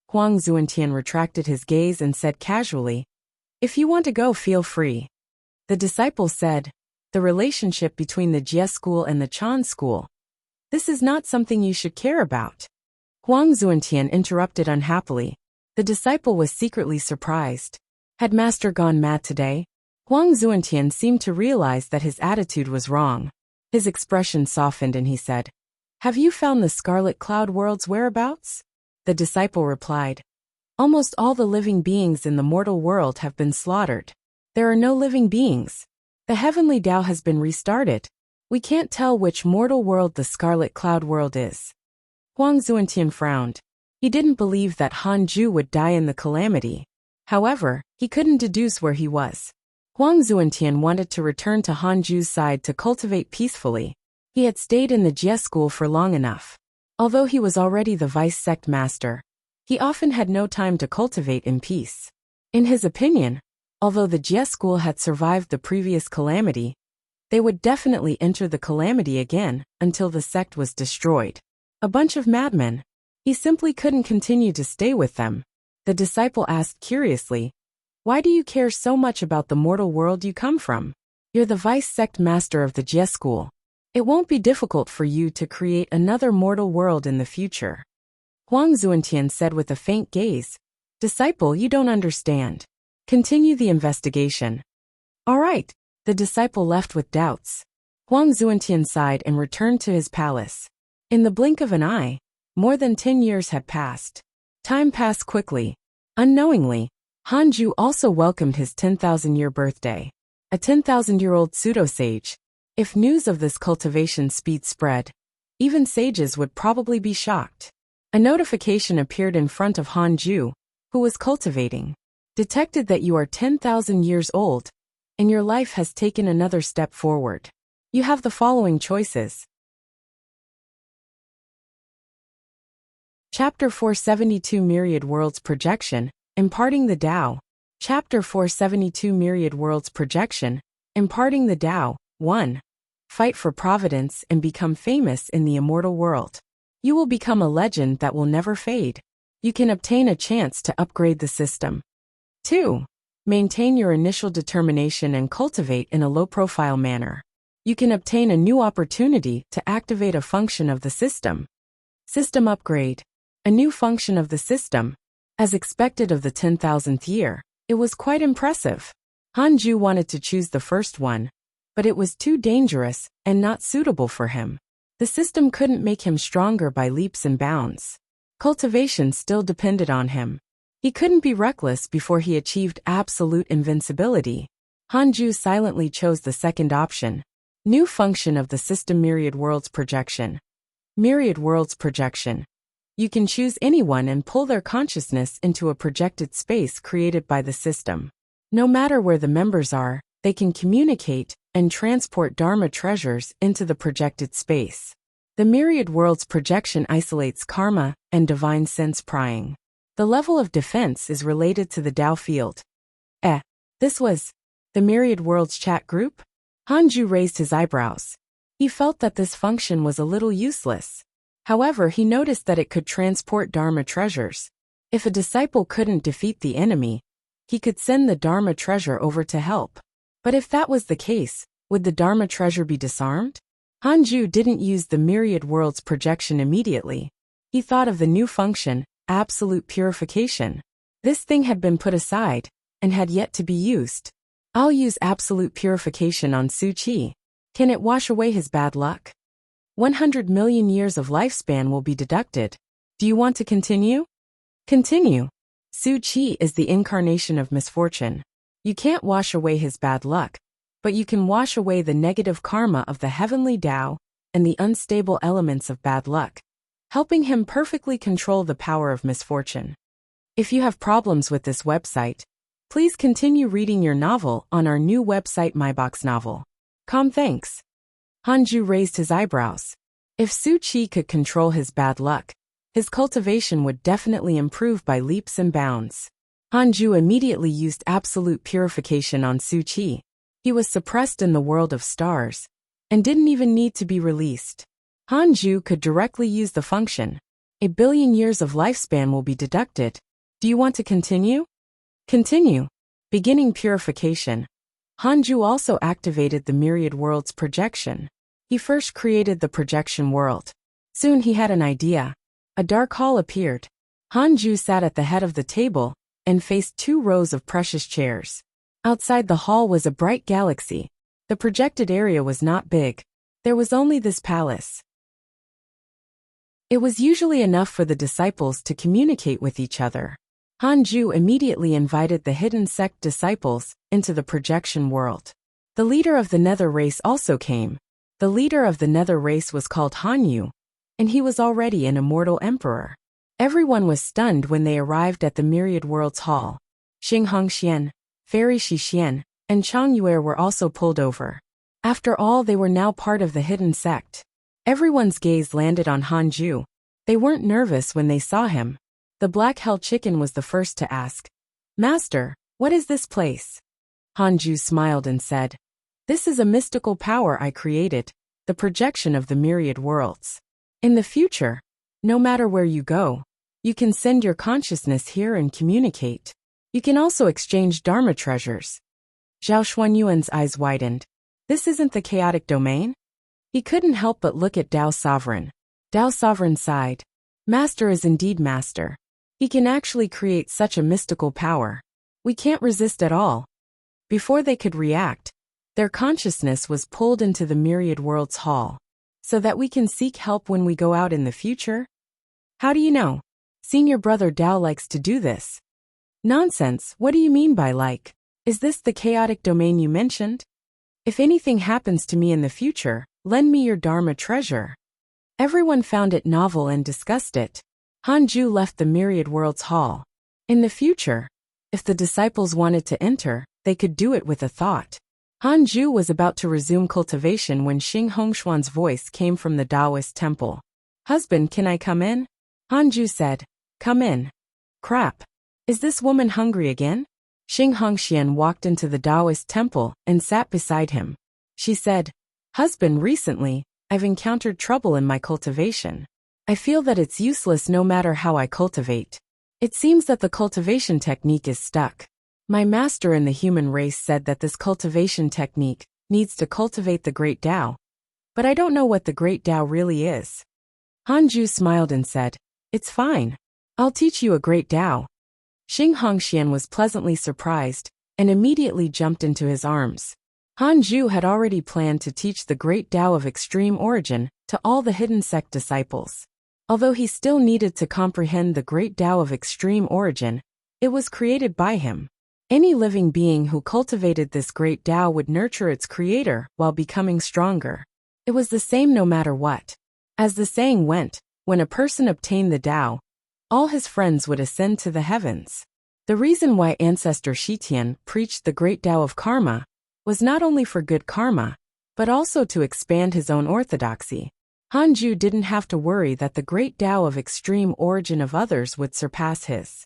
Huang Zuantian retracted his gaze and said casually, "If you want to go, feel free." The disciple said, "The relationship between the Jie school and the Chan school. This is not something you should care about." Huang Zuantian interrupted unhappily. The disciple was secretly surprised. Had Master gone mad today? Huang Zuantian seemed to realize that his attitude was wrong. His expression softened and he said, "Have you found the Scarlet Cloud World's whereabouts?" The disciple replied, "Almost all the living beings in the mortal world have been slaughtered. There are no living beings. The heavenly Dao has been restarted. We can't tell which mortal world the Scarlet Cloud World is." Huang Zuantian frowned. He didn't believe that Han Ju would die in the calamity. However, he couldn't deduce where he was. Huang Zuantian wanted to return to Han Ju's side to cultivate peacefully. He had stayed in the Jie school for long enough. Although he was already the vice sect master, he often had no time to cultivate in peace. In his opinion, although the Jie school had survived the previous calamity, they would definitely enter the calamity again until the sect was destroyed. A bunch of madmen. He simply couldn't continue to stay with them. The disciple asked curiously, "Why do you care so much about the mortal world you come from? You're the vice sect master of the Jie school. It won't be difficult for you to create another mortal world in the future." Huang Zuantian said with a faint gaze, "Disciple, you don't understand. Continue the investigation." "All right." The disciple left with doubts. Huang Zuantian sighed and returned to his palace. In the blink of an eye, more than 10 years had passed. Time passed quickly. Unknowingly, Hanju also welcomed his 10,000-year birthday. A 10,000-year-old pseudo-sage. If news of this cultivation speed spread, even sages would probably be shocked. A notification appeared in front of Hanju, who was cultivating. Detected that you are 10,000 years old, and your life has taken another step forward. You have the following choices. Chapter 472 Myriad Worlds Projection, Imparting the Tao. Chapter 472 Myriad Worlds Projection, Imparting the Tao. 1. Fight for providence and become famous in the immortal world. You will become a legend that will never fade. You can obtain a chance to upgrade the system. 2. Maintain your initial determination and cultivate in a low-profile manner. You can obtain a new opportunity to activate a function of the system. System upgrade. A new function of the system. As expected of the 10,000th year, it was quite impressive. Hanju wanted to choose the first one, but it was too dangerous and not suitable for him. The system couldn't make him stronger by leaps and bounds. Cultivation still depended on him. He couldn't be reckless before he achieved absolute invincibility. Hanju silently chose the second option. New function of the system Myriad Worlds Projection. Myriad Worlds Projection. You can choose anyone and pull their consciousness into a projected space created by the system. No matter where the members are, they can communicate and transport Dharma treasures into the projected space. The Myriad Worlds Projection isolates karma and divine sense prying. The level of defense is related to the Tao field. This was the Myriad Worlds chat group? Hanju raised his eyebrows. He felt that this function was a little useless. However, he noticed that it could transport Dharma treasures. If a disciple couldn't defeat the enemy, he could send the Dharma treasure over to help. But if that was the case, would the Dharma treasure be disarmed? Hanju didn't use the Myriad Worlds Projection immediately. He thought of the new function, absolute purification. This thing had been put aside, and had yet to be used. I'll use absolute purification on Su Qi. Can it wash away his bad luck? 100 million years of lifespan will be deducted. Do you want to continue? Continue. Su Qi is the incarnation of misfortune. You can't wash away his bad luck, but you can wash away the negative karma of the heavenly Tao and the unstable elements of bad luck, helping him perfectly control the power of misfortune. If you have problems with this website, please continue reading your novel on our new website MyBox Novel. Thanks. Hanju raised his eyebrows. If Su Qi could control his bad luck, his cultivation would definitely improve by leaps and bounds. Hanju immediately used absolute purification on Su Qi. He was suppressed in the world of stars, and didn't even need to be released. Hanju could directly use the function. 1 billion years of lifespan will be deducted. Do you want to continue? Continue. Beginning purification. Hanju also activated the Myriad Worlds Projection. He first created the projection world. Soon he had an idea. A dark hall appeared. Hanju sat at the head of the table and faced 2 rows of precious chairs. Outside the hall was a bright galaxy. The projected area was not big. There was only this palace. It was usually enough for the disciples to communicate with each other. Hanju immediately invited the hidden sect disciples into the projection world. The leader of the Nether race also came. The leader of the Nether race was called Hanyu, and he was already an immortal emperor. Everyone was stunned when they arrived at the Myriad Worlds Hall. Xing Hongxian, Fairy Shixian, and Chang Yue were also pulled over. After all, they were now part of the hidden sect. Everyone's gaze landed on Hanju. They weren't nervous when they saw him. The Black Hell Chicken was the first to ask, "Master, what is this place?" Hanju smiled and said, "This is a mystical power I created, the projection of the myriad worlds. In the future, no matter where you go, you can send your consciousness here and communicate. You can also exchange Dharma treasures." Zhao Xuanyuan's eyes widened. This isn't the chaotic domain? He couldn't help but look at Dao Sovereign. Dao Sovereign sighed. Master is indeed master. He can actually create such a mystical power. We can't resist at all. Before they could react, Their consciousness was pulled into the myriad worlds hall. So that we can seek help when we go out in the future? How do you know? Senior brother Dao likes to do this. Nonsense, what do you mean by like? Is this the chaotic domain you mentioned? If anything happens to me in the future, lend me your Dharma treasure. Everyone found it novel and discussed it. Hanju left the myriad worlds hall. In the future, if the disciples wanted to enter, they could do it with a thought. Hanju was about to resume cultivation when Xing Hongshuan's voice came from the Taoist temple. Husband, can I come in? Hanju said, come in. Crap. Is this woman hungry again? Xing Hongxian walked into the Taoist temple and sat beside him. She said, husband, recently, I've encountered trouble in my cultivation. I feel that it's useless no matter how I cultivate. It seems that the cultivation technique is stuck. My master in the human race said that this cultivation technique needs to cultivate the Great Tao. But I don't know what the Great Tao really is. Hanju smiled and said, it's fine. I'll teach you a Great Tao. Xing Hongxian was pleasantly surprised and immediately jumped into his arms. Hanju had already planned to teach the Great Tao of extreme origin to all the hidden sect disciples. Although he still needed to comprehend the Great Tao of extreme origin, it was created by him. Any living being who cultivated this Great Tao would nurture its creator while becoming stronger. It was the same no matter what. As the saying went, when a person obtained the Tao, all his friends would ascend to the heavens. The reason why ancestor Shitian preached the Great Tao of karma was not only for good karma, but also to expand his own orthodoxy. Hanju didn't have to worry that the Great Tao of extreme origin of others would surpass his.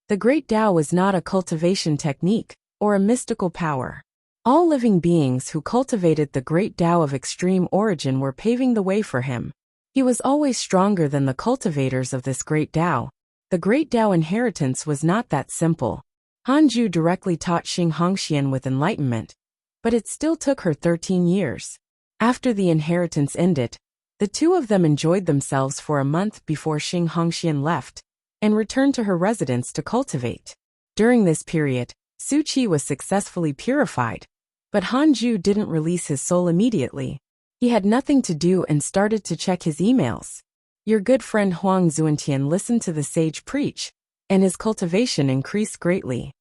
The Great Tao was not a cultivation technique or a mystical power. All living beings who cultivated the Great Tao of extreme origin were paving the way for him. He was always stronger than the cultivators of this Great Tao. The Great Tao inheritance was not that simple. Hanju directly taught Xing Hongxian with enlightenment, but it still took her 13 years. After the inheritance ended, the two of them enjoyed themselves for a month before Xing Hongxian left and returned to her residence to cultivate. During this period, Su Qi was successfully purified, but Hanju didn't release his soul immediately. He had nothing to do and started to check his emails. Your good friend Huang Zuantian listened to the sage preach, and his cultivation increased greatly.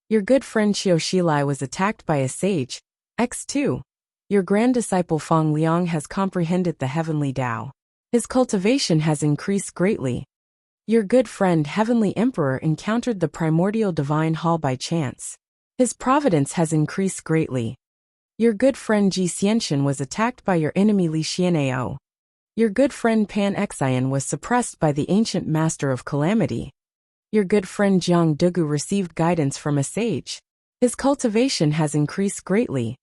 Your good friend Qiu Shilai was attacked by a sage, X2. Your grand disciple Feng Liang has comprehended the heavenly Tao. His cultivation has increased greatly. Your good friend Heavenly Emperor encountered the primordial divine hall by chance. His providence has increased greatly. Your good friend Ji Xianxian was attacked by your enemy Li Xianao. Your good friend Pan Xian was suppressed by the ancient master of calamity. Your good friend Jiang Dugu received guidance from a sage. His cultivation has increased greatly.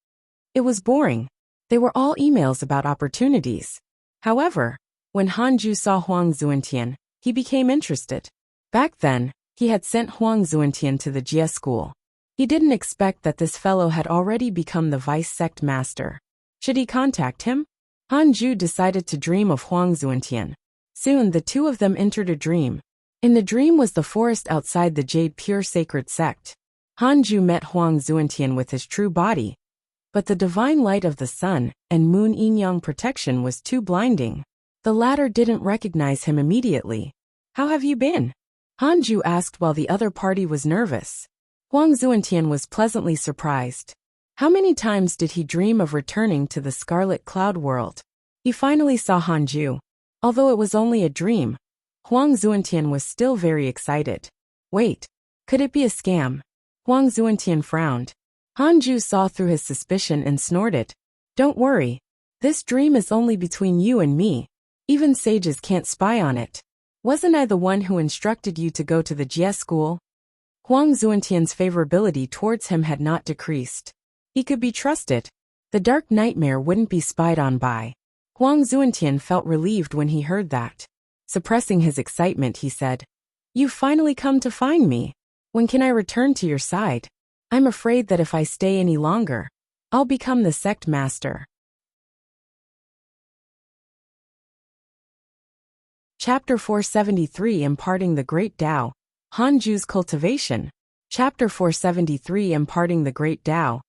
It was boring. They were all emails about opportunities. However, when Hanju saw Huang Zuantian, he became interested. Back then, he had sent Huang Zuantian to the Jia school. He didn't expect that this fellow had already become the vice sect master. Should he contact him? Hanju decided to dream of Huang Zuantian. Soon the two of them entered a dream. In the dream was the forest outside the Jade Pure Sacred Sect. Hanju met Huang Zuantian with his true body, but the divine light of the sun and moon yin-yang protection was too blinding. The latter didn't recognize him immediately. How have you been? Hanju asked while the other party was nervous. Huang Zuantian was pleasantly surprised. How many times did he dream of returning to the Scarlet Cloud world? He finally saw Hanju. Although it was only a dream, Huang Zuantian was still very excited. Wait, could it be a scam? Huang Zuantian frowned. Hanju saw through his suspicion and snorted. Don't worry. This dream is only between you and me. Even sages can't spy on it. Wasn't I the one who instructed you to go to the Jia school? Huang Zuantian's favorability towards him had not decreased. He could be trusted. The dark nightmare wouldn't be spied on by. Huang Zuantian felt relieved when he heard that. Suppressing his excitement, he said, You've finally come to find me. When can I return to your side? I'm afraid that if I stay any longer, I'll become the sect master. Chapter 473 Imparting the Great Tao, Hanju's Cultivation. Chapter 473 Imparting the Great Tao,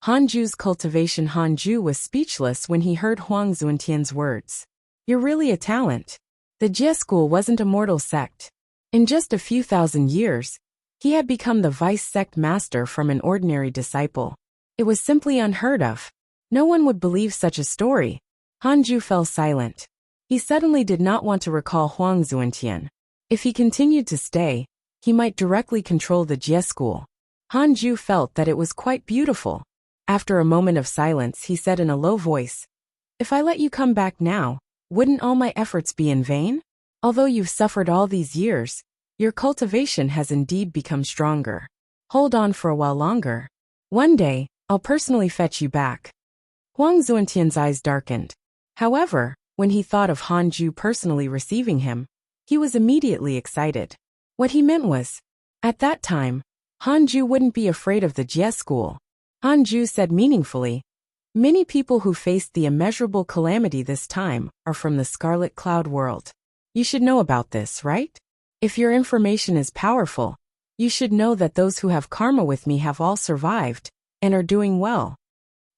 Hanju's cultivation. Hanju was speechless when he heard Huang Zuantian's words. You're really a talent. The Jie school wasn't a mortal sect. In just a few thousand years, he had become the vice sect master from an ordinary disciple. It was simply unheard of. No one would believe such a story. Hanju fell silent. He suddenly did not want to recall Huang Zuantian. If he continued to stay, he might directly control the Jie school. Hanju felt that it was quite beautiful. After a moment of silence, he said in a low voice, If I let you come back now, wouldn't all my efforts be in vain? Although you've suffered all these years, your cultivation has indeed become stronger. Hold on for a while longer. One day, I'll personally fetch you back. Huang Zuantian's eyes darkened. However, when he thought of Hanju personally receiving him, he was immediately excited. What he meant was, at that time, Hanju wouldn't be afraid of the Jie school. Hanju said meaningfully, Many people who faced the immeasurable calamity this time are from the Scarlet Cloud world. You should know about this, right? If your information is powerful, you should know that those who have karma with me have all survived and are doing well.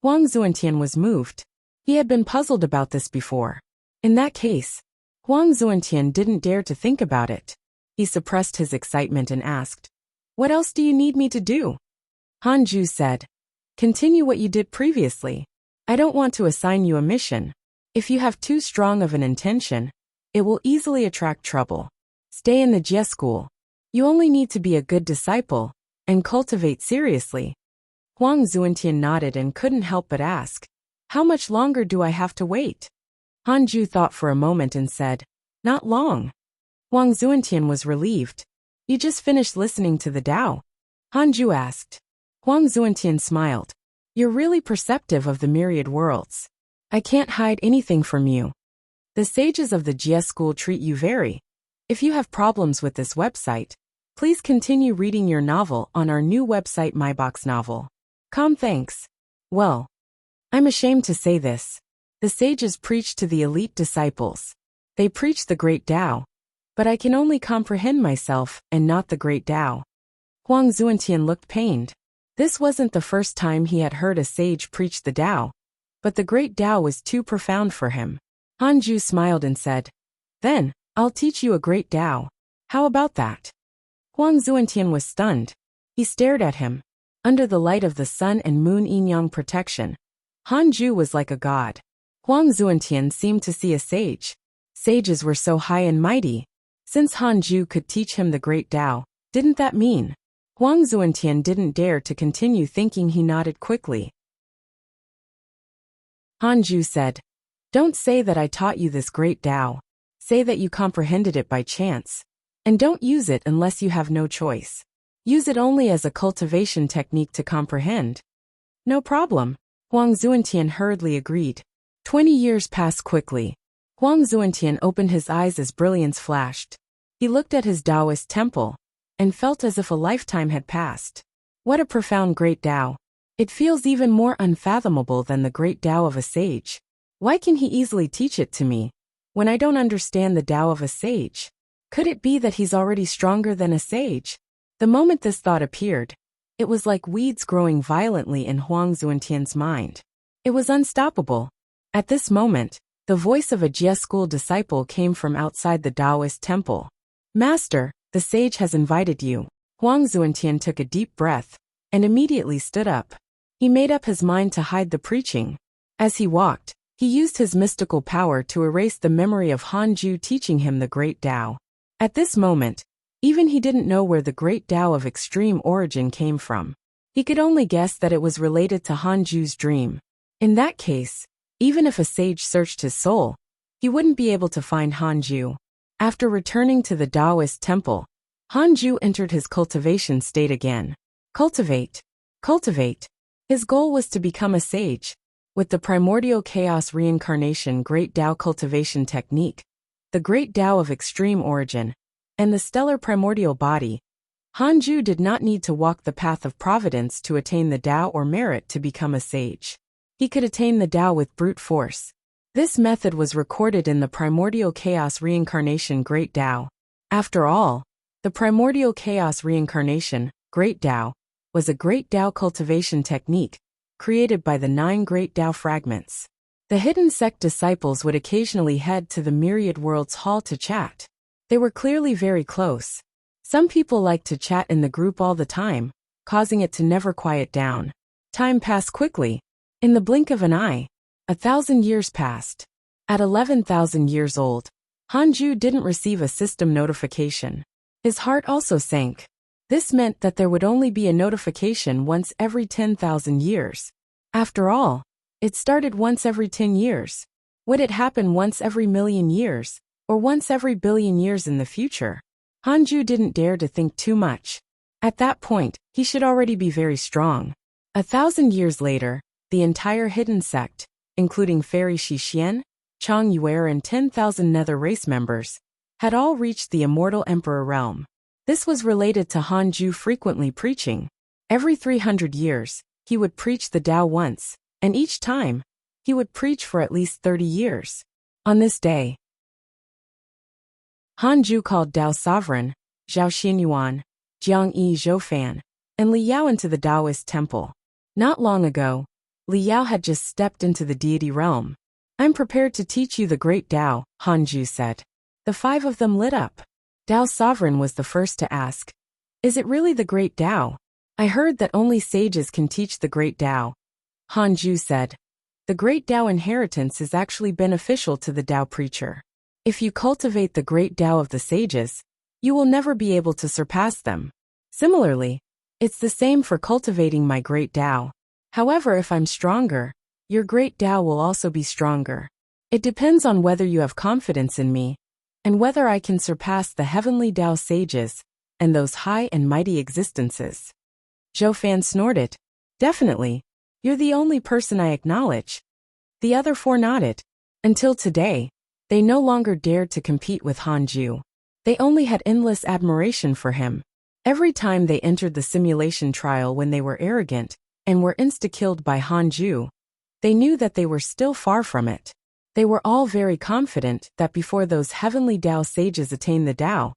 Huang Zuantian was moved. He had been puzzled about this before. In that case, Huang Zuantian didn't dare to think about it. He suppressed his excitement and asked, What else do you need me to do? Hanju said, Continue what you did previously. I don't want to assign you a mission. If you have too strong of an intention, it will easily attract trouble. Stay in the Jie school. You only need to be a good disciple and cultivate seriously. Huang Zuantian nodded and couldn't help but ask, How much longer do I have to wait? Hanju thought for a moment and said, Not long. Huang Zuantian was relieved. You just finished listening to the Tao? Hanju asked. Huang Zuantian smiled. You're really perceptive of the myriad worlds. I can't hide anything from you. The sages of the Jie school treat you very. If you have problems with this website, please continue reading your novel on our new website MyBox Novel. Thanks. Well, I'm ashamed to say this. The sages preach to the elite disciples. They preach the great Tao, but I can only comprehend myself and not the great Tao. Huang Zuantian looked pained. This wasn't the first time he had heard a sage preach the Tao, but the great Tao was too profound for him. Hanju smiled and said, Then, I'll teach you a great Tao. How about that? Huang Zuantian was stunned. He stared at him. Under the light of the sun and moon yin-yang protection, Hanju was like a god. Huang Zuantian seemed to see a sage. Sages were so high and mighty. Since Hanju could teach him the great Tao, didn't that mean? Huang Zuantian didn't dare to continue thinking. He nodded quickly. Hanju said, Don't say that I taught you this great Tao. Say that you comprehended it by chance. And don't use it unless you have no choice. Use it only as a cultivation technique to comprehend. No problem. Huang Zuantian hurriedly agreed. 20 years passed quickly. Huang Zuantian opened his eyes as brilliance flashed. He looked at his Taoist temple and felt as if a lifetime had passed. What a profound great Tao. It feels even more unfathomable than the great Tao of a sage. Why can he easily teach it to me, when I don't understand the Tao of a sage? Could it be that he's already stronger than a sage? The moment this thought appeared, it was like weeds growing violently in Huang Zuantian's mind. It was unstoppable. At this moment, the voice of a Jie school disciple came from outside the Taoist temple. Master, the sage has invited you. Huang Zuantian took a deep breath and immediately stood up. He made up his mind to hide the preaching. As he walked, he used his mystical power to erase the memory of Hanju teaching him the great Tao. At this moment, even he didn't know where the great Tao of extreme origin came from. He could only guess that it was related to Hanju's dream. In that case, even if a sage searched his soul, he wouldn't be able to find Hanju. After returning to the Taoist temple, Hanju entered his cultivation state again. Cultivate. Cultivate. His goal was to become a sage. With the primordial chaos reincarnation great Tao cultivation technique, the great Tao of extreme origin, and the stellar primordial body, Hanju did not need to walk the path of providence to attain the Tao or merit to become a sage. He could attain the Tao with brute force. This method was recorded in the primordial chaos reincarnation great Tao. After all, the primordial chaos reincarnation, great Tao, was a great Tao cultivation technique, created by the 9 great Tao fragments. The hidden sect disciples would occasionally head to the myriad worlds hall to chat. They were clearly very close. Some people liked to chat in the group all the time, causing it to never quiet down. Time passed quickly. In the blink of an eye, 1,000 years passed. At 11,000 years old, Hanju didn't receive a system notification. His heart also sank. This meant that there would only be a notification once every 10,000 years. After all, it started once every 10 years. Would it happen once every million years, or once every billion years in the future? Hanju didn't dare to think too much. At that point, he should already be very strong. 1,000 years later, the entire hidden sect, including Fairy Shixian, Chang Yuer and 10,000 Nether race members, had all reached the immortal emperor realm. This was related to Hanju frequently preaching. Every 300 years, he would preach the Tao once, and each time, he would preach for at least 30 years. On this day, Hanju called Tao sovereign, Zhao Xinyuan, Jiang Yi Zhoufan, and Li Yao into the Taoist temple. Not long ago, Li Yao had just stepped into the deity realm. "I'm prepared to teach you the great Tao," Hanju said. The 5 of them lit up. Tao sovereign was the first to ask, "Is it really the great Tao? I heard that only sages can teach the great Tao." Hanju said, "The great Tao inheritance is actually beneficial to the Tao preacher. If you cultivate the great Tao of the sages, you will never be able to surpass them. Similarly, it's the same for cultivating my great Tao. However, if I'm stronger, your great Tao will also be stronger. It depends on whether you have confidence in me, and whether I can surpass the heavenly Tao sages, and those high and mighty existences." Zhoufan snorted. "Definitely. You're the only person I acknowledge." The other 4 nodded. Until today, they no longer dared to compete with Hanju. They only had endless admiration for him. Every time they entered the simulation trial when they were arrogant, and were insta-killed by Hanju, they knew that they were still far from it. They were all very confident that before those heavenly Tao sages attain the Tao,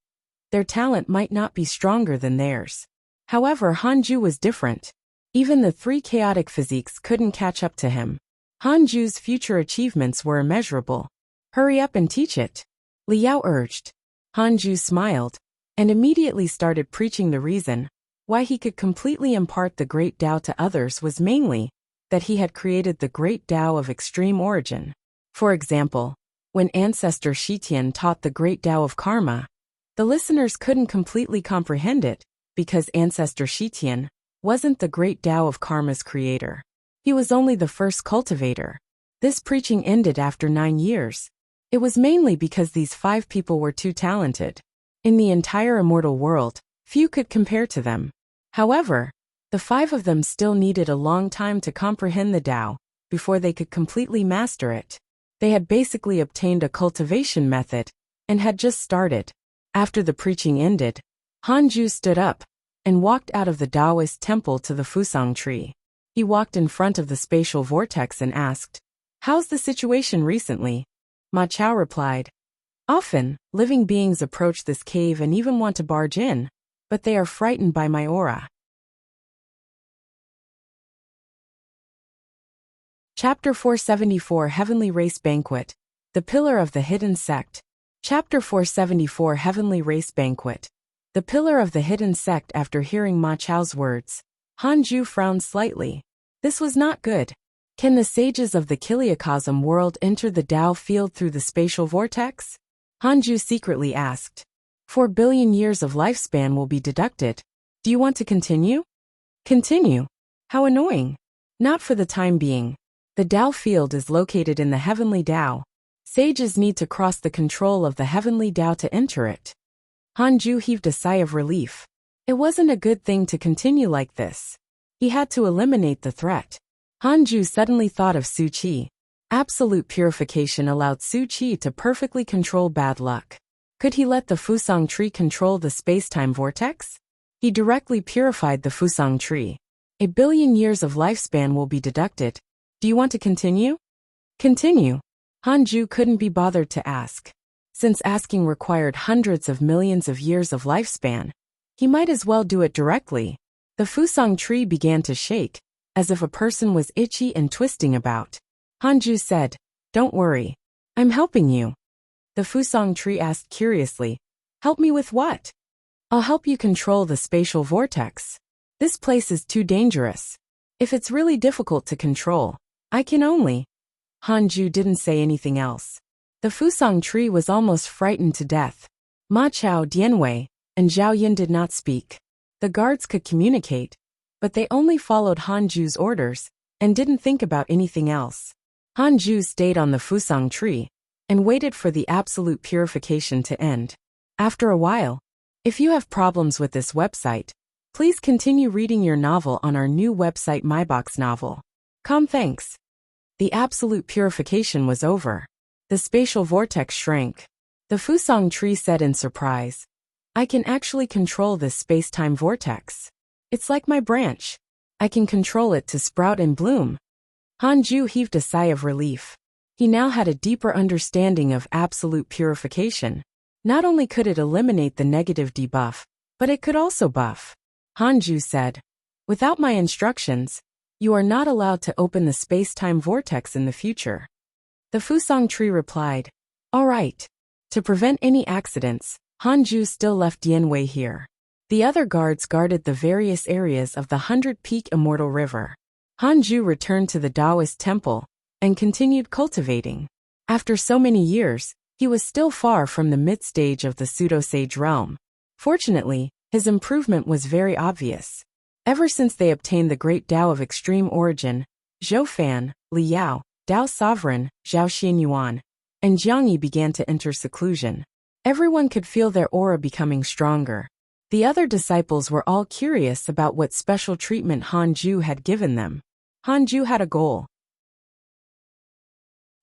their talent might not be stronger than theirs. However, Hanju was different. Even the 3 chaotic physiques couldn't catch up to him. Hanju's future achievements were immeasurable. "Hurry up and teach it," Li Yao urged. Hanju smiled, and immediately started preaching the reason why he could completely impart the great Tao to others was mainly that he had created the great Tao of extreme origin. For example, when ancestor Shitian taught the great Tao of karma, the listeners couldn't completely comprehend it because ancestor Shitian wasn't the great Tao of karma's creator. He was only the first cultivator. This preaching ended after 9 years. It was mainly because these 5 people were too talented. In the entire immortal world, few could compare to them. However, the 5 of them still needed a long time to comprehend the Tao before they could completely master it. They had basically obtained a cultivation method and had just started. After the preaching ended, Hanju stood up and walked out of the Taoist temple to the Fusang tree. He walked in front of the spatial vortex and asked, "How's the situation recently?" Ma Chao replied, "Often, living beings approach this cave and even want to barge in, but they are frightened by my aura." Chapter 474 Heavenly Race Banquet, the Pillar of the Hidden Sect. Chapter 474 Heavenly Race Banquet, the Pillar of the Hidden Sect. After hearing Ma Chao's words, Hanju frowned slightly. This was not good. Can the sages of the Kiliacosm world enter the Tao field through the spatial vortex? Hanju secretly asked. 4 billion years of lifespan will be deducted. Do you want to continue? Continue? How annoying. Not for the time being. The Tao field is located in the heavenly Tao. Sages need to cross the control of the heavenly Tao to enter it. Hanju heaved a sigh of relief. It wasn't a good thing to continue like this. He had to eliminate the threat. Hanju suddenly thought of Su Qi. Absolute purification allowed Su Qi to perfectly control bad luck. Could he let the Fusang tree control the space-time vortex? He directly purified the Fusang tree. 1 billion years of lifespan will be deducted. Do you want to continue? Continue. Hanju couldn't be bothered to ask. Since asking required hundreds of millions of years of lifespan, he might as well do it directly. The Fusang tree began to shake, as if a person was itchy and twisting about. Hanju said, "Don't worry. I'm helping you." The Fusang tree asked curiously, "Help me with what?" "I'll help you control the spatial vortex. This place is too dangerous. If it's really difficult to control, I can only—" Hanju didn't say anything else. The Fusang tree was almost frightened to death. Ma Chao Dianwei and Zhao Yin did not speak. The guards could communicate, but they only followed Hanju's orders and didn't think about anything else. Hanju stayed on the Fusang tree and waited for the absolute purification to end. After a while, if you have problems with this website, please continue reading your novel on our new website myboxnovel.com. Thanks. The absolute purification was over. The spatial vortex shrank. The Fusang tree said in surprise, "I can actually control this space-time vortex. It's like my branch. I can control it to sprout and bloom." Hanju heaved a sigh of relief. He now had a deeper understanding of absolute purification. Not only could it eliminate the negative debuff, but it could also buff. Hanju said, "Without my instructions, you are not allowed to open the space-time vortex in the future." The Fusang tree replied, "All right." To prevent any accidents, Hanju still left Dianwei here. The other guards guarded the various areas of the 100-peak Immortal River. Hanju returned to the Taoist temple and continued cultivating. After so many years, he was still far from the mid-stage of the pseudo-sage realm. Fortunately, his improvement was very obvious. Ever since they obtained the great Tao of extreme origin, Zhou Fan, Li Yao, Tao Sovereign, Zhao Xianyuan, and Jiangyi began to enter seclusion. Everyone could feel their aura becoming stronger. The other disciples were all curious about what special treatment Hanju had given them. Hanju had a goal.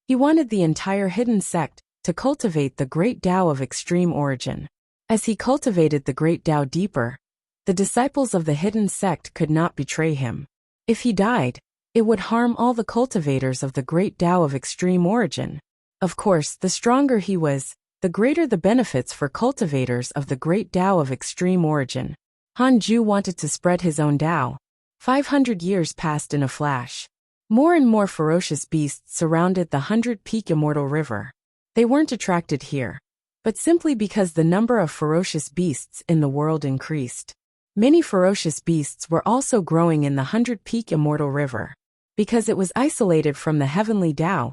He wanted the entire hidden sect to cultivate the great Tao of extreme origin. As he cultivated the great Tao deeper, the disciples of the hidden sect could not betray him. If he died, it would harm all the cultivators of the great Tao of extreme origin. Of course, the stronger he was, the greater the benefits for cultivators of the great Tao of extreme origin. Hanju wanted to spread his own Tao. 500 years passed in a flash. More and more ferocious beasts surrounded the 100-peak Immortal River. They weren't attracted here, but simply because the number of ferocious beasts in the world increased. Many ferocious beasts were also growing in the 100-peak Immortal River. Because it was isolated from the heavenly Tao,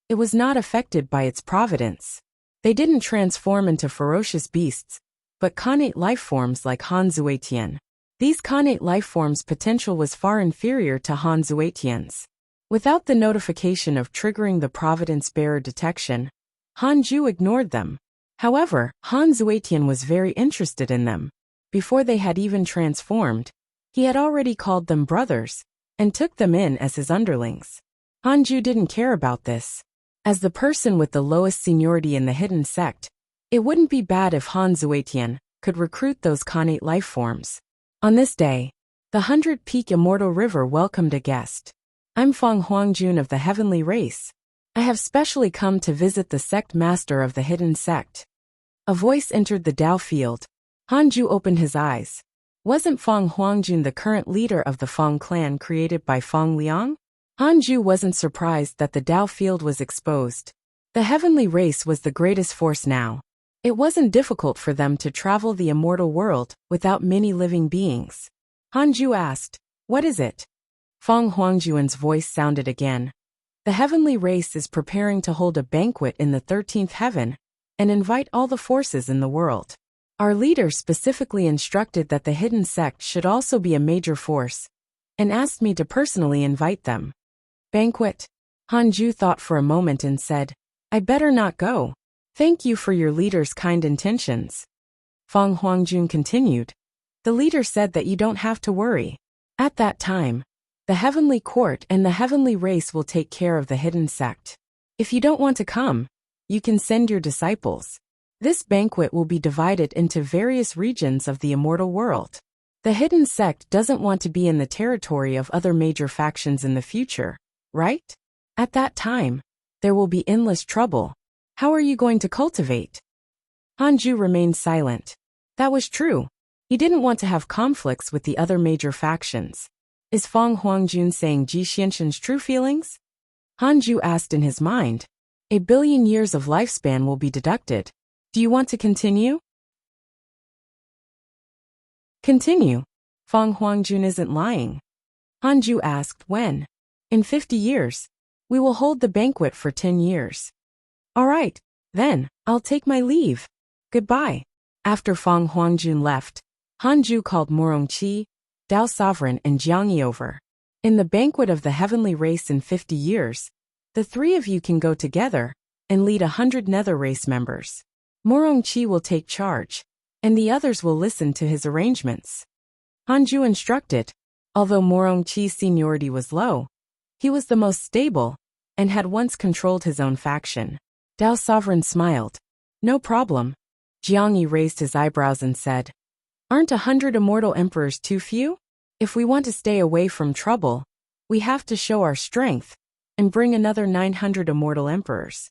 it was not affected by its providence. They didn't transform into ferocious beasts, but connate lifeforms like Han Zuetian. These connate lifeforms' potential was far inferior to Han Zuetian's. Without the notification of triggering the providence bearer detection, Hanju ignored them. However, Han Zuetian was very interested in them. Before they had even transformed, he had already called them brothers and took them in as his underlings. Hanju didn't care about this. As the person with the lowest seniority in the hidden sect, it wouldn't be bad if Han Zuetian could recruit those connate lifeforms. On this day, the 100-peak Immortal River welcomed a guest. "I'm Feng Huangjun of the Heavenly Race. I have specially come to visit the sect master of the hidden sect." A voice entered the Tao field. Hanju opened his eyes. Wasn't Feng Huangjun the current leader of the Feng clan created by Feng Liang? Hanju wasn't surprised that the Tao field was exposed. The heavenly race was the greatest force now. It wasn't difficult for them to travel the immortal world without many living beings. Hanju asked, "What is it?" Feng Huangjun's voice sounded again. "The heavenly race is preparing to hold a banquet in the 13th heaven and invite all the forces in the world. Our leader specifically instructed that the hidden sect should also be a major force, and asked me to personally invite them." Banquet? Hanju thought for a moment and said, "I better not go. Thank you for your leader's kind intentions." Feng Huangjun continued, "The leader said that you don't have to worry. At that time, the heavenly court and the heavenly race will take care of the hidden sect. If you don't want to come, you can send your disciples. This banquet will be divided into various regions of the immortal world. The hidden sect doesn't want to be in the territory of other major factions in the future, right? At that time, there will be endless trouble. How are you going to cultivate?" Hanju remained silent. That was true. He didn't want to have conflicts with the other major factions. Is Feng Huangjun saying Ji Xianxin's true feelings? Hanju asked in his mind. 1,000,000,000 years of lifespan will be deducted. Do you want to continue? Continue. Feng Huangjun isn't lying. Hanju asked when. In 50 years. We will hold the banquet for 10 years. All right, then, I'll take my leave. Goodbye. After Feng Huangjun left, Hanju called Morongqi, Dao Sovereign and Jiangyi over. In the banquet of the heavenly race in 50 years, the three of you can go together and lead 100 nether race members. Morongqi will take charge, and the others will listen to his arrangements. Hanju instructed. Although Morongqi's seniority was low, he was the most stable and had once controlled his own faction. Dao Sovereign smiled. No problem. Jiangyi raised his eyebrows and said, Aren't 100 immortal emperors too few? If we want to stay away from trouble, we have to show our strength and bring another 900 immortal emperors.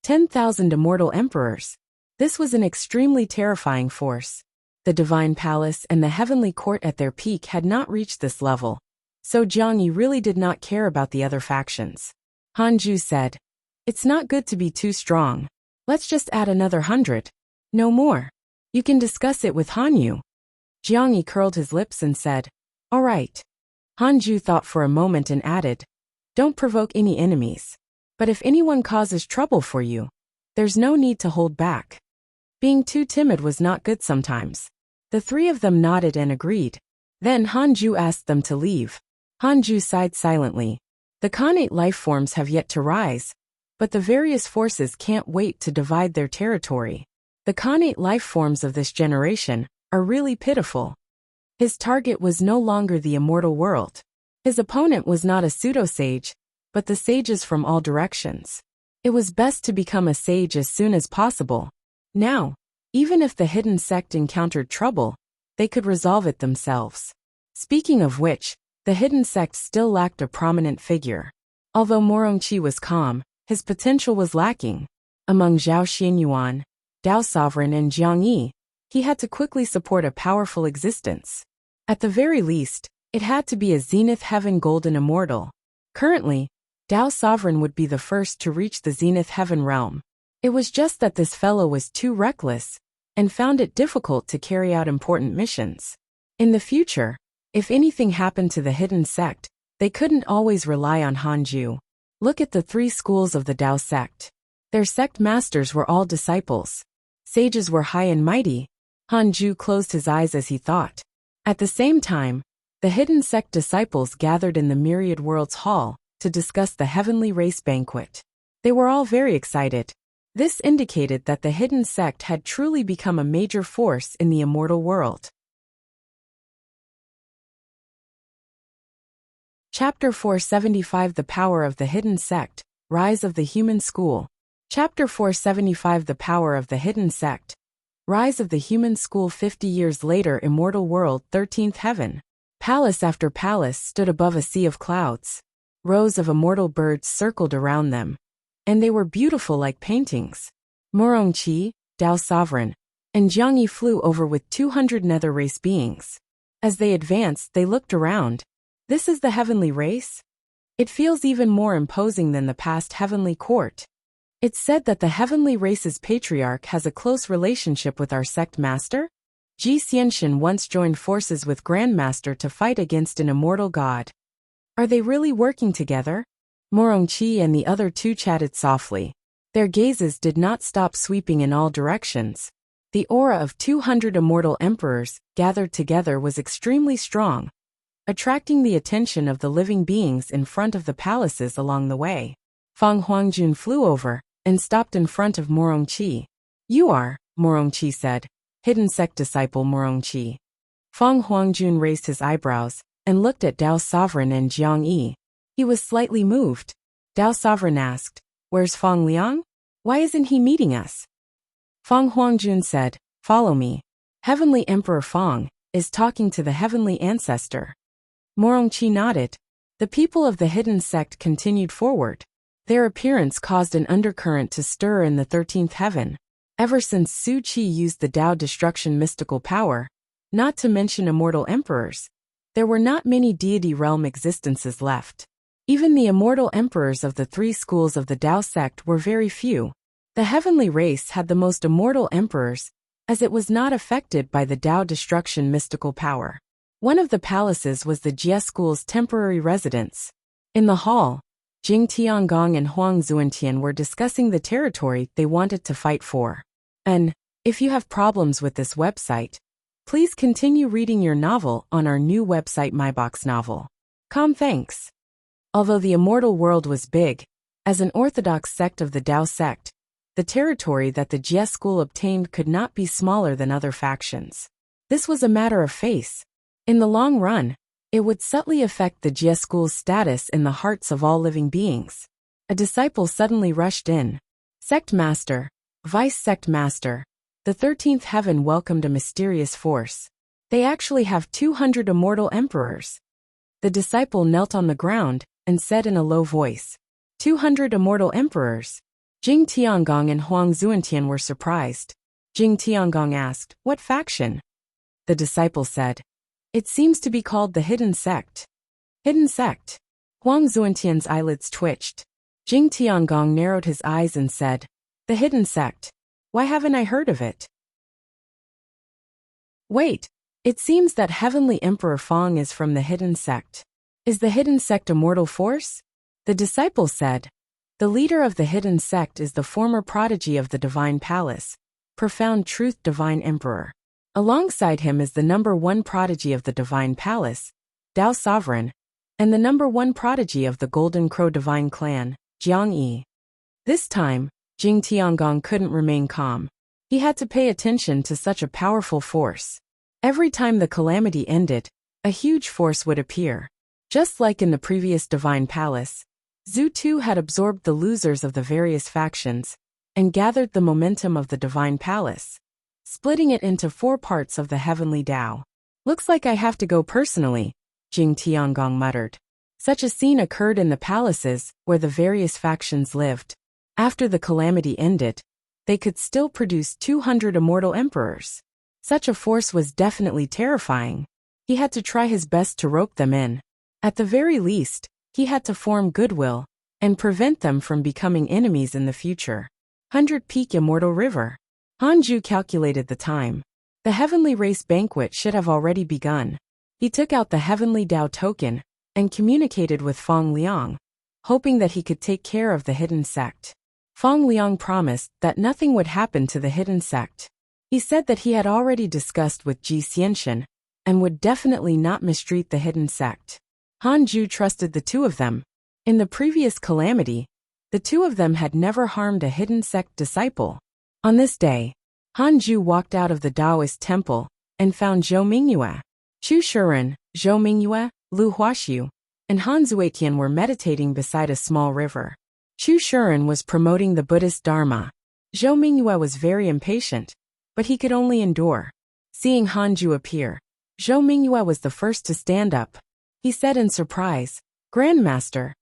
10,000 immortal emperors. This was an extremely terrifying force. The divine palace and the heavenly court at their peak had not reached this level, so Jiangyi really did not care about the other factions. Hanju said, It's not good to be too strong. Let's just add another 100. No more. You can discuss it with Hanyu. Jiangyi curled his lips and said, All right. Hanju thought for a moment and added, Don't provoke any enemies. But if anyone causes trouble for you, there's no need to hold back. Being too timid was not good sometimes. The three of them nodded and agreed. Then Hanju asked them to leave. Hanju sighed silently. The Khanate life forms have yet to rise, but the various forces can't wait to divide their territory. The Khanate life forms of this generation are really pitiful. His target was no longer the immortal world. His opponent was not a pseudo-sage, but the sages from all directions. It was best to become a sage as soon as possible. Now, even if the hidden sect encountered trouble, they could resolve it themselves. Speaking of which, the hidden sect still lacked a prominent figure. Although Morongqi was calm, his potential was lacking. Among Zhao Xianyuan, Dao Sovereign and Jiangyi, he had to quickly support a powerful existence. At the very least, it had to be a Zenith Heaven Golden Immortal. Currently, Dao Sovereign would be the first to reach the Zenith Heaven realm. It was just that this fellow was too reckless and found it difficult to carry out important missions. In the future, if anything happened to the hidden sect, they couldn't always rely on Hanju. Look at the three schools of the Dao sect. Their sect masters were all disciples. Sages were high and mighty. Hanju closed his eyes as he thought. At the same time, the hidden sect disciples gathered in the Myriad Worlds Hall to discuss the heavenly race banquet. They were all very excited. This indicated that the hidden sect had truly become a major force in the immortal world. Chapter 475 The Power of the Hidden Sect, Rise of the Human School. Chapter 475 The Power of the Hidden Sect, Rise of the Human School. 50 years later, Immortal World, 13th Heaven. Palace after palace stood above a sea of clouds. Rows of immortal birds circled around them, and they were beautiful like paintings. Morongqi, Dao Sovereign, and Jiangyi flew over with 200 nether race beings. As they advanced, they looked around. This is the heavenly race? It feels even more imposing than the past heavenly court. It's said that the heavenly race's patriarch has a close relationship with our sect master? Ji Xianxin once joined forces with Grandmaster to fight against an immortal god. Are they really working together? Morongqi and the other two chatted softly. Their gazes did not stop sweeping in all directions. The aura of 200 immortal emperors gathered together was extremely strong, attracting the attention of the living beings in front of the palaces along the way. Feng Huangjun flew over and stopped in front of Morongqi. You are, Morongqi said, hidden sect disciple Morongqi. Feng Huangjun raised his eyebrows and looked at Dao Sovereign and Jiangyi. He was slightly moved. Dao Sovereign asked, Where's Feng Liang? Why isn't he meeting us? Feng Huangjun said, Follow me. Heavenly Emperor Feng is talking to the heavenly ancestor. Morongqi nodded. The people of the hidden sect continued forward. Their appearance caused an undercurrent to stir in the 13th heaven. Ever since Su Qi used the Dao destruction mystical power, not to mention immortal emperors, There were not many deity realm existences left. Even the immortal emperors of the three schools of the Tao sect were very few. The heavenly race had the most immortal emperors, as it was not affected by the Tao destruction mystical power. One of the palaces was the Jie school's temporary residence. In the hall, Jing Tiangong and Huang Zuantian were discussing the territory they wanted to fight for. And, if you have problems with this website, please continue reading your novel on our new website myboxnovel.com. Thanks. Although the immortal world was big, as an orthodox sect of the Tao sect, the territory that the Jie school obtained could not be smaller than other factions. This was a matter of face. In the long run, it would subtly affect the Jie school's status in the hearts of all living beings. A disciple suddenly rushed in. Sect Master, Vice Sect Master, the 13th heaven welcomed a mysterious force. They actually have 200 immortal emperors. The disciple knelt on the ground and said in a low voice, 200 immortal emperors. Jing Tiangong and Huang Zuantian were surprised. Jing Tiangong asked, what faction? The disciple said, it seems to be called the Hidden Sect. Hidden Sect? Huang Zuantian's eyelids twitched. Jing Tiangong narrowed his eyes and said, the Hidden Sect. Why haven't I heard of it? Wait, it seems that Heavenly Emperor Fong is from the Hidden Sect. Is the Hidden Sect a mortal force? The disciple said, the leader of the Hidden Sect is the former prodigy of the Divine Palace, Profound Truth Divine Emperor. Alongside him is the number one prodigy of the Divine Palace, Tao Sovereign, and the number one prodigy of the Golden Crow Divine Clan, Jiang Yi. This time, Jing Tiangong couldn't remain calm. He had to pay attention to such a powerful force. Every time the calamity ended, a huge force would appear. Just like in the previous Divine Palace, Zhu Tu had absorbed the losers of the various factions and gathered the momentum of the Divine Palace, splitting it into 4 parts of the Heavenly Tao. Looks like I have to go personally, Jing Tiangong muttered. Such a scene occurred in the palaces where the various factions lived. After the calamity ended, they could still produce 200 immortal emperors. Such a force was definitely terrifying. He had to try his best to rope them in. At the very least, he had to form goodwill and prevent them from becoming enemies in the future. 100 Peak Immortal River. Hanju calculated the time. The Heavenly Race Banquet should have already begun. He took out the Heavenly Tao token and communicated with Fong Liang, hoping that he could take care of the Hidden Sect. Fong Liang promised that nothing would happen to the Hidden Sect. He said that he had already discussed with Ji Xianxian and would definitely not mistreat the Hidden Sect. Hanju trusted the two of them. In the previous calamity, the two of them had never harmed a Hidden Sect disciple. On this day, Hanju walked out of the Taoist temple and found Zhou Mingyue. Chu Shiren, Zhou Mingyue, Lu Huaxiu, and Han Zuetian were meditating beside a small river. Chu Shiren was promoting the Buddhist Dharma. Zhou Mingyue was very impatient, but he could only endure. Seeing Hanju appear, Zhou Mingyue was the first to stand up. He said in surprise, Grandmaster.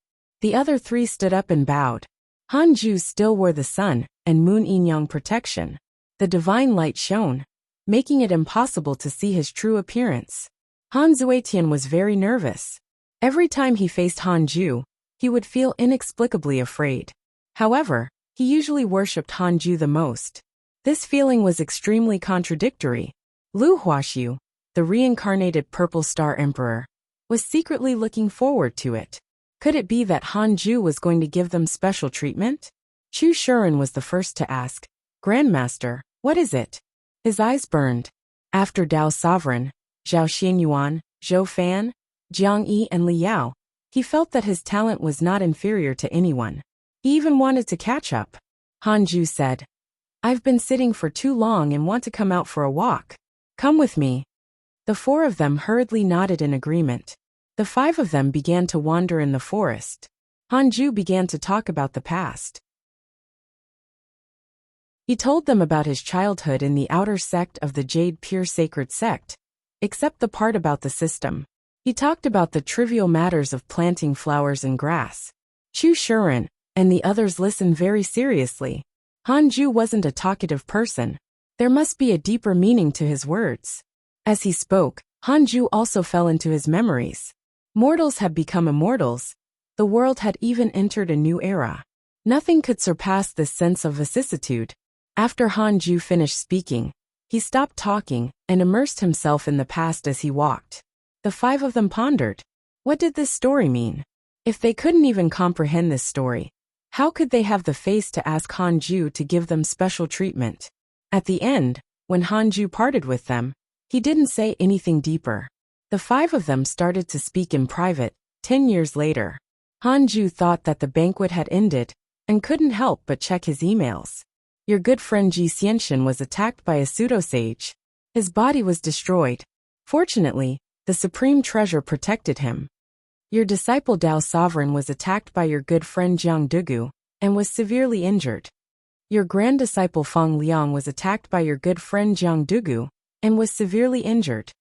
The other 3 stood up and bowed. Hanju still wore the sun and moon yin-yang protection. The divine light shone, making it impossible to see his true appearance. Han Zuetian was very nervous. Every time he faced Hanju, he would feel inexplicably afraid. However, he usually worshipped Hanju the most. This feeling was extremely contradictory. Lu Huaxiu, the reincarnated Purple Star Emperor, was secretly looking forward to it. Could it be that Hanju was going to give them special treatment? Chu Shiren was the first to ask, Grandmaster, what is it? His eyes burned. After Tao Sovereign, Zhao Xianyuan, Zhou Fan, Jiang Yi and Li Yao, he felt that his talent was not inferior to anyone. He even wanted to catch up. Hanju said, I've been sitting for too long and want to come out for a walk. Come with me. The 4 of them hurriedly nodded in agreement. The 5 of them began to wander in the forest. Hanju began to talk about the past. He told them about his childhood in the outer sect of the Jade Pure Sacred Sect, except the part about the system. He talked about the trivial matters of planting flowers and grass. Chu Shiren and the others listened very seriously. Hanju wasn't a talkative person. There must be a deeper meaning to his words. As he spoke, Hanju also fell into his memories. Mortals had become immortals. The world had even entered a new era. Nothing could surpass this sense of vicissitude. After Hanju finished speaking, he stopped talking and immersed himself in the past as he walked. The five of them pondered. What did this story mean? If they couldn't even comprehend this story, how could they have the face to ask Hanju to give them special treatment? At the end, when Hanju parted with them, he didn't say anything deeper. The five of them started to speak in private. 10 years later, Hanju thought that the banquet had ended and couldn't help but check his emails. Your good friend Ji Xianxian was attacked by a pseudo-sage. His body was destroyed. Fortunately, the supreme treasure protected him. Your disciple Dao Sovereign was attacked by your good friend Jiang Dugu and was severely injured. Your grand disciple Feng Liang was attacked by your good friend Jiang Dugu and was severely injured.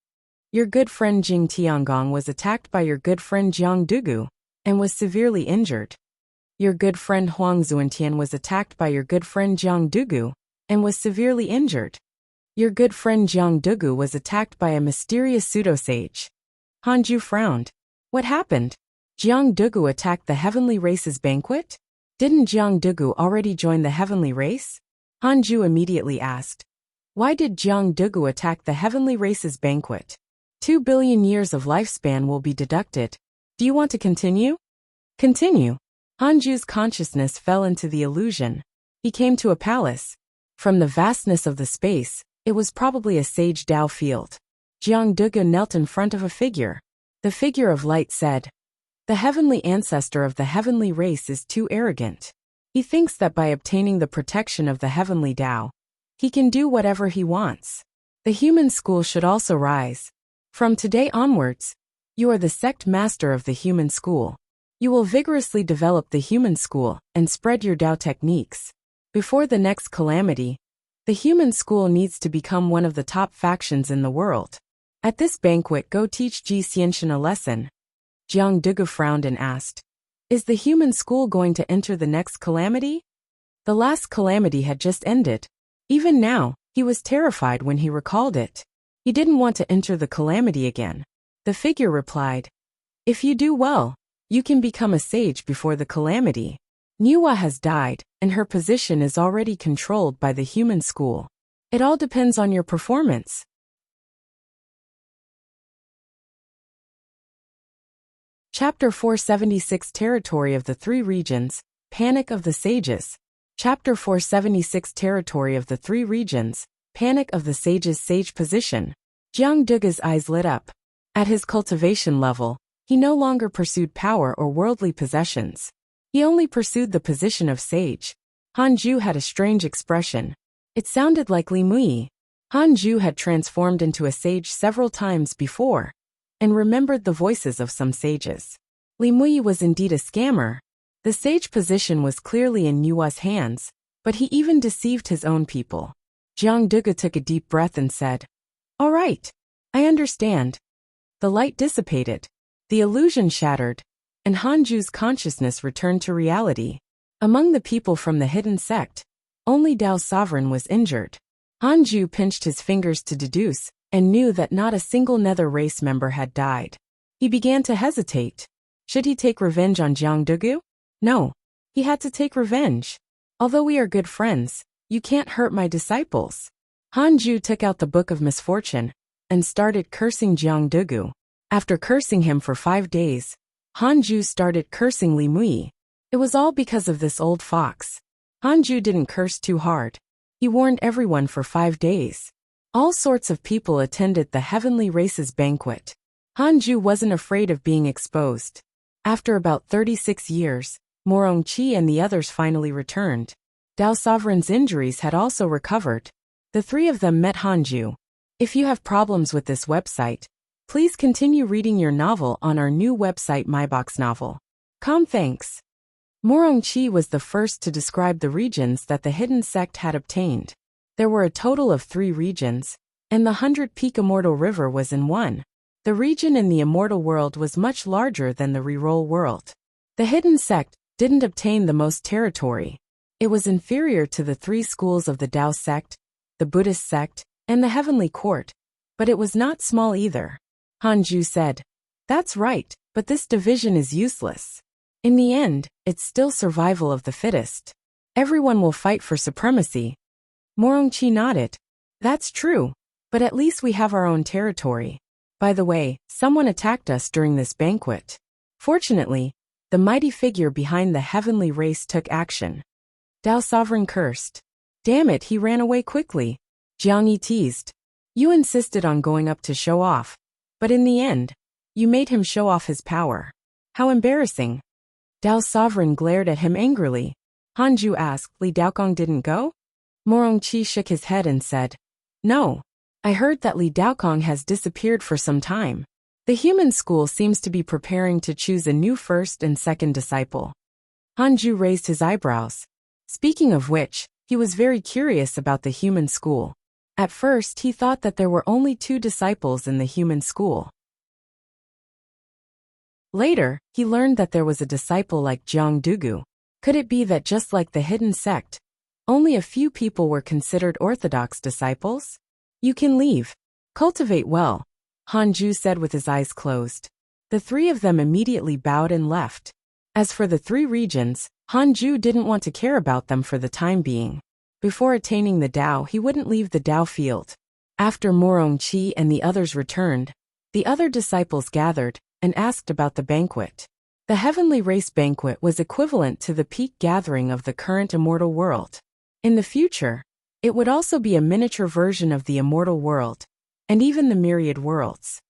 Your good friend Jing Tiangong was attacked by your good friend Jiang Dugu and was severely injured. Your good friend Huang Zuantian was attacked by your good friend Jiang Dugu and was severely injured. Your good friend Jiang Dugu was attacked by a mysterious pseudo-sage. Hanju frowned. What happened? Jiang Dugu attacked the heavenly race's banquet? Didn't Jiang Dugu already join the heavenly race? Hanju immediately asked. Why did Jiang Dugu attack the heavenly race's banquet? 2 billion years of lifespan will be deducted. Do you want to continue? Continue. Hanju's consciousness fell into the illusion. He came to a palace. From the vastness of the space, it was probably a sage Dao field. Jiang Dugu knelt in front of a figure. The figure of light said, "The heavenly ancestor of the heavenly race is too arrogant. He thinks that by obtaining the protection of the heavenly Dao, he can do whatever he wants. The human school should also rise. From today onwards, you are the sect master of the human school. You will vigorously develop the human school and spread your Dao techniques. Before the next calamity, the human school needs to become one of the top factions in the world. At this banquet, go teach Ji Xianxian a lesson." Jiang Dugu frowned and asked, "Is the human school going to enter the next calamity?" The last calamity had just ended. Even now, he was terrified when he recalled it. He didn't want to enter the calamity again. The figure replied, "If you do well, you can become a sage before the calamity. Nuwa has died, and her position is already controlled by the human school. It all depends on your performance." Chapter 476 Territory of the Three Regions, Panic of the Sages. Chapter 476 Territory of the Three Regions, Panic of the Sages. Sage position. Jiang Dugu's eyes lit up. At his cultivation level, he no longer pursued power or worldly possessions. He only pursued the position of sage. Hanju had a strange expression. It sounded like Li Mui. Hanju had transformed into a sage several times before, and remembered the voices of some sages. Li Mui was indeed a scammer. The sage position was clearly in Nuwa's hands, but he even deceived his own people. Jiang Dugu took a deep breath and said, "All right, I understand." The light dissipated. The illusion shattered, and Hanju's consciousness returned to reality. Among the people from the hidden sect, only Dao Sovereign was injured. Hanju pinched his fingers to deduce, and knew that not a single nether race member had died. He began to hesitate. Should he take revenge on Jiang Dugu? No. He had to take revenge. Although we are good friends, you can't hurt my disciples. Hanju took out the Book of Misfortune and started cursing Jiang Dugu. After cursing him for 5 days, Hanju started cursing Li Mui. It was all because of this old fox. Hanju didn't curse too hard. He warned everyone for 5 days. All sorts of people attended the heavenly race's banquet. Hanju wasn't afraid of being exposed. After about 36 years, Morongqi and the others finally returned. Dao Sovereign's injuries had also recovered. The three of them met Hanju. If you have problems with this website, please continue reading your novel on our new website myboxnovel.com. Thanks. Morongqi was the first to describe the regions that the hidden sect had obtained. There were a total of 3 regions, and the 100-peak Immortal River was in one. The region in the Immortal World was much larger than the Reroll World. The hidden sect didn't obtain the most territory. It was inferior to the 3 schools of the Dao sect, the Buddhist sect, and the Heavenly Court, but it was not small either. Hanju said. That's right, but this division is useless. In the end, it's still survival of the fittest. Everyone will fight for supremacy. Morongchi nodded. That's true, but at least we have our own territory. By the way, someone attacked us during this banquet. Fortunately, the mighty figure behind the heavenly race took action. Dao Sovereign cursed. Damn it, he ran away quickly. Jiang Yi teased. You insisted on going up to show off, but in the end, you made him show off his power. How embarrassing. Dao Sovereign glared at him angrily. Hanju asked, Li Daokong didn't go? Morongchi shook his head and said, No. I heard that Li Daokong has disappeared for some time. The human school seems to be preparing to choose a new first and second disciple. Hanju raised his eyebrows. Speaking of which, he was very curious about the human school. At first he thought that there were only 2 disciples in the human school. Later, he learned that there was a disciple like Jiang Dugu. Could it be that just like the hidden sect, only a few people were considered orthodox disciples? You can leave. Cultivate well, Hanju said with his eyes closed. The 3 of them immediately bowed and left. As for the 3 regions, Hanju didn't want to care about them for the time being. Before attaining the Dao, he wouldn't leave the Dao field. After Morongchi and the others returned, the other disciples gathered and asked about the banquet. The Heavenly Race banquet was equivalent to the peak gathering of the current immortal world. In the future, it would also be a miniature version of the immortal world, and even the myriad worlds.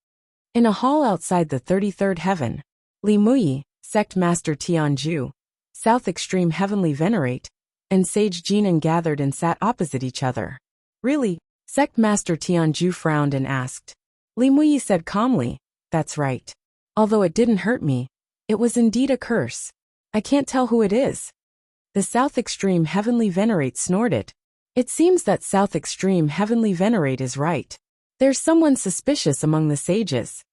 In a hall outside the 33rd heaven, Li Muyi, Sect Master Tianju, South Extreme Heavenly Venerate, and Sage Jinan gathered and sat opposite each other. Really? Sect Master Tianju frowned and asked. Li Muyi said calmly, That's right. Although it didn't hurt me, it was indeed a curse. I can't tell who it is. The South Extreme Heavenly Venerate snorted. It seems that South Extreme Heavenly Venerate is right. There's someone suspicious among the sages.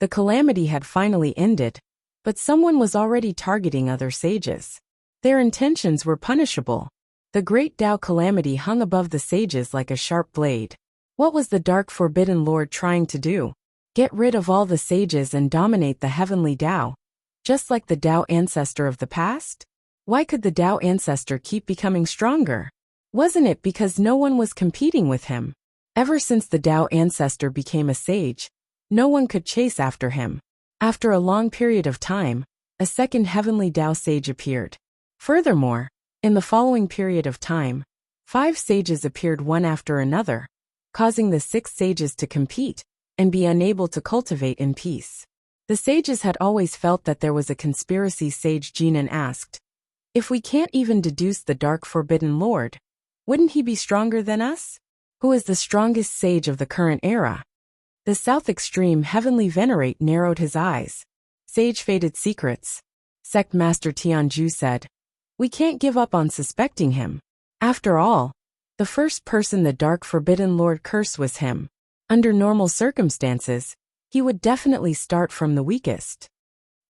The calamity had finally ended, but someone was already targeting other sages. Their intentions were punishable. The great Tao calamity hung above the sages like a sharp blade. What was the Dark Forbidden Lord trying to do? Get rid of all the sages and dominate the heavenly Tao, just like the Tao ancestor of the past? Why could the Tao ancestor keep becoming stronger? Wasn't it because no one was competing with him? Ever since the Tao ancestor became a sage, no one could chase after him. After a long period of time, a second heavenly Tao sage appeared. Furthermore, in the following period of time, 5 sages appeared one after another, causing the 6 sages to compete and be unable to cultivate in peace. The sages had always felt that there was a conspiracy. Sage Jinan asked, If we can't even deduce the Dark Forbidden Lord, wouldn't he be stronger than us? Who is the strongest sage of the current era? The South Extreme Heavenly Venerate narrowed his eyes. Sage Fated Secrets. Sect Master Tianju said, We can't give up on suspecting him. After all, the first person the Dark Forbidden Lord cursed was him. Under normal circumstances, he would definitely start from the weakest.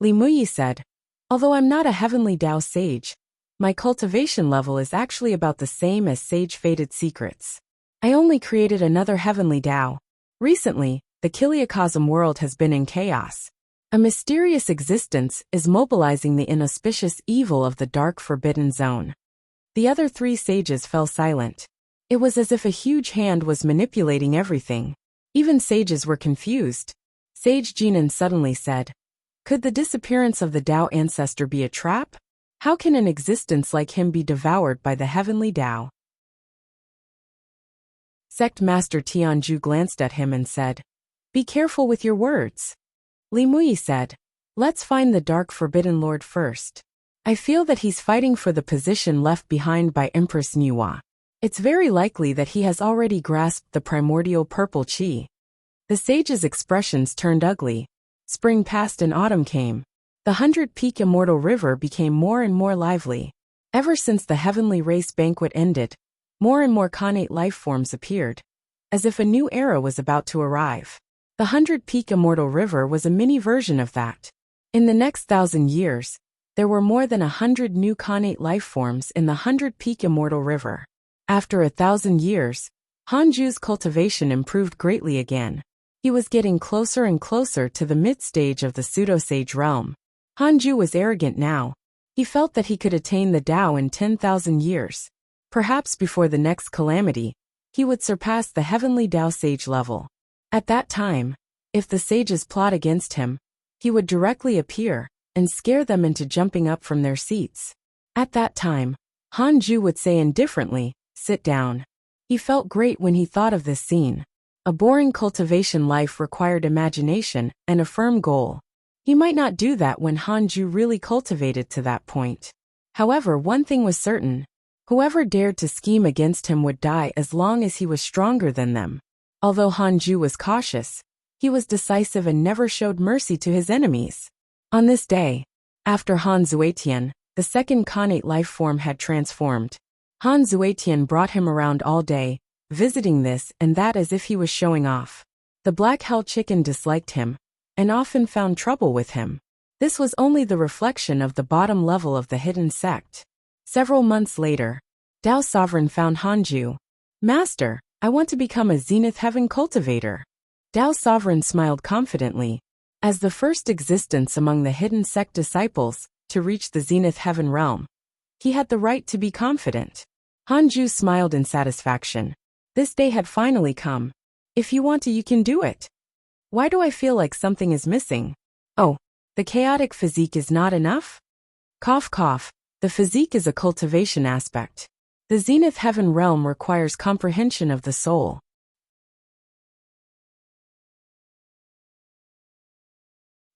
Li Muyi said, Although I'm not a heavenly Tao sage, my cultivation level is actually about the same as Sage Fated Secrets. I only created another heavenly Tao. Recently, the Kiliacosm world has been in chaos. A mysterious existence is mobilizing the inauspicious evil of the Dark Forbidden Zone. The other 3 sages fell silent. It was as if a huge hand was manipulating everything. Even sages were confused. Sage Jinan suddenly said, Could the disappearance of the Tao ancestor be a trap? How can an existence like him be devoured by the heavenly Tao? Sect Master Tianju glanced at him and said, Be careful with your words. Li Muyi said, Let's find the Dark Forbidden Lord first. I feel that he's fighting for the position left behind by Empress Nuwa. It's very likely that he has already grasped the primordial purple qi. The sage's expressions turned ugly. Spring passed and autumn came. The 100-peak immortal river became more and more lively. Ever since the Heavenly Race banquet ended, more and more connate life forms appeared, as if a new era was about to arrive. The 100-peak immortal river was a mini version of that. In the next 1,000 years, there were more than 100 new connate life forms in the 100-peak immortal river. After 1,000 years, Hanju's cultivation improved greatly again. He was getting closer and closer to the mid-stage of the pseudo-sage realm. Hanju was arrogant now. He felt that he could attain the Tao in 10,000 years. Perhaps before the next calamity, he would surpass the heavenly Tao sage level. At that time, if the sages plot against him, he would directly appear and scare them into jumping up from their seats. At that time, Hanju would say indifferently, "Sit down." He felt great when he thought of this scene. A boring cultivation life required imagination and a firm goal. He might not do that when Hanju really cultivated to that point. However, one thing was certain. Whoever dared to scheme against him would die as long as he was stronger than them. Although Hanju was cautious, he was decisive and never showed mercy to his enemies. On this day, after Han Zuetian, the second Khanate life form had transformed. Han Zuetian brought him around all day, visiting this and that as if he was showing off. The Black Hell Chicken disliked him, and often found trouble with him. This was only the reflection of the bottom level of the hidden sect. Several months later, Tao Sovereign found Hanju. "Master, I want to become a Zenith Heaven cultivator." Tao Sovereign smiled confidently. As the first existence among the hidden sect disciples to reach the Zenith Heaven realm, he had the right to be confident. Hanju smiled in satisfaction. This day had finally come. "If you want to, you can do it." "Why do I feel like something is missing?" "Oh, the chaotic physique is not enough?" Cough cough, the physique is a cultivation aspect. The Zenith Heaven realm requires comprehension of the soul.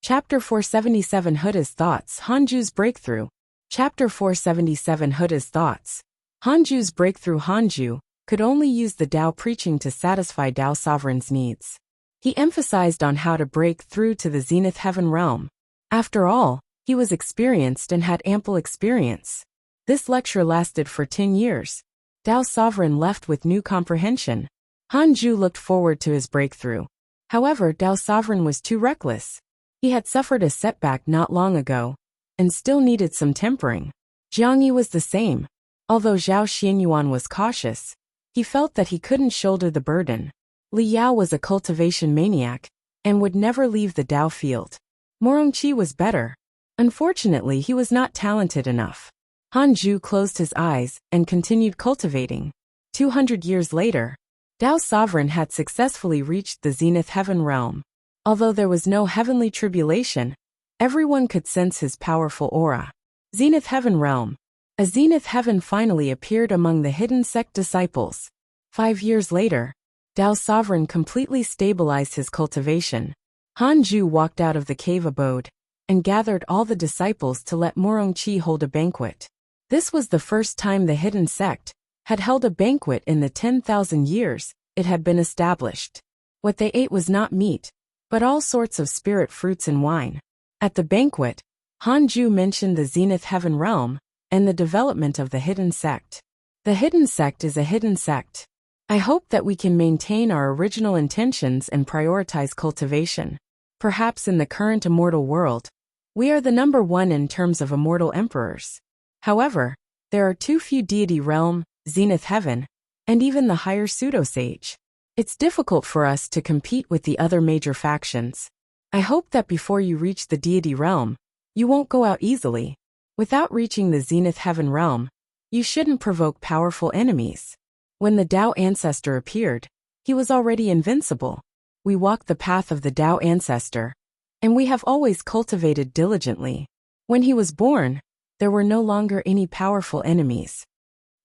Chapter 477 Huda's Thoughts, Hanju's Breakthrough. Chapter 477 Huda's Thoughts. Hanju's Breakthrough. Hanju could only use the Tao preaching to satisfy Tao Sovereign's needs. He emphasized on how to break through to the Zenith Heaven realm. After all, he was experienced and had ample experience. This lecture lasted for 10 years. Tao Sovereign left with new comprehension. Hanju looked forward to his breakthrough. However, Tao Sovereign was too reckless. He had suffered a setback not long ago, and still needed some tempering. Jiang Yi was the same. Although Zhao Xianyuan was cautious, he felt that he couldn't shoulder the burden. Li Yao was a cultivation maniac, and would never leave the Tao field. Morongqi was better. Unfortunately, he was not talented enough. Hanju closed his eyes and continued cultivating. 200 years later, Tao Sovereign had successfully reached the Zenith Heaven realm. Although there was no heavenly tribulation, everyone could sense his powerful aura. Zenith Heaven realm. A Zenith Heaven finally appeared among the hidden sect disciples. 5 years later, Tao Sovereign completely stabilized his cultivation. Hanju walked out of the cave abode and gathered all the disciples to let Morongqi hold a banquet. This was the first time the hidden sect had held a banquet in the 10,000 years it had been established. What they ate was not meat, but all sorts of spirit fruits and wine. At the banquet, Hanju mentioned the Zenith Heaven realm and the development of the hidden sect. The hidden sect is a hidden sect. I hope that we can maintain our original intentions and prioritize cultivation. Perhaps in the current immortal world, we are the number one in terms of immortal emperors. However, there are too few deity realm, Zenith Heaven, and even the higher pseudo-sage. It's difficult for us to compete with the other major factions. I hope that before you reach the deity realm, you won't go out easily. Without reaching the Zenith Heaven realm, you shouldn't provoke powerful enemies. When the Tao ancestor appeared, he was already invincible. We walked the path of the Tao ancestor, and we have always cultivated diligently. When he was born, there were no longer any powerful enemies.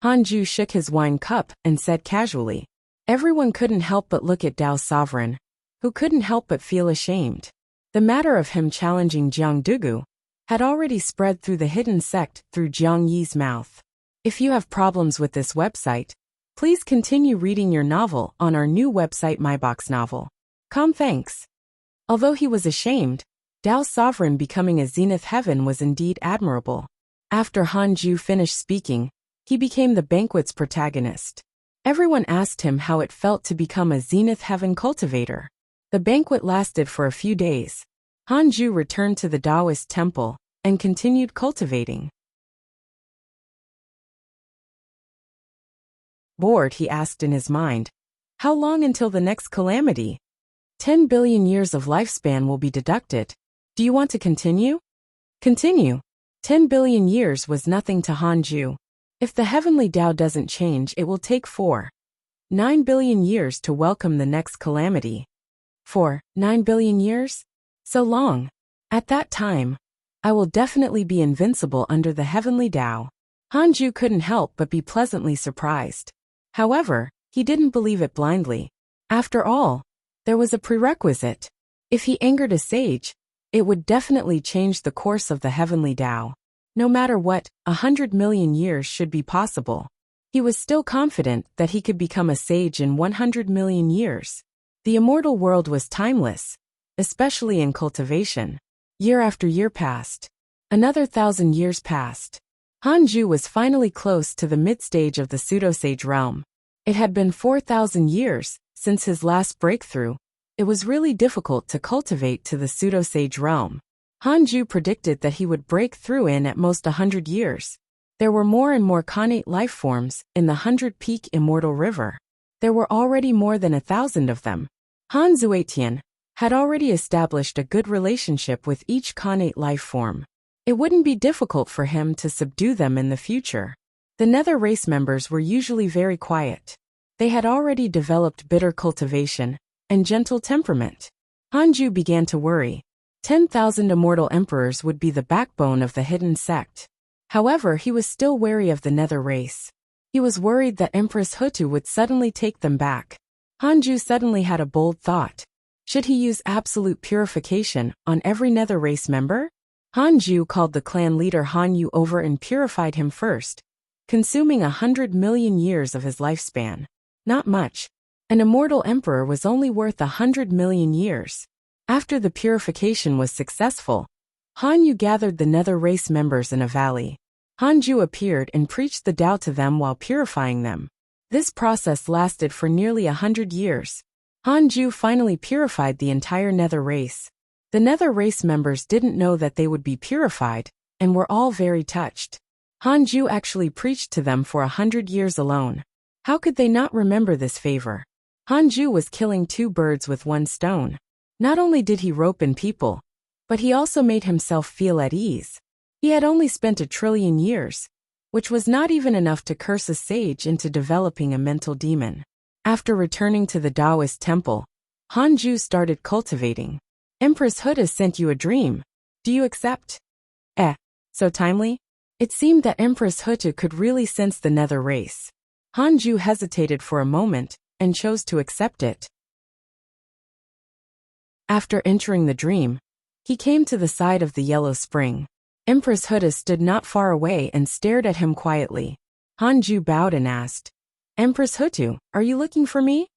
Hanju shook his wine cup and said casually. Everyone couldn't help but look at Tao Sovereign, who couldn't help but feel ashamed. The matter of him challenging Jiang Dugu had already spread through the hidden sect through Jiang Yi's mouth. If you have problems with this website, please continue reading your novel on our new website myboxnovel.com. Thanks. Although he was ashamed, Tao Sovereign becoming a Zenith Heaven was indeed admirable. After Hanju finished speaking, he became the banquet's protagonist. Everyone asked him how it felt to become a Zenith Heaven cultivator. The banquet lasted for a few days. Hanju returned to the Taoist temple and continued cultivating. Bored, he asked in his mind, "How long until the next calamity?" 10 billion years of lifespan will be deducted. Do you want to continue? Continue. 10 billion years was nothing to Hanju. If the heavenly Tao doesn't change, it will take 9 billion years to welcome the next calamity. 9 billion years? So long. At that time, I will definitely be invincible under the heavenly Tao. Hanju couldn't help but be pleasantly surprised. However, he didn't believe it blindly. After all, there was a prerequisite. If he angered a sage, it would definitely change the course of the heavenly Tao. No matter what, 100 million years should be possible. He was still confident that he could become a sage in 100 million years. The immortal world was timeless, especially in cultivation. Year after year passed. Another 1,000 years passed. Hanju was finally close to the mid-stage of the pseudo-sage realm. It had been 4,000 years since his last breakthrough. It was really difficult to cultivate to the pseudo-sage realm. Hanju predicted that he would break through in at most 100 years. There were more and more connate life forms in the 100-peak immortal river. There were already more than 1,000 of them. Han Zuetian had already established a good relationship with each connate life form. It wouldn't be difficult for him to subdue them in the future. The Nether race members were usually very quiet. They had already developed bitter cultivation and gentle temperament. Hanju began to worry. 10,000 immortal emperors would be the backbone of the hidden sect. However, he was still wary of the Nether race. He was worried that Empress Hutu would suddenly take them back. Hanju suddenly had a bold thought. Should he use absolute purification on every Nether race member? Hanju called the clan leader Hanyu over and purified him first, consuming 100 million years of his lifespan. Not much. An immortal emperor was only worth 100 million years. After the purification was successful, Hanyu gathered the Nether race members in a valley. Hanju appeared and preached the Tao to them while purifying them. This process lasted for nearly 100 years. Hanju finally purified the entire Nether race. The Nether race members didn't know that they would be purified, and were all very touched. Hanju actually preached to them for 100 years alone. How could they not remember this favor? Hanju was killing 2 birds with 1 stone. Not only did he rope in people, but he also made himself feel at ease. He had only spent 1 trillion years, which was not even enough to curse a sage into developing a mental demon. After returning to the Taoist temple, Hanju started cultivating. Empress Huda sent you a dream. Do you accept? So timely? It seemed that Empress Huda could really sense the Nether race. Hanju hesitated for a moment and chose to accept it. After entering the dream, he came to the side of the yellow spring. Empress Huda stood not far away and stared at him quietly. Hanju bowed and asked, Empress Hutu, are you looking for me?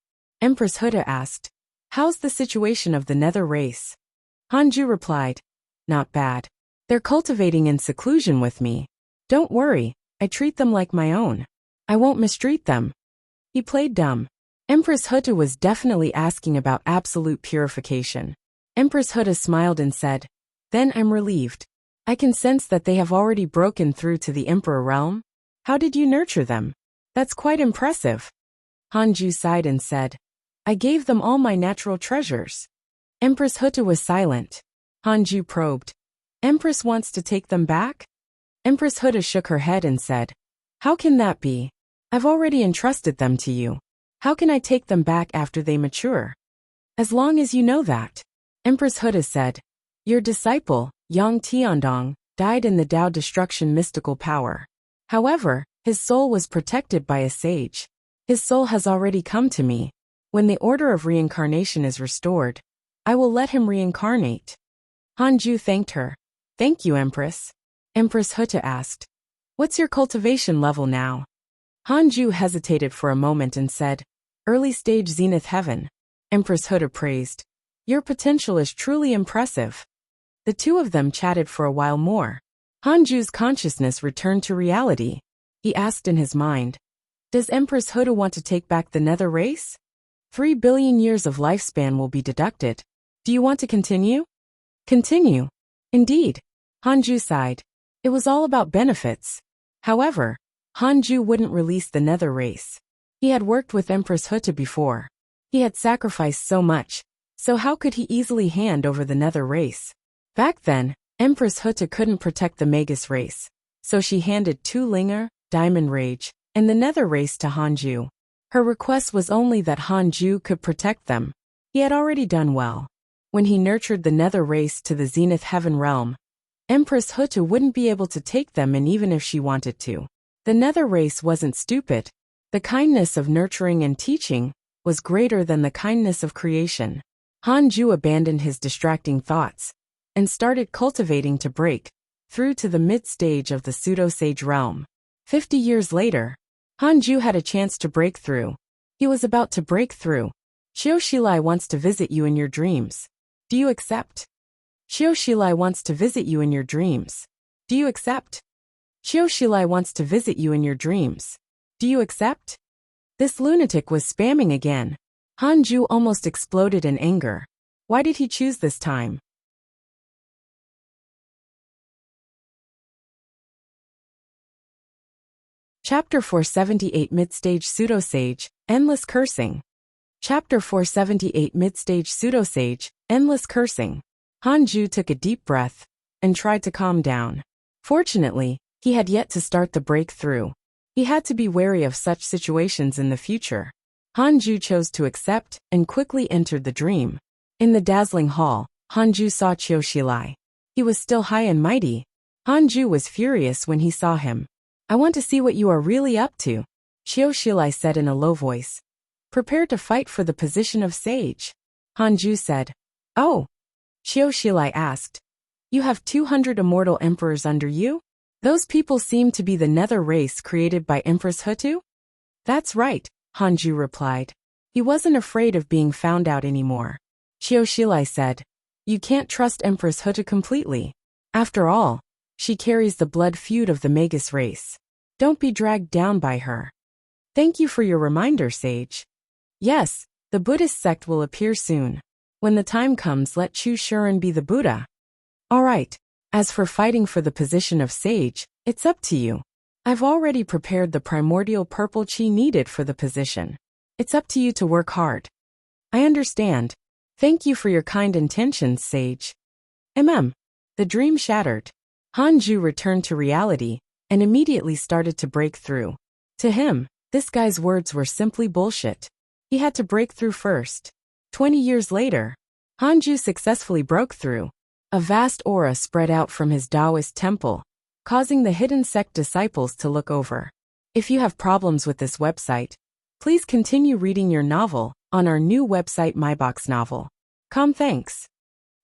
Empress Huda asked, how's the situation of the Nether race? Hanju replied, not bad. They're cultivating in seclusion with me. Don't worry, I treat them like my own. I won't mistreat them. He played dumb. Empress Huda was definitely asking about absolute purification. Empress Huda smiled and said, then I'm relieved. I can sense that they have already broken through to the Emperor realm. How did you nurture them? That's quite impressive. Hanju sighed and said, I gave them all my natural treasures. Empress Huta was silent. Hanju probed. Empress wants to take them back? Empress Huta shook her head and said, how can that be? I've already entrusted them to you. How can I take them back after they mature? As long as you know that. Empress Huta said, your disciple, Yang Tiandong, died in the Tao destruction mystical power. However, his soul was protected by a sage. His soul has already come to me. When the order of reincarnation is restored, I will let him reincarnate. Hanju thanked her. Thank you, Empress. Empress Huta asked, what's your cultivation level now? Hanju hesitated for a moment and said, early stage zenith heaven. Empress Huta praised, your potential is truly impressive. The two of them chatted for a while more. Hanju's consciousness returned to reality. He asked in his mind, does Empress Huta want to take back the Nether race? 3 billion years of lifespan will be deducted. Do you want to continue? Continue. Indeed. Hanju sighed. It was all about benefits. However, Hanju wouldn't release the Nether race. He had worked with Empress Huta before. He had sacrificed so much, So how could he easily hand over the nether race? Back then, Empress Hutta couldn't protect the Magus race, so she handed Tu Linger, Diamond Rage, and the nether race to Hanju. Her request was only that Hanju could protect them. He had already done well. When he nurtured the nether race to the Zenith Heaven realm, Empress Hutta wouldn't be able to take them in even if she wanted to. The nether race wasn't stupid. The kindness of nurturing and teaching was greater than the kindness of creation. Hanju abandoned his distracting thoughts and started cultivating to break through to the mid-stage of the pseudo-sage realm. 50 years later, Hanju had a chance to break through. He was about to break through. Xiao wants to visit you in your dreams. Do you accept? Xiao wants to visit you in your dreams. Do you accept? Xiao wants to visit you in your dreams. Do you accept? This lunatic was spamming again. Hanju almost exploded in anger. Why did he choose this time? Chapter 478 Mid-Stage Pseudo-Sage, Endless Cursing. Chapter 478 Mid-Stage Pseudo-Sage, Endless Cursing. Hanju took a deep breath and tried to calm down. Fortunately, he had yet to start the breakthrough. He had to be wary of such situations in the future. Hanju chose to accept and quickly entered the dream. In the dazzling hall, Hanju saw Xiao. He was still high and mighty. Hanju was furious when he saw him. I want to see what you are really up to, Xiao said in a low voice. Prepare to fight for the position of sage. Hanju said. Oh. Xiao asked. You have 200 immortal emperors under you? Those people seem to be the nether race created by Empress Hutta? That's right, Hanju replied. He wasn't afraid of being found out anymore. Xiao said. You can't trust Empress Hutta completely. After all, she carries the blood feud of the Magus race. Don't be dragged down by her. Thank you for your reminder, sage. Yes, the Buddhist sect will appear soon. When the time comes, let Chu Shuren be the Buddha. All right. As for fighting for the position of sage, it's up to you. I've already prepared the primordial purple chi needed for the position. It's up to you to work hard. I understand. Thank you for your kind intentions, sage. The dream shattered. Hanju returned to reality and immediately started to break through. To him, this guy's words were simply bullshit. He had to break through first. 20 years later, Hanju successfully broke through. A vast aura spread out from his Taoist temple, causing the hidden sect disciples to look over. If you have problems with this website, please continue reading your novel on our new website MyBox Novel. Thanks.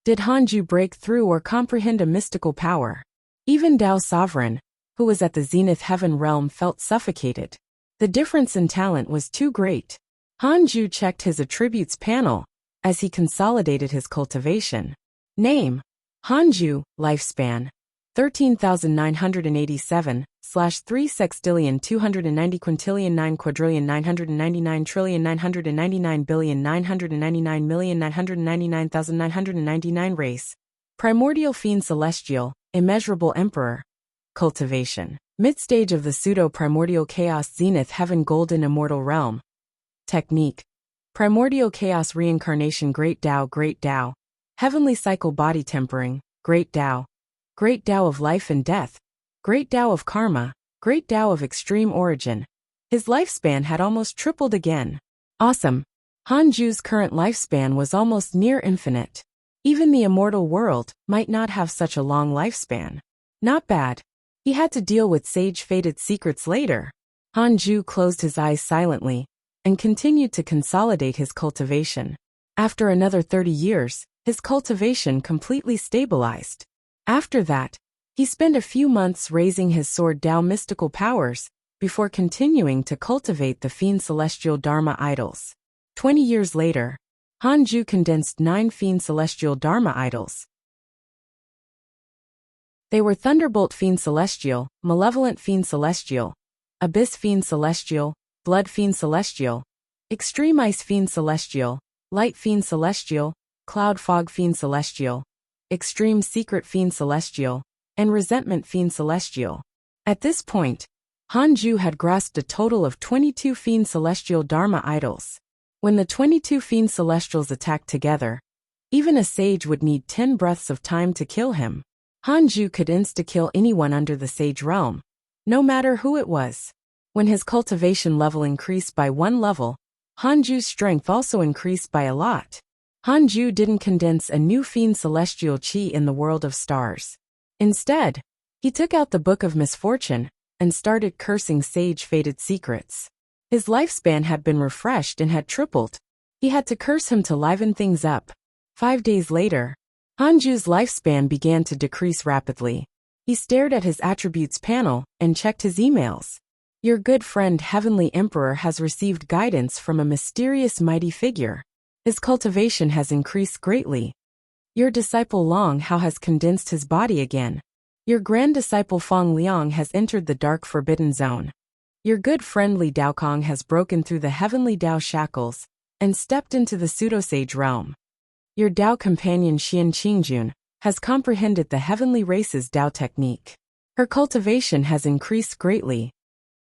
Did Hanju break through or comprehend a mystical power? Even Tao Sovereign, who was at the Zenith Heaven realm, felt suffocated. The difference in talent was too great. Hanju checked his attributes panel as he consolidated his cultivation. Name: Hanju, lifespan 13,987/3 sextillion 290 quintillion 9 quadrillion 999 trillion 999 billion 999 million 999,999 race. Primordial fiend celestial, immeasurable emperor. Cultivation. Mid-stage of the pseudo-primordial chaos zenith heaven golden immortal realm. Technique. Primordial chaos reincarnation great Tao. Heavenly cycle body tempering, great Tao of life and death, great Tao of karma, great Tao of extreme origin. His lifespan had almost tripled again. Awesome. Hanju's current lifespan was almost near infinite. Even the immortal world might not have such a long lifespan. Not bad. He had to deal with sage-fated secrets later. Hanju closed his eyes silently and continued to consolidate his cultivation. After another 30 years, his cultivation completely stabilized. After that, he spent a few months raising his sword Tao mystical powers before continuing to cultivate the fiend celestial Dharma idols. 20 years later, Hanju condensed 9 fiend celestial Dharma idols. They were Thunderbolt Fiend Celestial, Malevolent Fiend Celestial, Abyss Fiend Celestial, Blood Fiend Celestial, Extreme Ice Fiend Celestial, Light Fiend Celestial, Cloud Fog Fiend Celestial, Extreme Secret Fiend Celestial, and Resentment Fiend Celestial. At this point, Hanju had grasped a total of 22 Fiend Celestial Dharma idols. When the 22 Fiend Celestials attacked together, Even a sage would need 10 breaths of time to kill him. Hanju could insta-kill anyone under the sage realm, no matter who it was. When his cultivation level increased by 1 level, Hanju's strength also increased by a lot. Hanju didn't condense a new fiend celestial chi in the world of stars. Instead, he took out the Book of Misfortune and started cursing sage-fated secrets. His lifespan had been refreshed and had tripled. He had to curse him to liven things up. 5 days later, Hanju's lifespan began to decrease rapidly. He stared at his attributes panel and checked his emails. Your good friend Heavenly Emperor has received guidance from a mysterious mighty figure. His cultivation has increased greatly. Your disciple Long Hao has condensed his body again. Your grand disciple Feng Liang has entered the dark forbidden zone. Your good friend Li Daokong has broken through the heavenly Dao shackles and stepped into the pseudosage realm. Your Dao companion Xian Qingjun has comprehended the heavenly race's Dao technique. Her cultivation has increased greatly.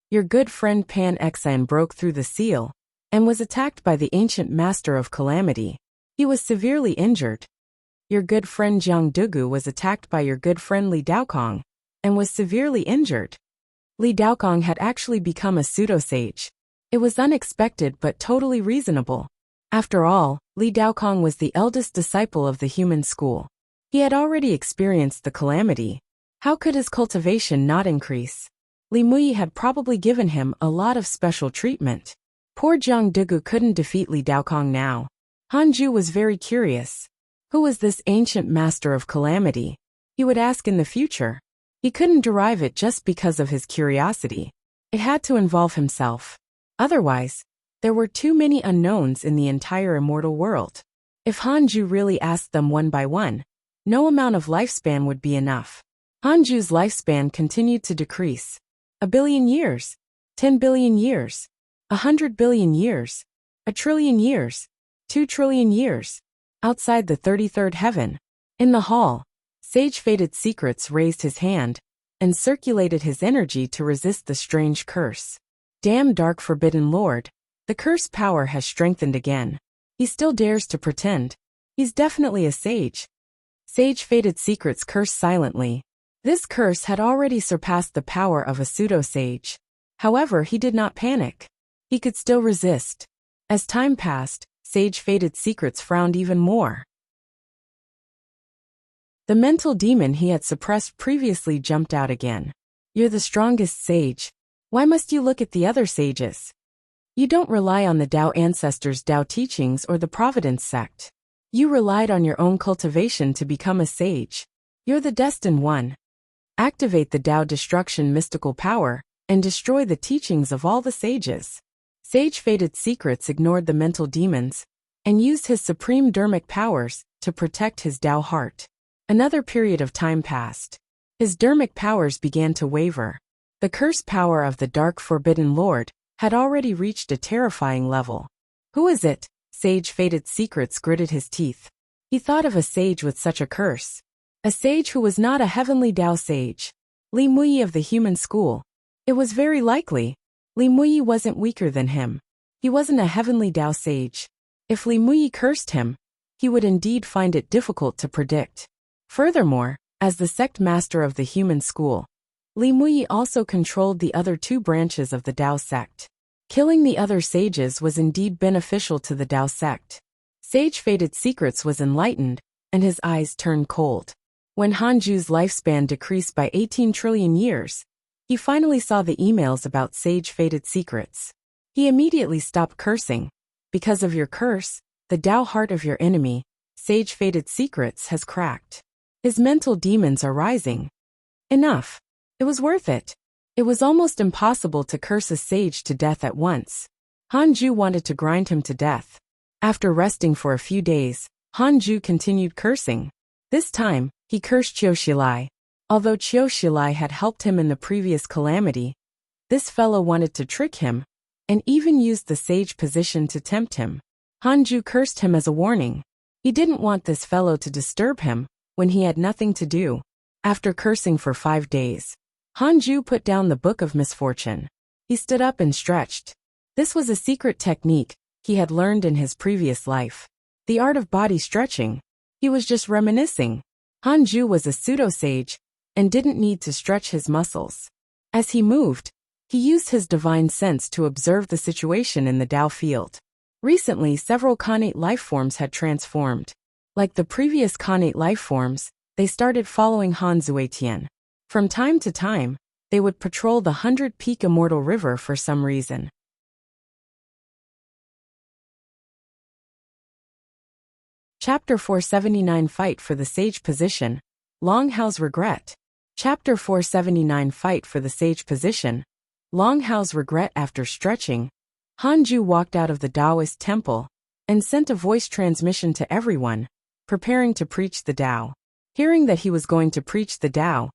Your good friend Pan Exan broke through the seal and was attacked by the ancient master of calamity. He was severely injured. Your good friend Jiang Dugu was attacked by your good friend Li Daokong and was severely injured. Li Daokong had actually become a pseudo-sage. It was unexpected but totally reasonable. After all, Li Daokong was the eldest disciple of the human school. He had already experienced the calamity. How could his cultivation not increase? Li Muyi had probably given him a lot of special treatment. Poor Jiang Dugu couldn't defeat Li Daokong now. Hanju was very curious. Who was this ancient master of calamity? He would ask in the future. He couldn't derive it just because of his curiosity. It had to involve himself. Otherwise, there were too many unknowns in the entire immortal world. If Hanju really asked them one by one, no amount of lifespan would be enough. Hanju's lifespan continued to decrease. 1 billion years, 10 billion years, 100 billion years, 1 trillion years, 2 trillion years. Outside the 33rd heaven, in the hall, Sage-Fated Secrets raised his hand and circulated his energy to resist the strange curse. Damn Dark Forbidden Lord, the curse power has strengthened again. He still dares to pretend. He's definitely a sage. Sage-Fated Secrets cursed silently. This curse had already surpassed the power of a pseudo-sage. However, he did not panic. He could still resist. As time passed, Sage-Fated Secrets frowned even more. The mental demon he had suppressed previously jumped out again. You're the strongest sage. Why must you look at the other sages? You don't rely on the Dao ancestors' Dao teachings or the Providence sect. You relied on your own cultivation to become a sage. You're the destined one. Activate the Dao destruction mystical power and destroy the teachings of all the sages. Sage-Fated Secrets ignored the mental demons and used his supreme dermic powers to protect his Dao heart. Another period of time passed. His dermic powers began to waver. The curse power of the Dark Forbidden Lord had already reached a terrifying level. Who is it? Sage-Fated Secrets gritted his teeth. He thought of a sage with such a curse. A sage who was not a heavenly Dao sage. Li Muyi of the human school. It was very likely. Li Muyi wasn't weaker than him. He wasn't a heavenly Dao sage. If Li Muyi cursed him, he would indeed find it difficult to predict. Furthermore, as the sect master of the human school, Li Muyi also controlled the other 2 branches of the Dao sect. Killing the other sages was indeed beneficial to the Dao sect. Sage-Fated Secrets was enlightened, and his eyes turned cold. When Hanju's lifespan decreased by 18 trillion years, he finally saw the emails about Sage-Fated Secrets. He immediately stopped cursing. Because of your curse, the Dao heart of your enemy, Sage-Fated Secrets, has cracked. His mental demons are rising. Enough. It was worth it. It was almost impossible to curse a sage to death at once. Hanju wanted to grind him to death. After resting for a few days, Hanju continued cursing. This time, he cursed Qiu Shilai. Although Qiu Shilai had helped him in the previous calamity, this fellow wanted to trick him, and even used the sage position to tempt him. Hanju cursed him as a warning. He didn't want this fellow to disturb him when he had nothing to do. After cursing for 5 days, Hanju put down the Book of Misfortune. He stood up and stretched. This was a secret technique he had learned in his previous life. The art of body stretching. He was just reminiscing. Hanju was a pseudo-sage and didn't need to stretch his muscles. As he moved, he used his divine sense to observe the situation in the Tao field. Recently, several Khanate life forms had transformed. Like the previous Khanate life forms, they started following Han Zuetian. From time to time, they would patrol the 100-peak Immortal River for some reason. Chapter 479 Fight for the Sage Position, Long Hao's Regret. Chapter 479 Fight for the Sage Position, Long Hao's Regret. After stretching, Hanju walked out of the Taoist temple and sent a voice transmission to everyone, preparing to preach the Tao. Hearing that he was going to preach the Tao,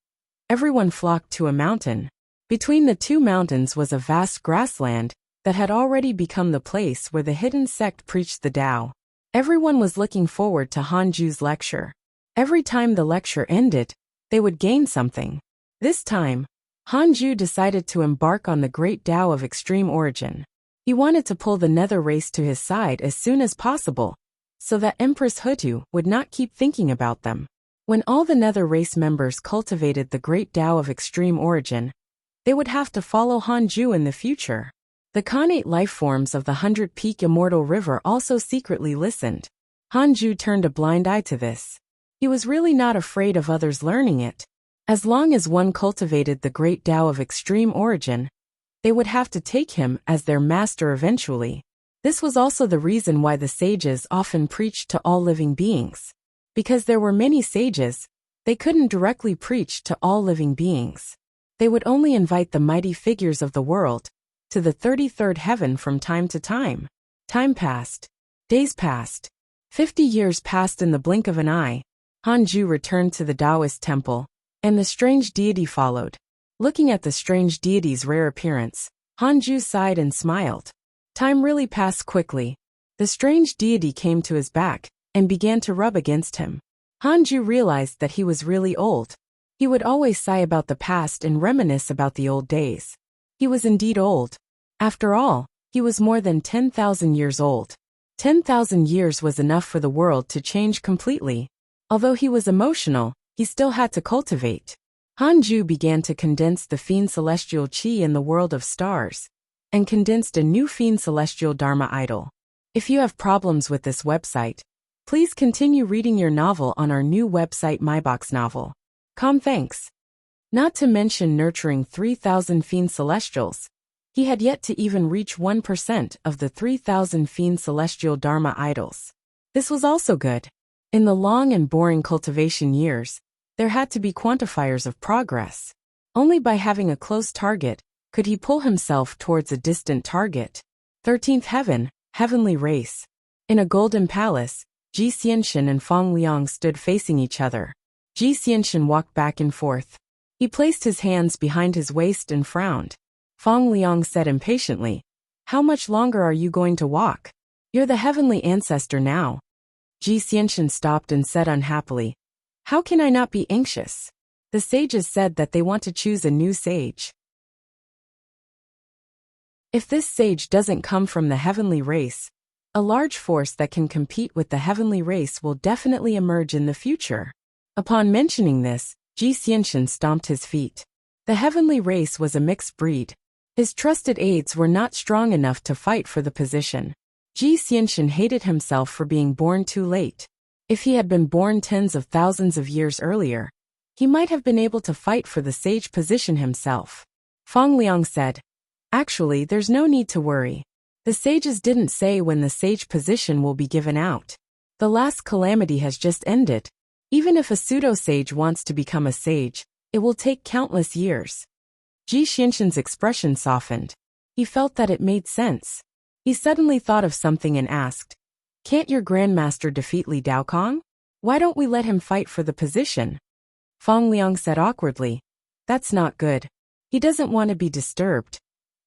everyone flocked to a mountain. Between the two mountains was a vast grassland that had already become the place where the hidden sect preached the Tao. Everyone was looking forward to Hanju's lecture. Every time the lecture ended, they would gain something. This time, Hanju decided to embark on the great Tao of extreme origin. He wanted to pull the nether race to his side as soon as possible, so that Empress Hutu would not keep thinking about them. When all the nether race members cultivated the great Tao of extreme origin, they would have to follow Hanju in the future. The Khanate life forms of the 100-peak Immortal River also secretly listened. Hanju turned a blind eye to this. He was really not afraid of others learning it. As long as one cultivated the great Tao of extreme origin, they would have to take him as their master eventually. This was also the reason why the sages often preached to all living beings. Because there were many sages, they couldn't directly preach to all living beings. They would only invite the mighty figures of the world to the 33rd heaven from time to time. Time passed. Days passed. 50 years passed in the blink of an eye. Hanju returned to the Taoist temple, and the strange deity followed. Looking at the strange deity's rare appearance, Hanju sighed and smiled. Time really passed quickly. The strange deity came to his back and began to rub against him. Hanju realized that he was really old. He would always sigh about the past and reminisce about the old days. He was indeed old. After all, he was more than 10,000 years old. 10,000 years was enough for the world to change completely. Although he was emotional, he still had to cultivate. Hanju began to condense the fiend celestial chi in the world of stars, and condensed a new fiend celestial Dharma idol. If you have problems with this website, please continue reading your novel on our new website myboxnovel.com. Thanks. Not to mention nurturing 3,000 fiend celestials. He had yet to even reach 1% of the 3,000 fiend celestial Dharma idols. This was also good. In the long and boring cultivation years, there had to be quantifiers of progress. Only by having a close target could he pull himself towards a distant target. 13th heaven, heavenly race. In a golden palace, Ji Xianxin and Fang Liang stood facing each other. Ji Xianxin walked back and forth. He placed his hands behind his waist and frowned. Fang Liang said impatiently, "How much longer are you going to walk? You're the heavenly ancestor now." Ji Xianxin stopped and said unhappily, "How can I not be anxious? The sages said that they want to choose a new sage. If this sage doesn't come from the heavenly race, a large force that can compete with the heavenly race will definitely emerge in the future." Upon mentioning this, Ji Xianxin stomped his feet. The heavenly race was a mixed breed. His trusted aides were not strong enough to fight for the position. Ji Xianxin hated himself for being born too late. If he had been born tens of thousands of years earlier, he might have been able to fight for the sage position himself. Fang Liang said, "Actually, there's no need to worry. The sages didn't say when the sage position will be given out. The last calamity has just ended. Even if a pseudo-sage wants to become a sage, it will take countless years." Ji Xianxin's expression softened. He felt that it made sense. He suddenly thought of something and asked, "Can't your grandmaster defeat Li Daokong? Why don't we let him fight for the position?" Fang Liang said awkwardly, "That's not good. He doesn't want to be disturbed.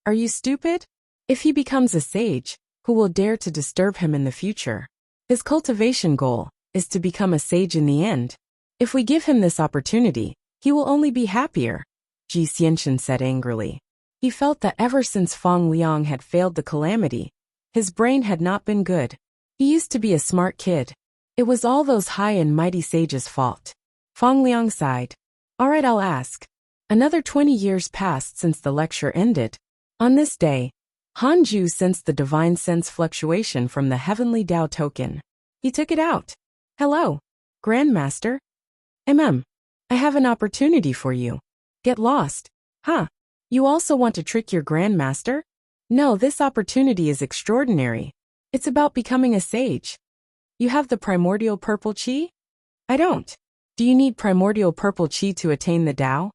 Are you stupid? If he becomes a sage, who will dare to disturb him in the future? His cultivation goal is to become a sage in the end. If we give him this opportunity, he will only be happier," Ji Xianxin said angrily. He felt that ever since Fang Liang had failed the calamity, his brain had not been good. He used to be a smart kid. It was all those high and mighty sages' fault. Fang Liang sighed. All right, I'll ask. Another 20 years passed since the lecture ended. On this day, Han Ju sensed the divine sense fluctuation from the heavenly Tao token. He took it out. Hello, Grandmaster. I have an opportunity for you. Get lost. Huh? You also want to trick your Grandmaster? No, this opportunity is extraordinary. It's about becoming a sage. You have the primordial purple chi? I don't. Do you need primordial purple chi to attain the Tao?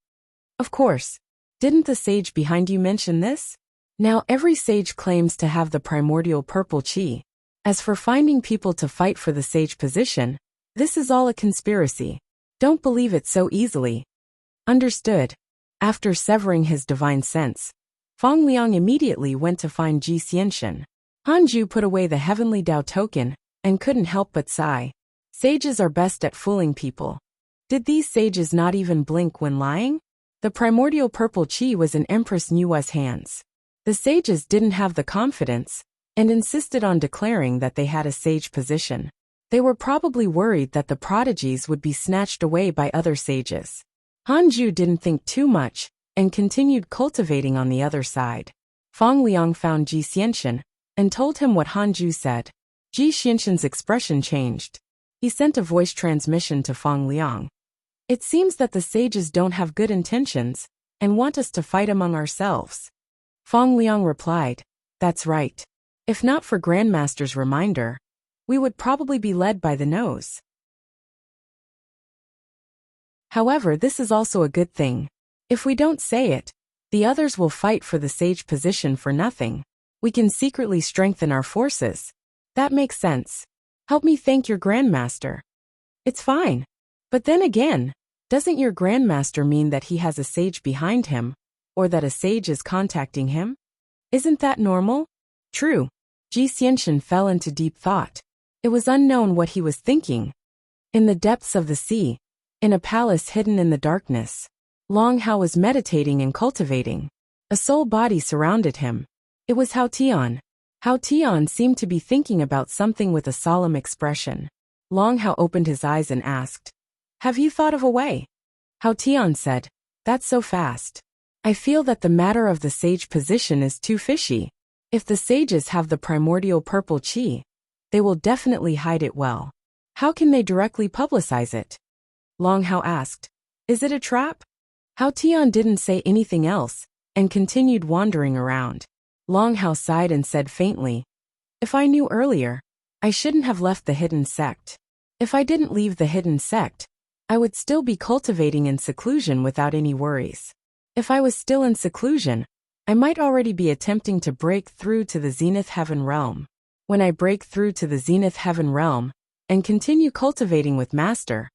Of course. Didn't the sage behind you mention this? Now every sage claims to have the primordial purple chi. As for finding people to fight for the sage position, this is all a conspiracy. Don't believe it so easily. Understood. After severing his divine sense, Fang Liang immediately went to find Ji Xianxian. Han Ju put away the heavenly Tao token and couldn't help but sigh. Sages are best at fooling people. Did these sages not even blink when lying? The primordial purple chi was in Empress Nuwa's hands. The sages didn't have the confidence and insisted on declaring that they had a sage position. They were probably worried that the prodigies would be snatched away by other sages. Han Ju didn't think too much and continued cultivating on the other side. Fang Liang found Ji Xianxian and told him what Han Ju said. Ji Xianxian's expression changed. He sent a voice transmission to Fang Liang. It seems that the sages don't have good intentions and want us to fight among ourselves. Fang Liang replied, That's right. If not for Grandmaster's reminder, we would probably be led by the nose. However, this is also a good thing. If we don't say it, the others will fight for the sage position for nothing. We can secretly strengthen our forces. That makes sense. Help me thank your Grandmaster. It's fine. But then again, doesn't your Grandmaster mean that he has a sage behind him, or that a sage is contacting him? Isn't that normal? True. Ji Xianxian fell into deep thought. It was unknown what he was thinking. In the depths of the sea, in a palace hidden in the darkness, Long Hao was meditating and cultivating. A soul body surrounded him. It was Hao Tian. Hao Tian seemed to be thinking about something with a solemn expression. Long Hao opened his eyes and asked, Have you thought of a way? Hao Tian said, That's so fast. I feel that the matter of the sage position is too fishy. If the sages have the primordial purple chi, they will definitely hide it well. How can they directly publicize it? Long Hao asked, Is it a trap? Hao Tian didn't say anything else and continued wandering around. Long Hao sighed and said faintly, If I knew earlier, I shouldn't have left the hidden sect. If I didn't leave the hidden sect, I would still be cultivating in seclusion without any worries. If I was still in seclusion, I might already be attempting to break through to the Zenith Heaven realm. When I break through to the Zenith Heaven realm and continue cultivating with Master,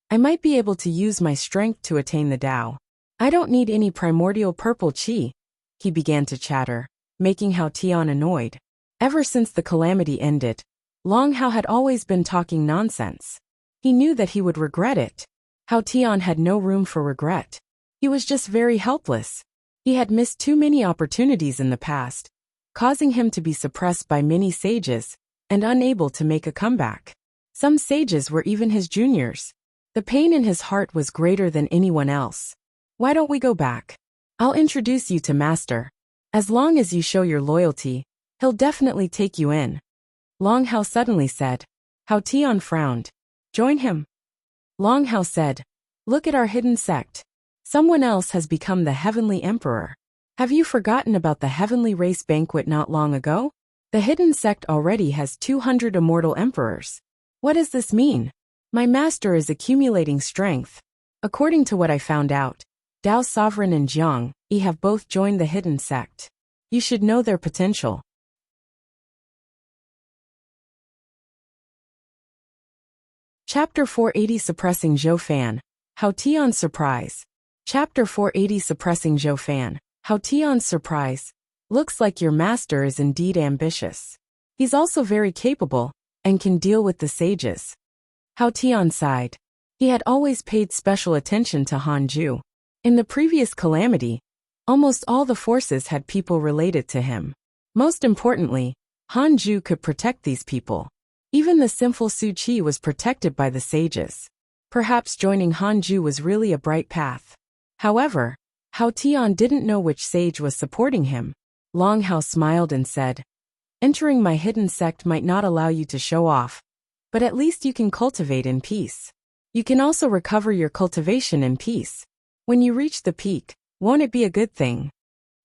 I might be able to use my strength to attain the Tao. I don't need any primordial purple chi, he began to chatter, making Hao Tian annoyed. Ever since the calamity ended, Long Hao had always been talking nonsense. He knew that he would regret it. Hao Tian had no room for regret. He was just very helpless. He had missed too many opportunities in the past, causing him to be suppressed by many sages and unable to make a comeback. Some sages were even his juniors. The pain in his heart was greater than anyone else. Why don't we go back? I'll introduce you to Master. As long as you show your loyalty, he'll definitely take you in. Long Hao suddenly said. Hao Tian frowned. Join him. Long Hao said, Look at our hidden sect. Someone else has become the Heavenly Emperor. Have you forgotten about the Heavenly Race Banquet not long ago? The hidden sect already has 200 immortal emperors. What does this mean? My master is accumulating strength. According to what I found out, Dao Sovereign and Jiang Yi have both joined the hidden sect. You should know their potential. Chapter 480 Suppressing Zhou Fan. Hao Tian's Surprise. Chapter 480 Suppressing Zhou Fan. Hao Tian's Surprise. Looks like your master is indeed ambitious. He's also very capable and can deal with the sages. Hao Tian sighed. He had always paid special attention to Han Ju. In the previous calamity, almost all the forces had people related to him. Most importantly, Han Ju could protect these people. Even the simple Su Qi was protected by the sages. Perhaps joining Hanju was really a bright path. However, Hao Tian didn't know which sage was supporting him. Long Hao smiled and said, "Entering my hidden sect might not allow you to show off, but at least you can cultivate in peace. You can also recover your cultivation in peace. When you reach the peak, won't it be a good thing?"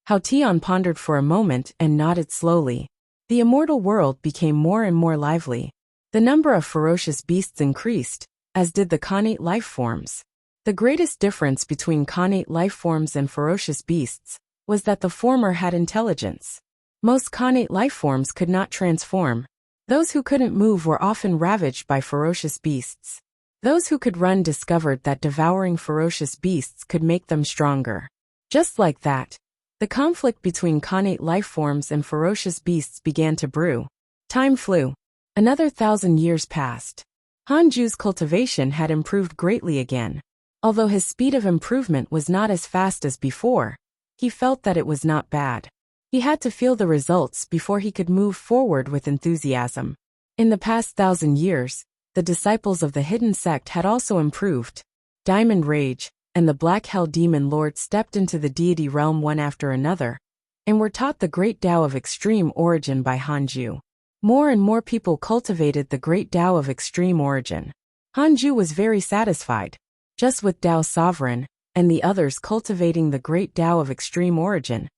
Hao Tian pondered for a moment and nodded slowly. The immortal world became more and more lively. The number of ferocious beasts increased, as did the connate life forms. The greatest difference between connate life forms and ferocious beasts was that the former had intelligence. Most connate life forms could not transform. Those who couldn't move were often ravaged by ferocious beasts. Those who could run discovered that devouring ferocious beasts could make them stronger. Just like that, the conflict between connate life forms and ferocious beasts began to brew. Time flew. Another 1,000 years passed. Hanju's cultivation had improved greatly again. Although his speed of improvement was not as fast as before, he felt that it was not bad. He had to feel the results before he could move forward with enthusiasm. In the past 1,000 years, the disciples of the hidden sect had also improved. Diamond Rage and the Black Hell Demon Lord stepped into the deity realm one after another, and were taught the great Tao of extreme origin by Hanju. More and more people cultivated the great Tao of extreme origin. Hanju was very satisfied. Just with Tao Sovereign and the others cultivating the great Tao of extreme origin,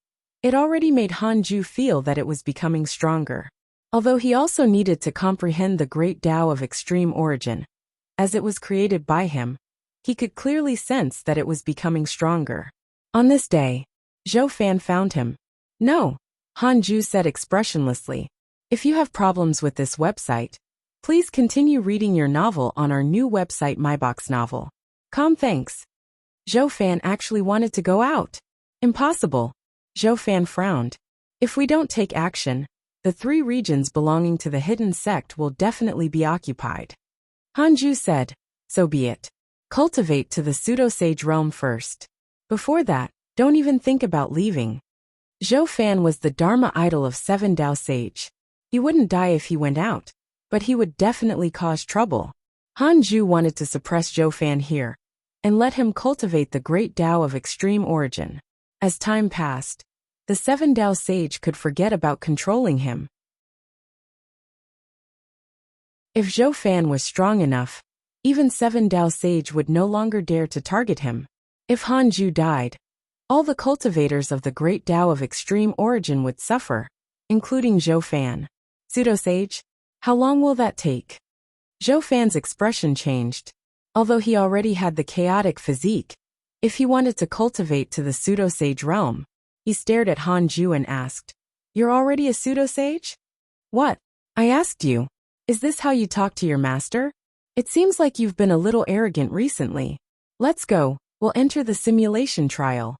it already made Hanju feel that it was becoming stronger. Although he also needed to comprehend the great Tao of extreme origin, as it was created by him, he could clearly sense that it was becoming stronger. On this day, Zhou Fan found him. "No," Hanju said expressionlessly. "If you have problems with this website, please continue reading your novel on our new website MyBox Novel. Thanks." Zhou Fan actually wanted to go out. "Impossible." Zhou Fan frowned. "If we don't take action, the 3 regions belonging to the hidden sect will definitely be occupied." Hanju said, "So be it. Cultivate to the pseudo-sage realm first. Before that, don't even think about leaving." Zhou Fan was the Dharma idol of 7 Dao sage. He wouldn't die if he went out, but he would definitely cause trouble. Hanju wanted to suppress Zhou Fan here, and let him cultivate the great Tao of extreme origin. As time passed, the 7 Dao sage could forget about controlling him. If Zhou Fan was strong enough, even 7 Dao sage would no longer dare to target him. If Hanju died, all the cultivators of the great Tao of extreme origin would suffer, including Zhou Fan. Pseudo-sage? How long will that take? Zhou Fan's expression changed. Although he already had the chaotic physique, if he wanted to cultivate to the pseudo-sage realm, he stared at Hanju and asked, "You're already a pseudo-sage?" "What? I asked you. Is this how you talk to your master? It seems like you've been a little arrogant recently. Let's go, we'll enter the simulation trial."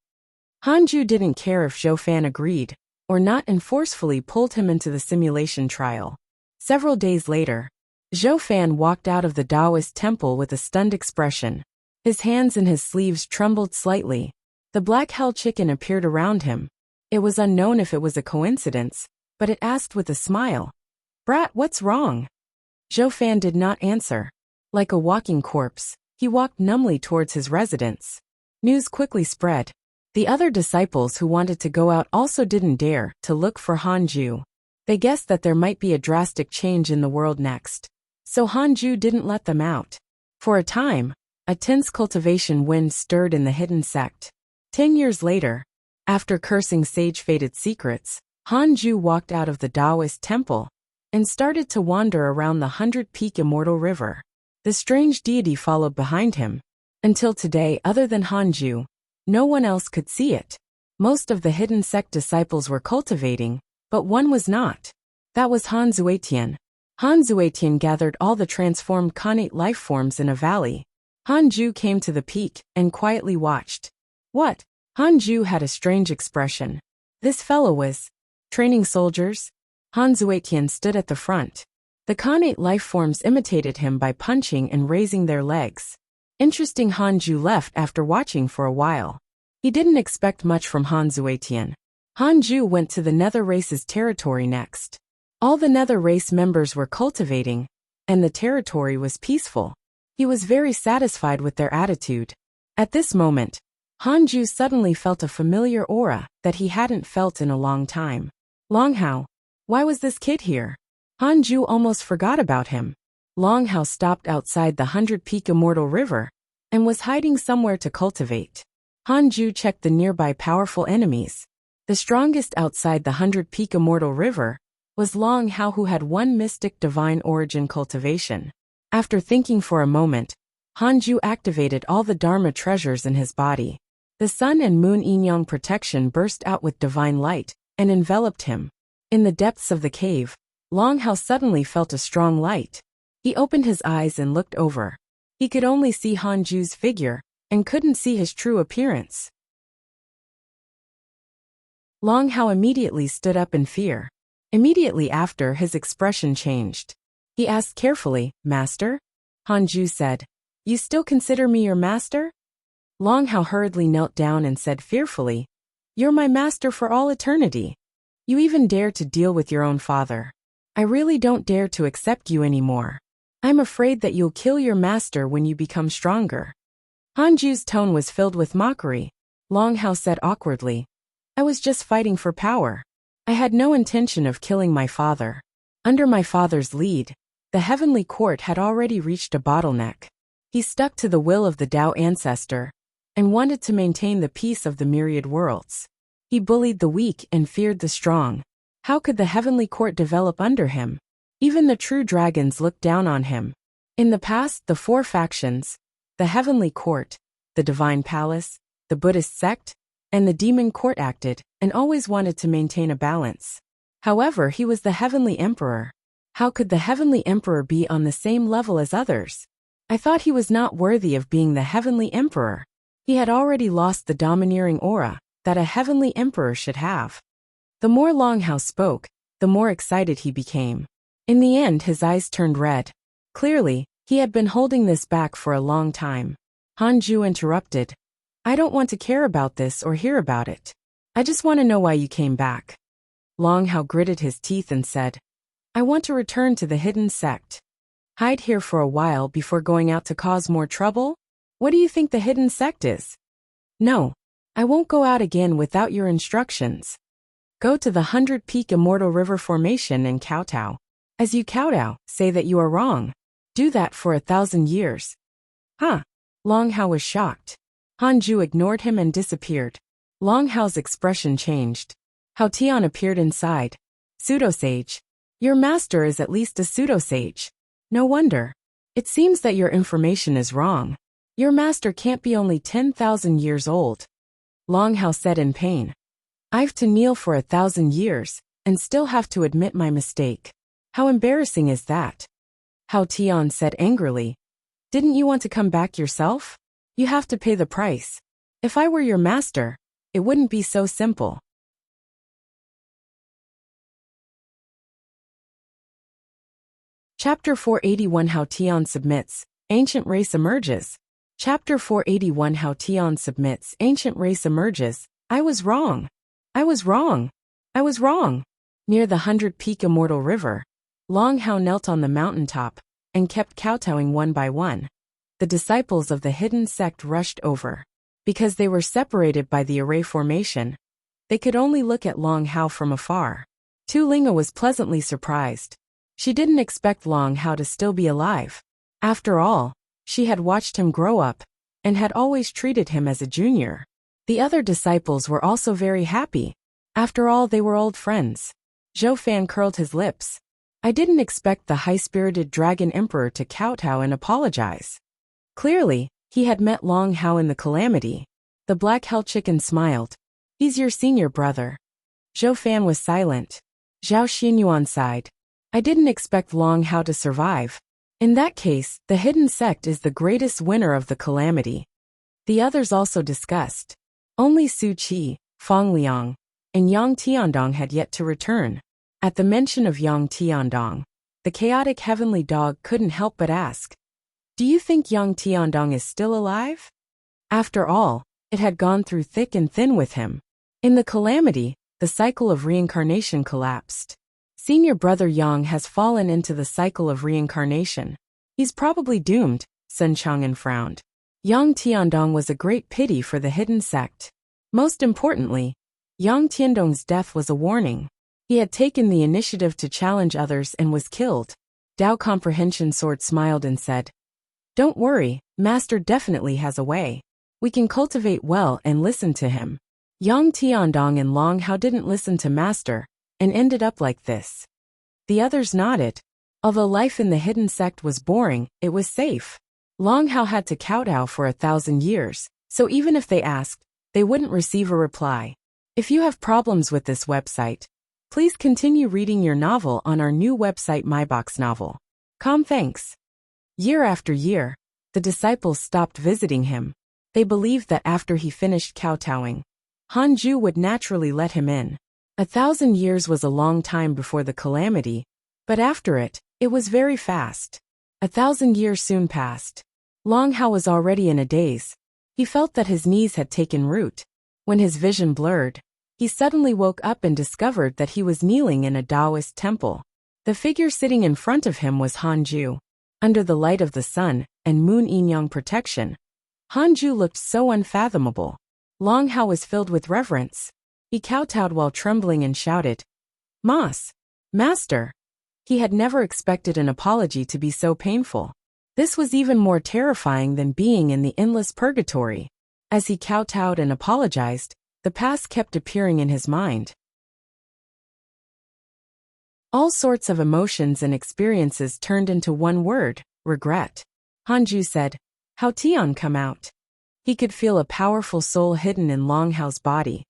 Hanju didn't care if Zhou Fan agreed or not and forcefully pulled him into the simulation trial. Several days later, Zhou Fan walked out of the Taoist temple with a stunned expression. His hands and his sleeves trembled slightly. The black hell chicken appeared around him. It was unknown if it was a coincidence, but it asked with a smile, "Brat, what's wrong?" Zhou Fan did not answer. Like a walking corpse, he walked numbly towards his residence. News quickly spread. The other disciples who wanted to go out also didn't dare to look for Hanju. They guessed that there might be a drastic change in the world next, so Hanju didn't let them out. For a time, a tense cultivation wind stirred in the hidden sect. 10 years later, after cursing sage-fated secrets, Hanju walked out of the Taoist temple and started to wander around the 100-peak immortal river. The strange deity followed behind him. Until today, other than Hanju, no one else could see it. Most of the hidden sect disciples were cultivating, but one was not. That was Han Zuetian. Han Zuetian gathered all the transformed connate life forms in a valley. Hanju came to the peak and quietly watched. "What?" Hanju had a strange expression. This fellow was training soldiers. Han Zuetian stood at the front. The connate life forms imitated him by punching and raising their legs. Interesting. Hanju left after watching for a while. He didn't expect much from Han Zuetian. Hanju went to the Nether race's territory next. All the Nether race members were cultivating, and the territory was peaceful. He was very satisfied with their attitude. At this moment, Hanju suddenly felt a familiar aura that he hadn't felt in a long time. Long Hao, why was this kid here? Hanju almost forgot about him. Long Hao stopped outside the 100-peak Immortal River and was hiding somewhere to cultivate. Hanju checked the nearby powerful enemies. The strongest outside the 100-peak Immortal River was Long Hao, who had one mystic divine origin cultivation. After thinking for a moment, Hanju activated all the Dharma treasures in his body. The sun and moon yin-yang protection burst out with divine light and enveloped him. In the depths of the cave, Long Hao suddenly felt a strong light. He opened his eyes and looked over. He could only see Hanju's figure and couldn't see his true appearance. Long Hao immediately stood up in fear. Immediately after, his expression changed. He asked carefully, "Master?" Hanju said, "You still consider me your master?" Long Hao hurriedly knelt down and said fearfully, "You're my master for all eternity. You even dare to deal with your own father. I really don't dare to accept you anymore. I'm afraid that you'll kill your master when you become stronger." Hanju's tone was filled with mockery. Long Hao said awkwardly, "I was just fighting for power. I had no intention of killing my father. Under my father's lead, the heavenly court had already reached a bottleneck. He stuck to the will of the Tao ancestor and wanted to maintain the peace of the myriad worlds. He bullied the weak and feared the strong. How could the heavenly court develop under him? Even the true dragons looked down on him. In the past, the four factions, the heavenly court, the divine palace, the Buddhist sect, and the demon court acted and always wanted to maintain a balance. However, he was the heavenly emperor. How could the heavenly emperor be on the same level as others? I thought he was not worthy of being the heavenly emperor. He had already lost the domineering aura that a heavenly emperor should have." The more Long Hao spoke, the more excited he became. In the end, his eyes turned red. Clearly, he had been holding this back for a long time. Hanju interrupted, "I don't want to care about this or hear about it. I just want to know why you came back." Long Hao gritted his teeth and said, "I want to return to the hidden sect. Hide here for a while before going out to cause more trouble? What do you think the hidden sect is?" "No, I won't go out again without your instructions. Go to the 100-peak Immortal River Formation and kowtow. As you kowtow, say that you are wrong. Do that for 1,000 years." "Huh?" Long Hao was shocked. Hanju ignored him and disappeared. Long Hao's expression changed. Hao Tian appeared inside. "Pseudosage. Your master is at least a pseudosage. No wonder. It seems that your information is wrong. Your master can't be only 10,000 years old." Long Hao said in pain, "I've to kneel for 1,000 years and still have to admit my mistake. How embarrassing is that?" Hao Tian said angrily, "Didn't you want to come back yourself? You have to pay the price. If I were your master, it wouldn't be so simple." Chapter 481 Hao Tian submits, ancient race emerges. Chapter 481 Hao Tian submits, ancient race emerges. I was wrong. I was wrong. I was wrong. Near the 100-peak Immortal River, Long Hao knelt on the mountaintop and kept kowtowing one by one. The disciples of the hidden sect rushed over. Because they were separated by the array formation, they could only look at Long Hao from afar. Tu Linga was pleasantly surprised. She didn't expect Long Hao to still be alive. After all, she had watched him grow up and had always treated him as a junior. The other disciples were also very happy. After all, they were old friends. Zhou Fan curled his lips. I didn't expect the high-spirited dragon emperor to kowtow and apologize. Clearly, he had met Long Hao in the calamity. The black hell chicken smiled. He's your senior brother. Zhou Fan was silent. Zhao Xinyuan sighed. I didn't expect Long Hao to survive. In that case, the hidden sect is the greatest winner of the calamity. The others also discussed. Only Su Qi, Fang Liang, and Yang Tiandong had yet to return. At the mention of Yang Tiandong, the chaotic heavenly dog couldn't help but ask, "Do you think Yang Tiandong is still alive?" After all, it had gone through thick and thin with him. In the calamity, the cycle of reincarnation collapsed. Senior brother Yang has fallen into the cycle of reincarnation. He's probably doomed, Sun Chang'an frowned. Yang Tiandong was a great pity for the hidden sect. Most importantly, Yang Tiandong's death was a warning. He had taken the initiative to challenge others and was killed. Dao Comprehension Sword smiled and said, "Don't worry, Master definitely has a way. We can cultivate well and listen to him." Yang Tiandong and Long Hao didn't listen to Master, and ended up like this. The others nodded. Although life in the hidden sect was boring, it was safe. Long Hao had to kowtow for 1,000 years, so even if they asked, they wouldn't receive a reply. If you have problems with this website, please continue reading your novel on our new website myboxnovel.com. Thanks. Year after year, the disciples stopped visiting him. They believed that after he finished kowtowing, Hanju would naturally let him in. 1,000 years was a long time before the calamity, but after it, it was very fast. 1,000 years soon passed. Long Hao was already in a daze. He felt that his knees had taken root. When his vision blurred, he suddenly woke up and discovered that he was kneeling in a Taoist temple. The figure sitting in front of him was Hanju. Under the light of the sun and moon yin-yang protection, Hanju looked so unfathomable. Long Hao was filled with reverence. He kowtowed while trembling and shouted, Master!" He had never expected an apology to be so painful. This was even more terrifying than being in the endless purgatory. As he kowtowed and apologized, the past kept appearing in his mind. All sorts of emotions and experiences turned into one word, regret. Hanju said, "How Tian come out?" He could feel a powerful soul hidden in Long Hao's body,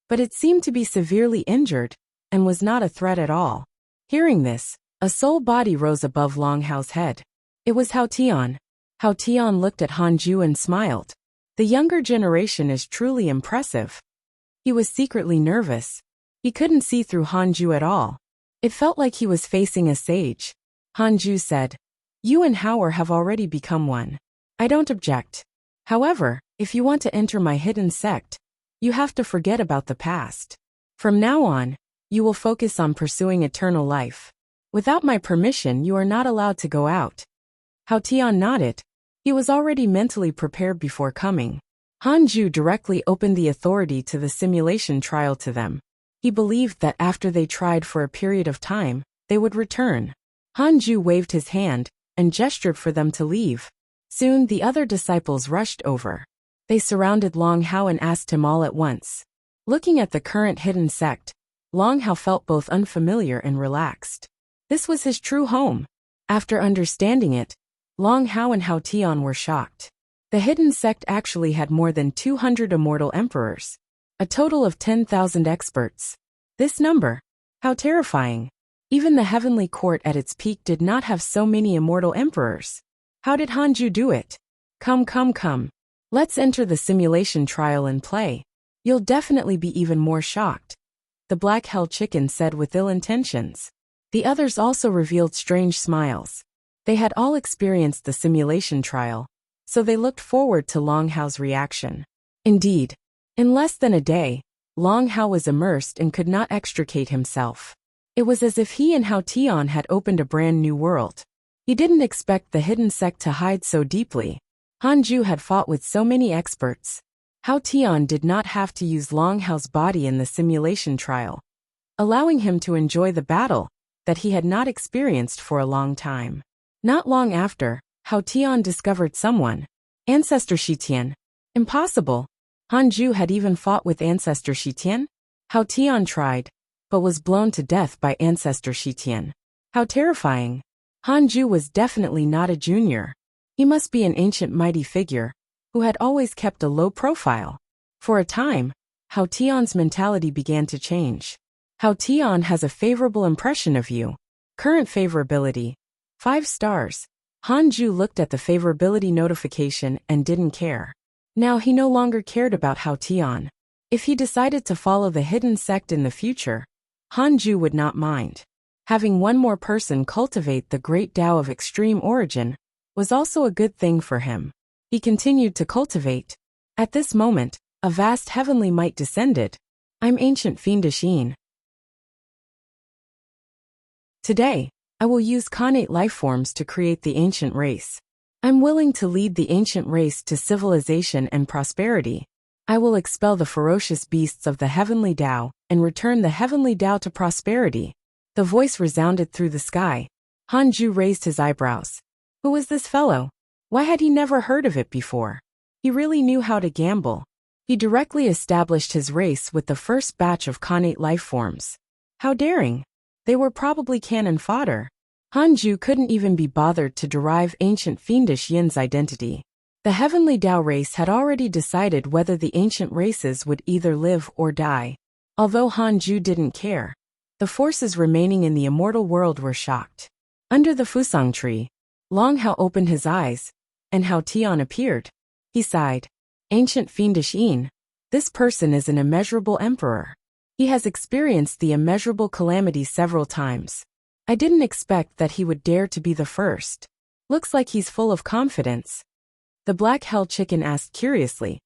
but it seemed to be severely injured, and was not a threat at all. Hearing this, a soul body rose above Long Hao's head. It was Hao Tian. Hao Tian looked at Hanju and smiled. The younger generation is truly impressive. He was secretly nervous. He couldn't see through Hanju at all. It felt like he was facing a sage. Hanju said, "You and Howard have already become one. I don't object. However, if you want to enter my hidden sect, you have to forget about the past. From now on, you will focus on pursuing eternal life. Without my permission, you are not allowed to go out." Hao Tian nodded. He was already mentally prepared before coming. Hanju directly opened the authority to the simulation trial to them. He believed that after they tried for a period of time, they would return. Hanju waved his hand and gestured for them to leave. Soon the other disciples rushed over. They surrounded Long Hao and asked him all at once. Looking at the current hidden sect, Long Hao felt both unfamiliar and relaxed. This was his true home. After understanding it, Long Hao and Hao Tian were shocked. The hidden sect actually had more than 200 immortal emperors. A total of 10,000 experts. This number, how terrifying. Even the heavenly court at its peak did not have so many immortal emperors. How did Hanju do it? Come. Let's enter the simulation trial and play. You'll definitely be even more shocked. The black hell chicken said with ill intentions. The others also revealed strange smiles. They had all experienced the simulation trial, so they looked forward to Long Hao's reaction. Indeed, in less than a day, Long Hao was immersed and could not extricate himself. It was as if he and Hao Tian had opened a brand new world. He didn't expect the hidden sect to hide so deeply. Hanju had fought with so many experts. Hao Tian did not have to use Long Hao's body in the simulation trial, allowing him to enjoy the battle that he had not experienced for a long time. Not long after, Hao Tian discovered someone. Ancestor Shitian. Impossible. Hanju had even fought with Ancestor Shitian? Hao Tian tried, but was blown to death by Ancestor Shitian. How terrifying. Hanju was definitely not a junior. He must be an ancient mighty figure, who had always kept a low profile. For a time, Hao Tian's mentality began to change. Hao Tian has a favorable impression of you. Current favorability, 5 stars. Hanju looked at the favorability notification and didn't care. Now he no longer cared about Hao Tian. If he decided to follow the hidden sect in the future, Hanju would not mind. Having one more person cultivate the great Tao of extreme origin was also a good thing for him. He continued to cultivate. At this moment, a vast heavenly might descended. I'm ancient fiendish Yin. Today, I will use Khanate lifeforms to create the ancient race. I'm willing to lead the ancient race to civilization and prosperity. I will expel the ferocious beasts of the heavenly Tao and return the heavenly Tao to prosperity. The voice resounded through the sky. Hanju raised his eyebrows. Who was this fellow? Why had he never heard of it before? He really knew how to gamble. He directly established his race with the first batch of Khanate lifeforms. How daring! They were probably cannon fodder. Hanju couldn't even be bothered to derive ancient fiendish Yin's identity. The heavenly Tao race had already decided whether the ancient races would either live or die. Although Hanju didn't care, the forces remaining in the immortal world were shocked. Under the Fusang tree, Long Hao opened his eyes, and Hao Tian appeared. He sighed. Ancient fiendish Yin, this person is an immeasurable emperor. He has experienced the immeasurable calamity several times. I didn't expect that he would dare to be the first. Looks like he's full of confidence. The black hell chicken asked curiously,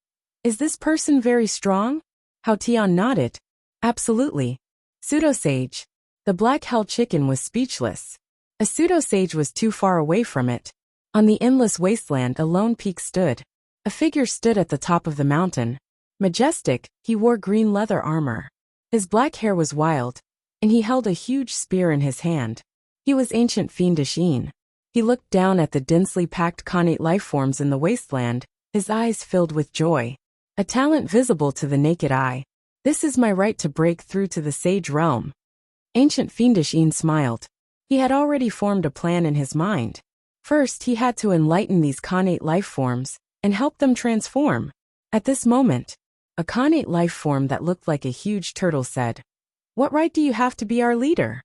is this person very strong? Hao Tian nodded. Absolutely. Pseudo-sage. The black hell chicken was speechless. A pseudo-sage was too far away from it. On the endless wasteland a lone peak stood. A figure stood at the top of the mountain. Majestic, he wore green leather armor. His black hair was wild, and he held a huge spear in his hand. He was ancient fiendish Yin. He looked down at the densely packed Khanate lifeforms in the wasteland, his eyes filled with joy. A talent visible to the naked eye. This is my right to break through to the sage realm. Ancient fiendish Yin smiled. He had already formed a plan in his mind. First, he had to enlighten these Khanate lifeforms and help them transform. At this moment, a Khanate lifeform that looked like a huge turtle said, "What right do you have to be our leader?"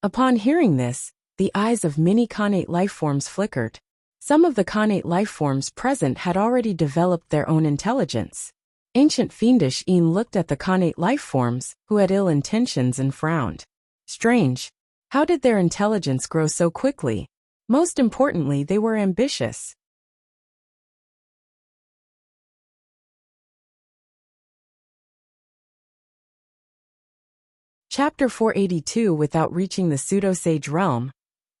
Upon hearing this, the eyes of many Khanate lifeforms flickered. Some of the Khanate lifeforms present had already developed their own intelligence. Ancient fiendish Yin looked at the Khanate lifeforms, who had ill intentions, and frowned. Strange. How did their intelligence grow so quickly? Most importantly, they were ambitious. Chapter 482. Without reaching the pseudo-sage realm.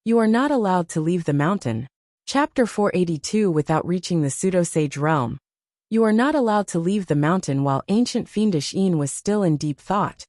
You are not allowed to leave the mountain. Chapter 482. Without reaching the pseudo-sage realm. You are not allowed to leave the mountain. While ancient fiendish Yin was still in deep thought,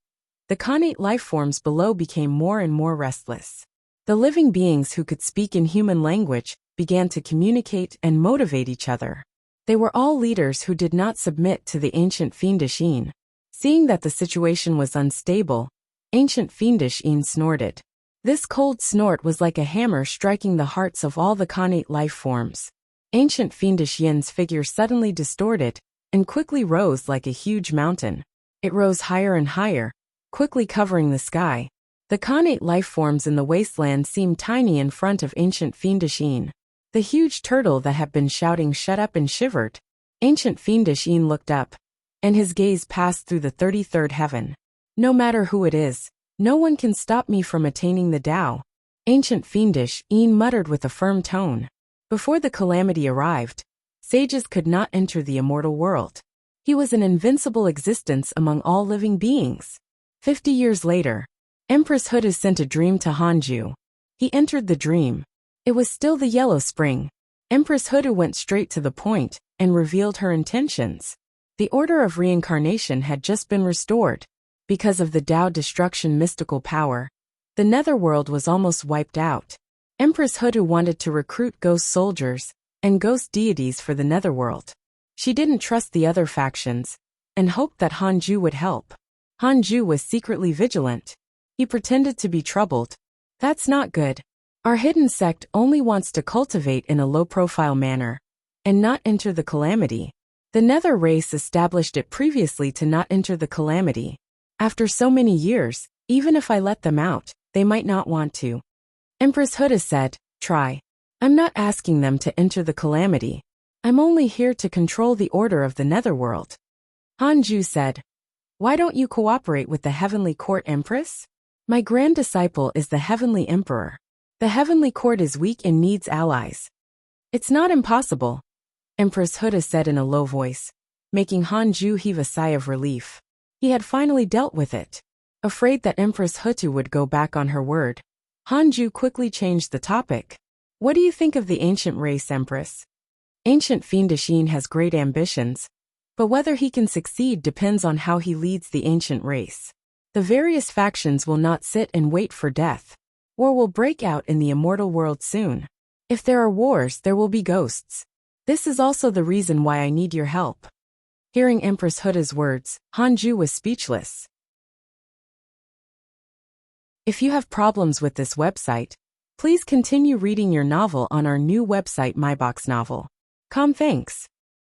the Khanate lifeforms below became more and more restless. The living beings who could speak in human language began to communicate and motivate each other. They were all leaders who did not submit to the ancient fiendish Yin. Seeing that the situation was unstable, ancient fiendish Yin snorted. This cold snort was like a hammer striking the hearts of all the Khanate lifeforms. Ancient fiendish Yin's figure suddenly distorted and quickly rose like a huge mountain. It rose higher and higher, quickly covering the sky. The Khanate lifeforms in the wasteland seemed tiny in front of ancient fiendish Yin. The huge turtle that had been shouting shut up and shivered. Ancient fiendish Yin looked up, and his gaze passed through the 33rd heaven. No matter who it is, no one can stop me from attaining the Tao. Ancient fiendish Yin muttered with a firm tone. Before the calamity arrived, sages could not enter the immortal world. He was an invincible existence among all living beings. 50 years later, Empress Hudu sent a dream to Hanju. He entered the dream. It was still the yellow spring. Empress Hudu went straight to the point and revealed her intentions. The order of reincarnation had just been restored. Because of the Tao destruction mystical power, the netherworld was almost wiped out. Empress Hudu wanted to recruit ghost soldiers and ghost deities for the netherworld. She didn't trust the other factions and hoped that Hanju would help. Hanju was secretly vigilant. He pretended to be troubled. That's not good. Our hidden sect only wants to cultivate in a low-profile manner and not enter the calamity. The Nether race established it previously to not enter the calamity. After so many years, even if I let them out, they might not want to. Empress Huda said, try. I'm not asking them to enter the calamity. I'm only here to control the order of the netherworld. Hanju said, why don't you cooperate with the Heavenly Court Empress? My grand disciple is the Heavenly Emperor. The Heavenly Court is weak and needs allies. It's not impossible, Empress Huda said in a low voice, making Hanju heave a sigh of relief. He had finally dealt with it. Afraid that Empress Hutu would go back on her word, Hanju quickly changed the topic. What do you think of the ancient race, Empress? Ancient fiendish Yin has great ambitions, but whether he can succeed depends on how he leads the ancient race. The various factions will not sit and wait for death. War will break out in the immortal world soon. If there are wars, there will be ghosts. This is also the reason why I need your help. Hearing Empress Huda's words, Hanju was speechless. If you have problems with this website, please continue reading your novel on our new website myboxnovel.com. Thanks.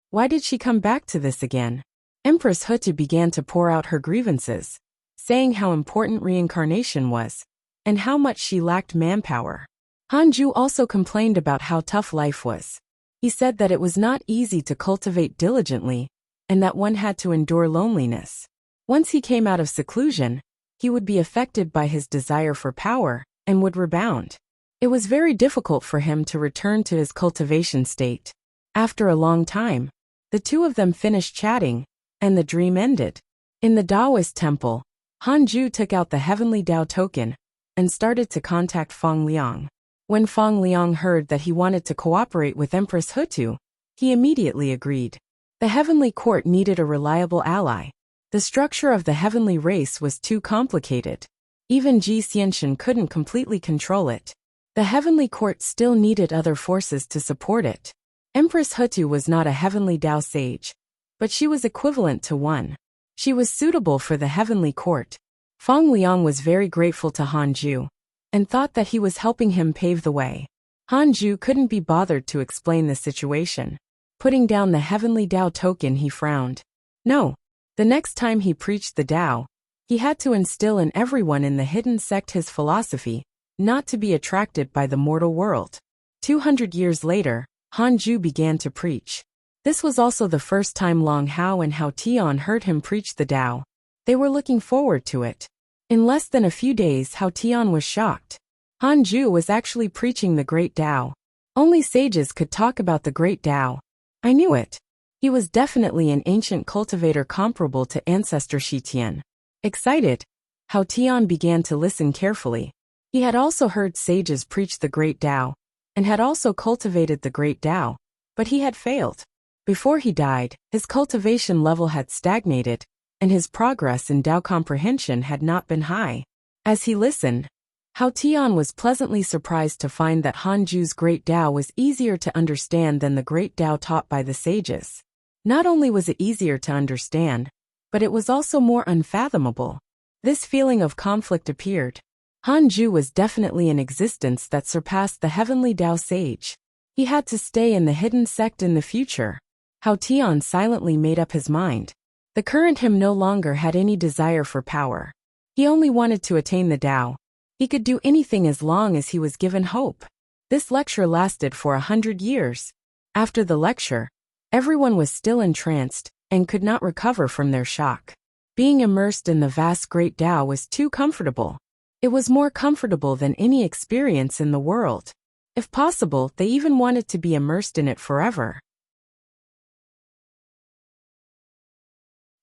Why did she come back to this again? Empress Hutu began to pour out her grievances, saying how important reincarnation was, and how much she lacked manpower. Hanju also complained about how tough life was. He said that it was not easy to cultivate diligently, and that one had to endure loneliness. Once he came out of seclusion, he would be affected by his desire for power, and would rebound. It was very difficult for him to return to his cultivation state. After a long time, the two of them finished chatting, and the dream ended. In the Taoist temple, Hanju took out the heavenly Tao token, and started to contact Feng Liang. When Feng Liang heard that he wanted to cooperate with Empress Hutu, he immediately agreed. The heavenly court needed a reliable ally. The structure of the heavenly race was too complicated. Even Ji Xianxian couldn't completely control it. The heavenly court still needed other forces to support it. Empress Hutu was not a heavenly Tao sage, but she was equivalent to one. She was suitable for the heavenly court. Feng Liang was very grateful to Hanju, and thought that he was helping him pave the way. Hanju couldn't be bothered to explain the situation. Putting down the heavenly Tao token, he frowned. No. The next time he preached the Tao, he had to instill in everyone in the hidden sect his philosophy, not to be attracted by the mortal world. 200 years later, Hanju began to preach. This was also the first time Long Hao and Hao Tian heard him preach the Tao. They were looking forward to it. In less than a few days, Hao Tian was shocked. Hanju was actually preaching the great Tao. Only sages could talk about the great Tao. I knew it. He was definitely an ancient cultivator comparable to ancestor Shi Tian. Excited, Hao Tian began to listen carefully. He had also heard sages preach the great Tao, and had also cultivated the great Tao, but he had failed. Before he died, his cultivation level had stagnated, and his progress in Tao comprehension had not been high. As he listened, Hao Tian was pleasantly surprised to find that Hanju's great Tao was easier to understand than the great Tao taught by the sages. Not only was it easier to understand, but it was also more unfathomable. This feeling of conflict appeared. Hanju was definitely an existence that surpassed the heavenly Tao sage. He had to stay in the hidden sect in the future. Hao Tian silently made up his mind. The current him no longer had any desire for power. He only wanted to attain the Tao. He could do anything as long as he was given hope. This lecture lasted for 100 years. After the lecture, everyone was still entranced, and could not recover from their shock. Being immersed in the vast great Tao was too comfortable. It was more comfortable than any experience in the world. If possible, they even wanted to be immersed in it forever.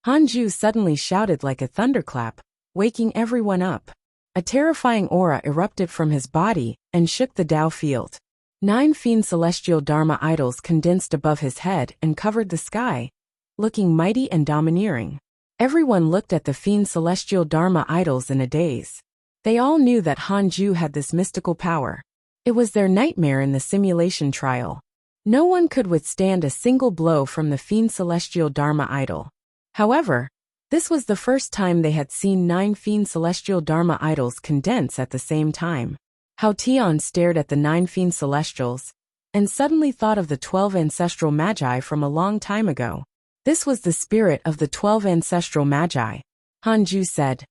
Hanju suddenly shouted like a thunderclap, waking everyone up. A terrifying aura erupted from his body, and shook the Tao field. 9 fiend celestial Dharma idols condensed above his head and covered the sky, looking mighty and domineering. Everyone looked at the fiend celestial Dharma idols in a daze. They all knew that Hanju had this mystical power. It was their nightmare in the simulation trial. No one could withstand a single blow from the fiend celestial Dharma idol. However, this was the first time they had seen 9 fiend celestial Dharma idols condense at the same time. Hao Tian stared at the 9 fiend celestials, and suddenly thought of the 12 ancestral magi from a long time ago. This was the spirit of the 12 ancestral magi. Hanju said,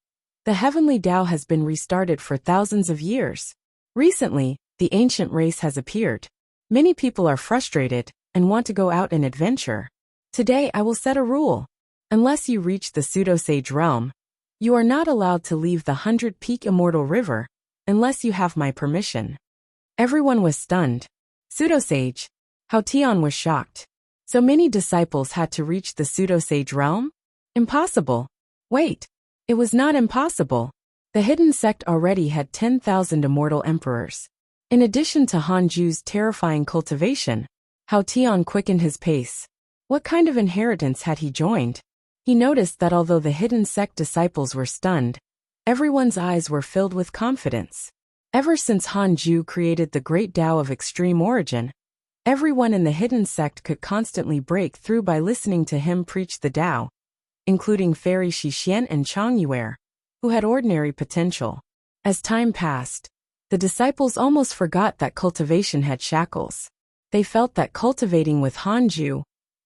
"The heavenly Tao has been restarted for thousands of years. Recently, the ancient race has appeared. Many people are frustrated, and want to go out and adventure. Today I will set a rule. Unless you reach the pseudo-sage realm, you are not allowed to leave the 100-peak immortal river, unless you have my permission." Everyone was stunned. Pseudo-sage? Hao Tian was shocked. So many disciples had to reach the pseudo-sage realm? Impossible. Wait. It was not impossible. The hidden sect already had 10,000 immortal emperors. In addition to Hanju's terrifying cultivation, Hao Tian quickened his pace. What kind of inheritance had he joined? He noticed that although the hidden sect disciples were stunned, everyone's eyes were filled with confidence. Ever since Hanju created the great Tao of extreme origin, everyone in the hidden sect could constantly break through by listening to him preach the Tao, including Fairy Shixian and Chang Yuer, who had ordinary potential. As time passed, the disciples almost forgot that cultivation had shackles. They felt that cultivating with Hanju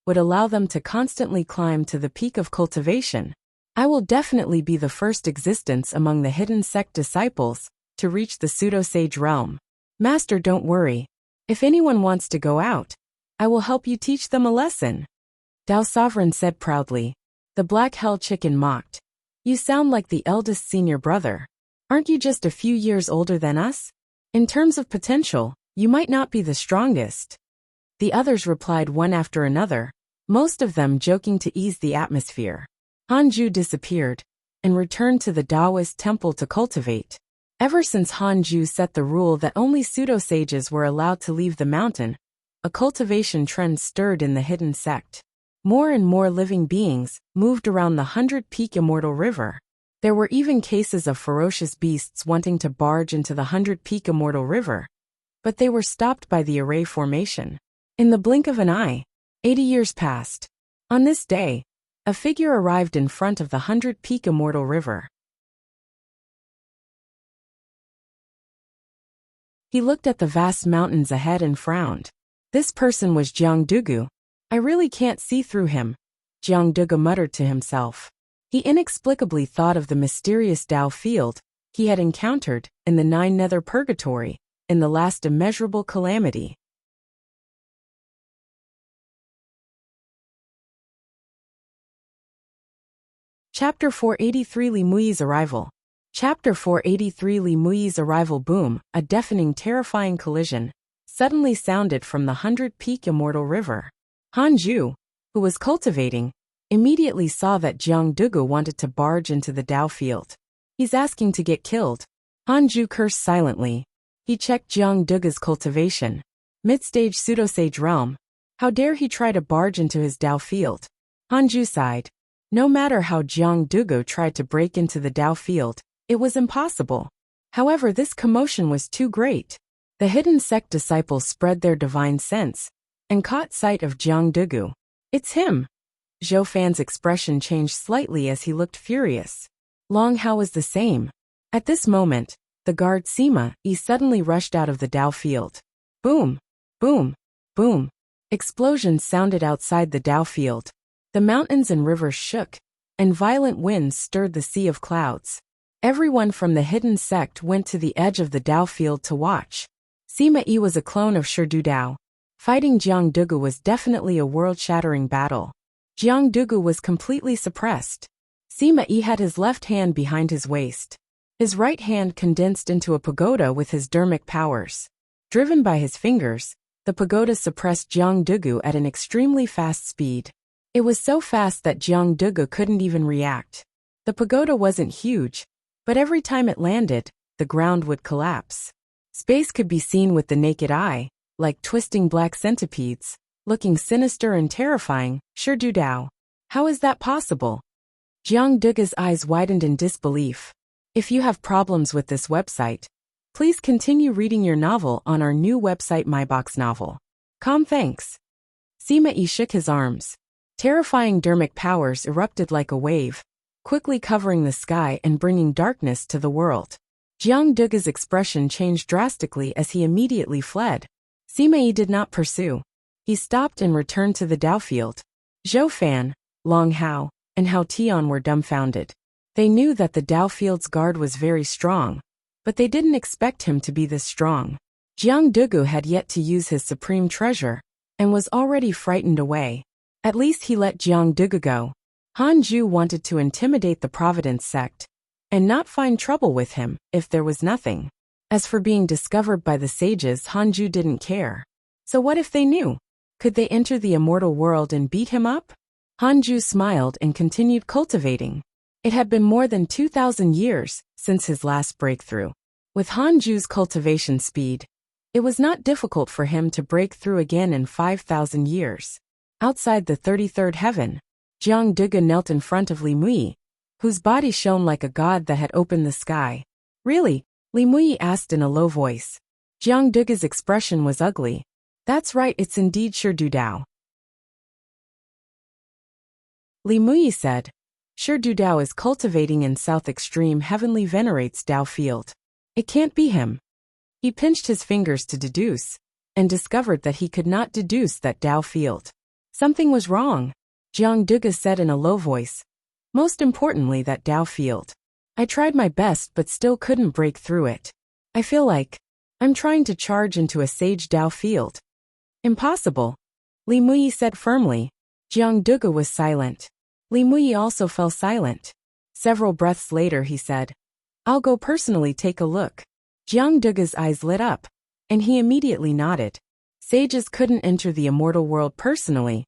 would allow them to constantly climb to the peak of cultivation. I will definitely be the first existence among the hidden sect disciples to reach the pseudo-sage realm. Master, don't worry. If anyone wants to go out, I will help you teach them a lesson. Tao Sovereign said proudly. The Black Hell Chicken mocked. You sound like the eldest senior brother. Aren't you just a few years older than us? In terms of potential, you might not be the strongest. The others replied one after another, most of them joking to ease the atmosphere. Hanju disappeared and returned to the Taoist temple to cultivate. Ever since Hanju set the rule that only pseudo-sages were allowed to leave the mountain, a cultivation trend stirred in the hidden sect. More and more living beings moved around the 100-peak immortal river. There were even cases of ferocious beasts wanting to barge into the 100-peak immortal river, but they were stopped by the array formation. In the blink of an eye, 80 years passed. On this day, a figure arrived in front of the 100-peak immortal river. He looked at the vast mountains ahead and frowned. This person was Jiang Dugu. I really can't see through him, Jiang Dugu muttered to himself. He inexplicably thought of the mysterious Tao field he had encountered in the 9 Nether Purgatory, in the last immeasurable calamity. Chapter 483 Li Mui's Arrival. Chapter 483 Li Mui's Arrival. Boom, a deafening, terrifying collision suddenly sounded from the 100-peak immortal river. Hanju, who was cultivating, immediately saw that Jiang Dugu wanted to barge into the Tao field. He's asking to get killed. Hanju cursed silently. He checked Jiang Dugu's cultivation. Mid-stage pseudo-sage realm. How dare he try to barge into his Tao field? Hanju sighed. No matter how Jiang Dugu tried to break into the Tao field, it was impossible. However, this commotion was too great. The hidden sect disciples spread their divine sense and caught sight of Jiang Dugu. It's him. Zhou Fan's expression changed slightly as he looked furious. Long Hao was the same. At this moment, the guard Sima Yi suddenly rushed out of the Tao field. Boom! Boom! Boom! Explosions sounded outside the Tao field. The mountains and rivers shook, and violent winds stirred the sea of clouds. Everyone from the hidden sect went to the edge of the Tao field to watch. Sima Yi was a clone of Shidu Dao. Fighting Jiang Dugu was definitely a world-shattering battle. Jiang Dugu was completely suppressed. Sima Yi had his left hand behind his waist. His right hand condensed into a pagoda with his dermic powers. Driven by his fingers, the pagoda suppressed Jiang Dugu at an extremely fast speed. It was so fast that Jiang Dugu couldn't even react. The pagoda wasn't huge, but every time it landed, the ground would collapse. Space could be seen with the naked eye, like twisting black centipedes, looking sinister and terrifying. Shidu Dao. How is that possible? Jiang Dugu's eyes widened in disbelief. If you have problems with this website, please continue reading your novel on our new website myboxnovel.com. Thanks. Sima Yi shook his arms. Terrifying dermic powers erupted like a wave, quickly covering the sky and bringing darkness to the world. Jiang Dugu's expression changed drastically as he immediately fled. Sima Yi did not pursue. He stopped and returned to the Tao field. Zhou Fan, Long Hao, and Hao Tian were dumbfounded. They knew that the Tao field's guard was very strong, but they didn't expect him to be this strong. Jiang Dugu had yet to use his supreme treasure, and was already frightened away. At least he let Jiang Dugu go. Hanju wanted to intimidate the Providence sect, and not find trouble with him if there was nothing. As for being discovered by the sages, Hanju didn't care. So what if they knew? Could they enter the immortal world and beat him up? Hanju smiled and continued cultivating. It had been more than 2,000 years since his last breakthrough. With Hanju's cultivation speed, it was not difficult for him to break through again in 5,000 years. Outside the 33rd heaven, Jiang Duge knelt in front of Li Mui, whose body shone like a god that had opened the sky. Really? Li Mui asked in a low voice. Jiang Duge's expression was ugly. That's right, it's indeed Shi Du Dao. Li Mui said. Shi Du Dao is cultivating in South Extreme Heavenly venerates Dao Field. It can't be him. He pinched his fingers to deduce, and discovered that he could not deduce that Dao Field. Something was wrong, Jiang Duge said in a low voice. Most importantly, that Dao Field. I tried my best but still couldn't break through it. I feel like I'm trying to charge into a Sage Dao Field. Impossible, Li Mui said firmly. Jiang Duge was silent. Li Mui also fell silent. Several breaths later he said, I'll go personally take a look. Jiang Duge's eyes lit up, and he immediately nodded. Sages couldn't enter the immortal world personally,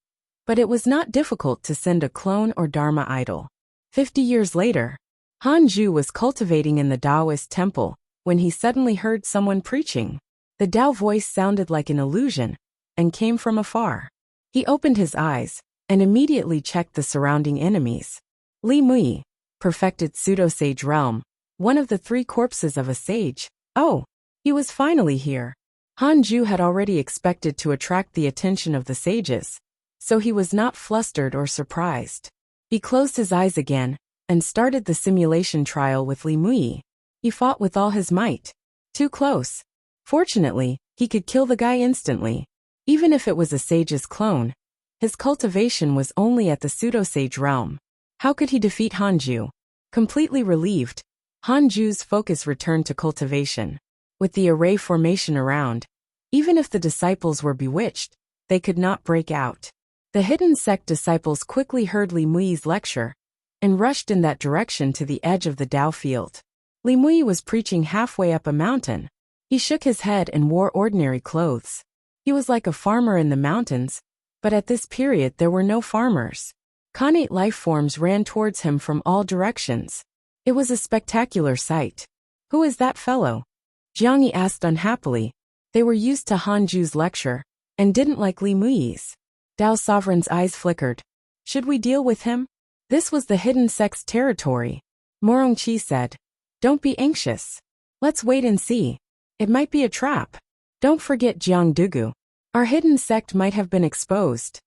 but it was not difficult to send a clone or Dharma idol. 50 years later, Hanju was cultivating in the Taoist temple when he suddenly heard someone preaching. The Dao voice sounded like an illusion and came from afar. He opened his eyes and immediately checked the surrounding enemies. Li Mui, perfected pseudo-sage realm, one of the 3 corpses of a sage. Oh, he was finally here. Hanju had already expected to attract the attention of the sages, so he was not flustered or surprised. He closed his eyes again and started the simulation trial with Li Mui. He fought with all his might. Too close. Fortunately, he could kill the guy instantly. Even if it was a sage's clone, his cultivation was only at the pseudo-sage realm. How could he defeat Hanju? Completely relieved, Hanju's focus returned to cultivation. With the array formation around, even if the disciples were bewitched, they could not break out. The hidden sect disciples quickly heard Li Mui's lecture and rushed in that direction to the edge of the Dao field. Li Mui was preaching halfway up a mountain. He shook his head and wore ordinary clothes. He was like a farmer in the mountains, but at this period there were no farmers. Connate life forms ran towards him from all directions. It was a spectacular sight. Who is that fellow? Jiang asked unhappily. They were used to Hanju's lecture and didn't like Li Mui's. Dao Sovereign's eyes flickered. Should we deal with him? This was the hidden sect's territory. Morongqi said. Don't be anxious. Let's wait and see. It might be a trap. Don't forget Jiang Duge. Our hidden sect might have been exposed.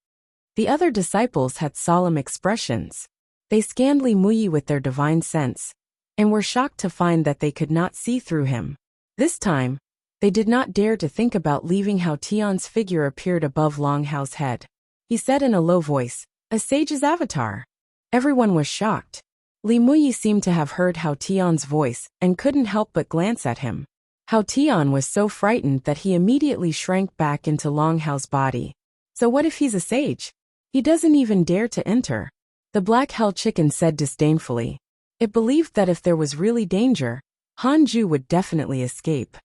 The other disciples had solemn expressions. They scanned Li Mui with their divine sense, and were shocked to find that they could not see through him. This time, they did not dare to think about leaving how Tian's figure appeared above Long Hao's head. He said in a low voice, a sage's avatar. Everyone was shocked. Li Mui seemed to have heard Hao Tian's voice and couldn't help but glance at him. Hao Tian was so frightened that he immediately shrank back into Long Hao's body. So what if he's a sage? He doesn't even dare to enter. The black hell chicken said disdainfully. It believed that if there was really danger, Hanju would definitely escape.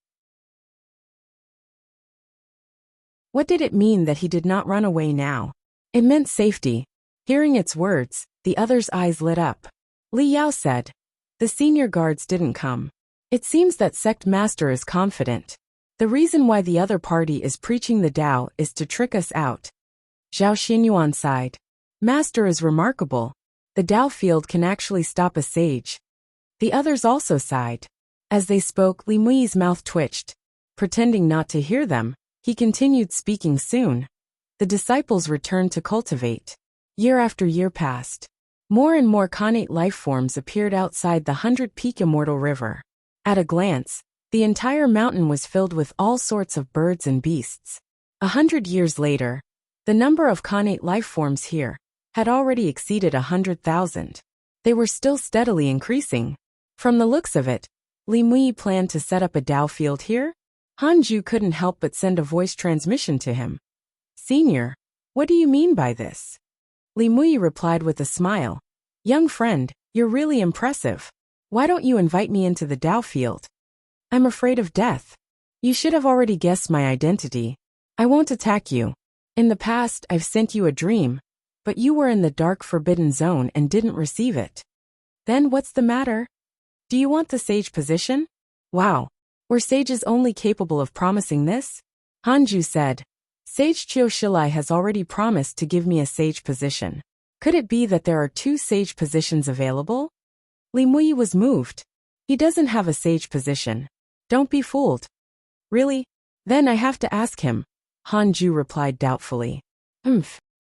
What did it mean that he did not run away now? It meant safety. Hearing its words, the other's eyes lit up. Li Yao said. The senior guards didn't come. It seems that sect master is confident. The reason why the other party is preaching the Tao is to trick us out. Zhao Xinyuan sighed. Master is remarkable. The Dao field can actually stop a sage. The others also sighed. As they spoke, Li Mui's mouth twitched. Pretending not to hear them, he continued speaking soon. The disciples returned to cultivate. Year after year passed. More and more connate life forms appeared outside the 100-peak immortal river. At a glance, the entire mountain was filled with all sorts of birds and beasts. 100 years later, the number of connate life forms here had already exceeded 100,000. They were still steadily increasing. From the looks of it, Li Mui planned to set up a Dao field here? Hanju couldn't help but send a voice transmission to him. Senior, what do you mean by this? Li Mui replied with a smile. Young friend, you're really impressive. Why don't you invite me into the Dao field? I'm afraid of death. You should have already guessed my identity. I won't attack you. In the past, I've sent you a dream, but you were in the dark forbidden zone and didn't receive it. Then what's the matter? Do you want the sage position? Wow. Were sages only capable of promising this? Hanju said. Sage Qiushilai has already promised to give me a sage position. Could it be that there are 2 sage positions available? Li Muyi was moved. He doesn't have a sage position. Don't be fooled. Really? Then I have to ask him. Hanju replied doubtfully.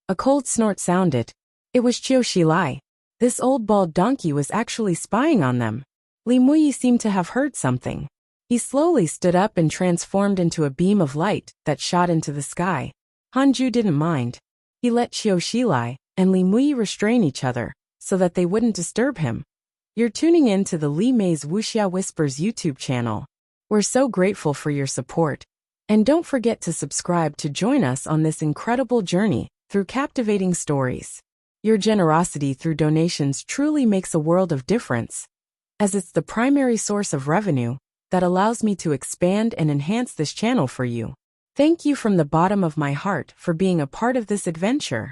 A cold snort sounded. It was Qiushilai. This old bald donkey was actually spying on them. Li Muyi seemed to have heard something. He slowly stood up and transformed into a beam of light that shot into the sky. Hanju didn't mind. He let Qiushilai and Li Muyi restrain each other so that they wouldn't disturb him. You're tuning in to the Li Mei's Wuxia Whispers YouTube channel. We're so grateful for your support. And don't forget to subscribe to join us on this incredible journey through captivating stories. Your generosity through donations truly makes a world of difference, as it's the primary source of revenue that allows me to expand and enhance this channel for you. Thank you from the bottom of my heart for being a part of this adventure.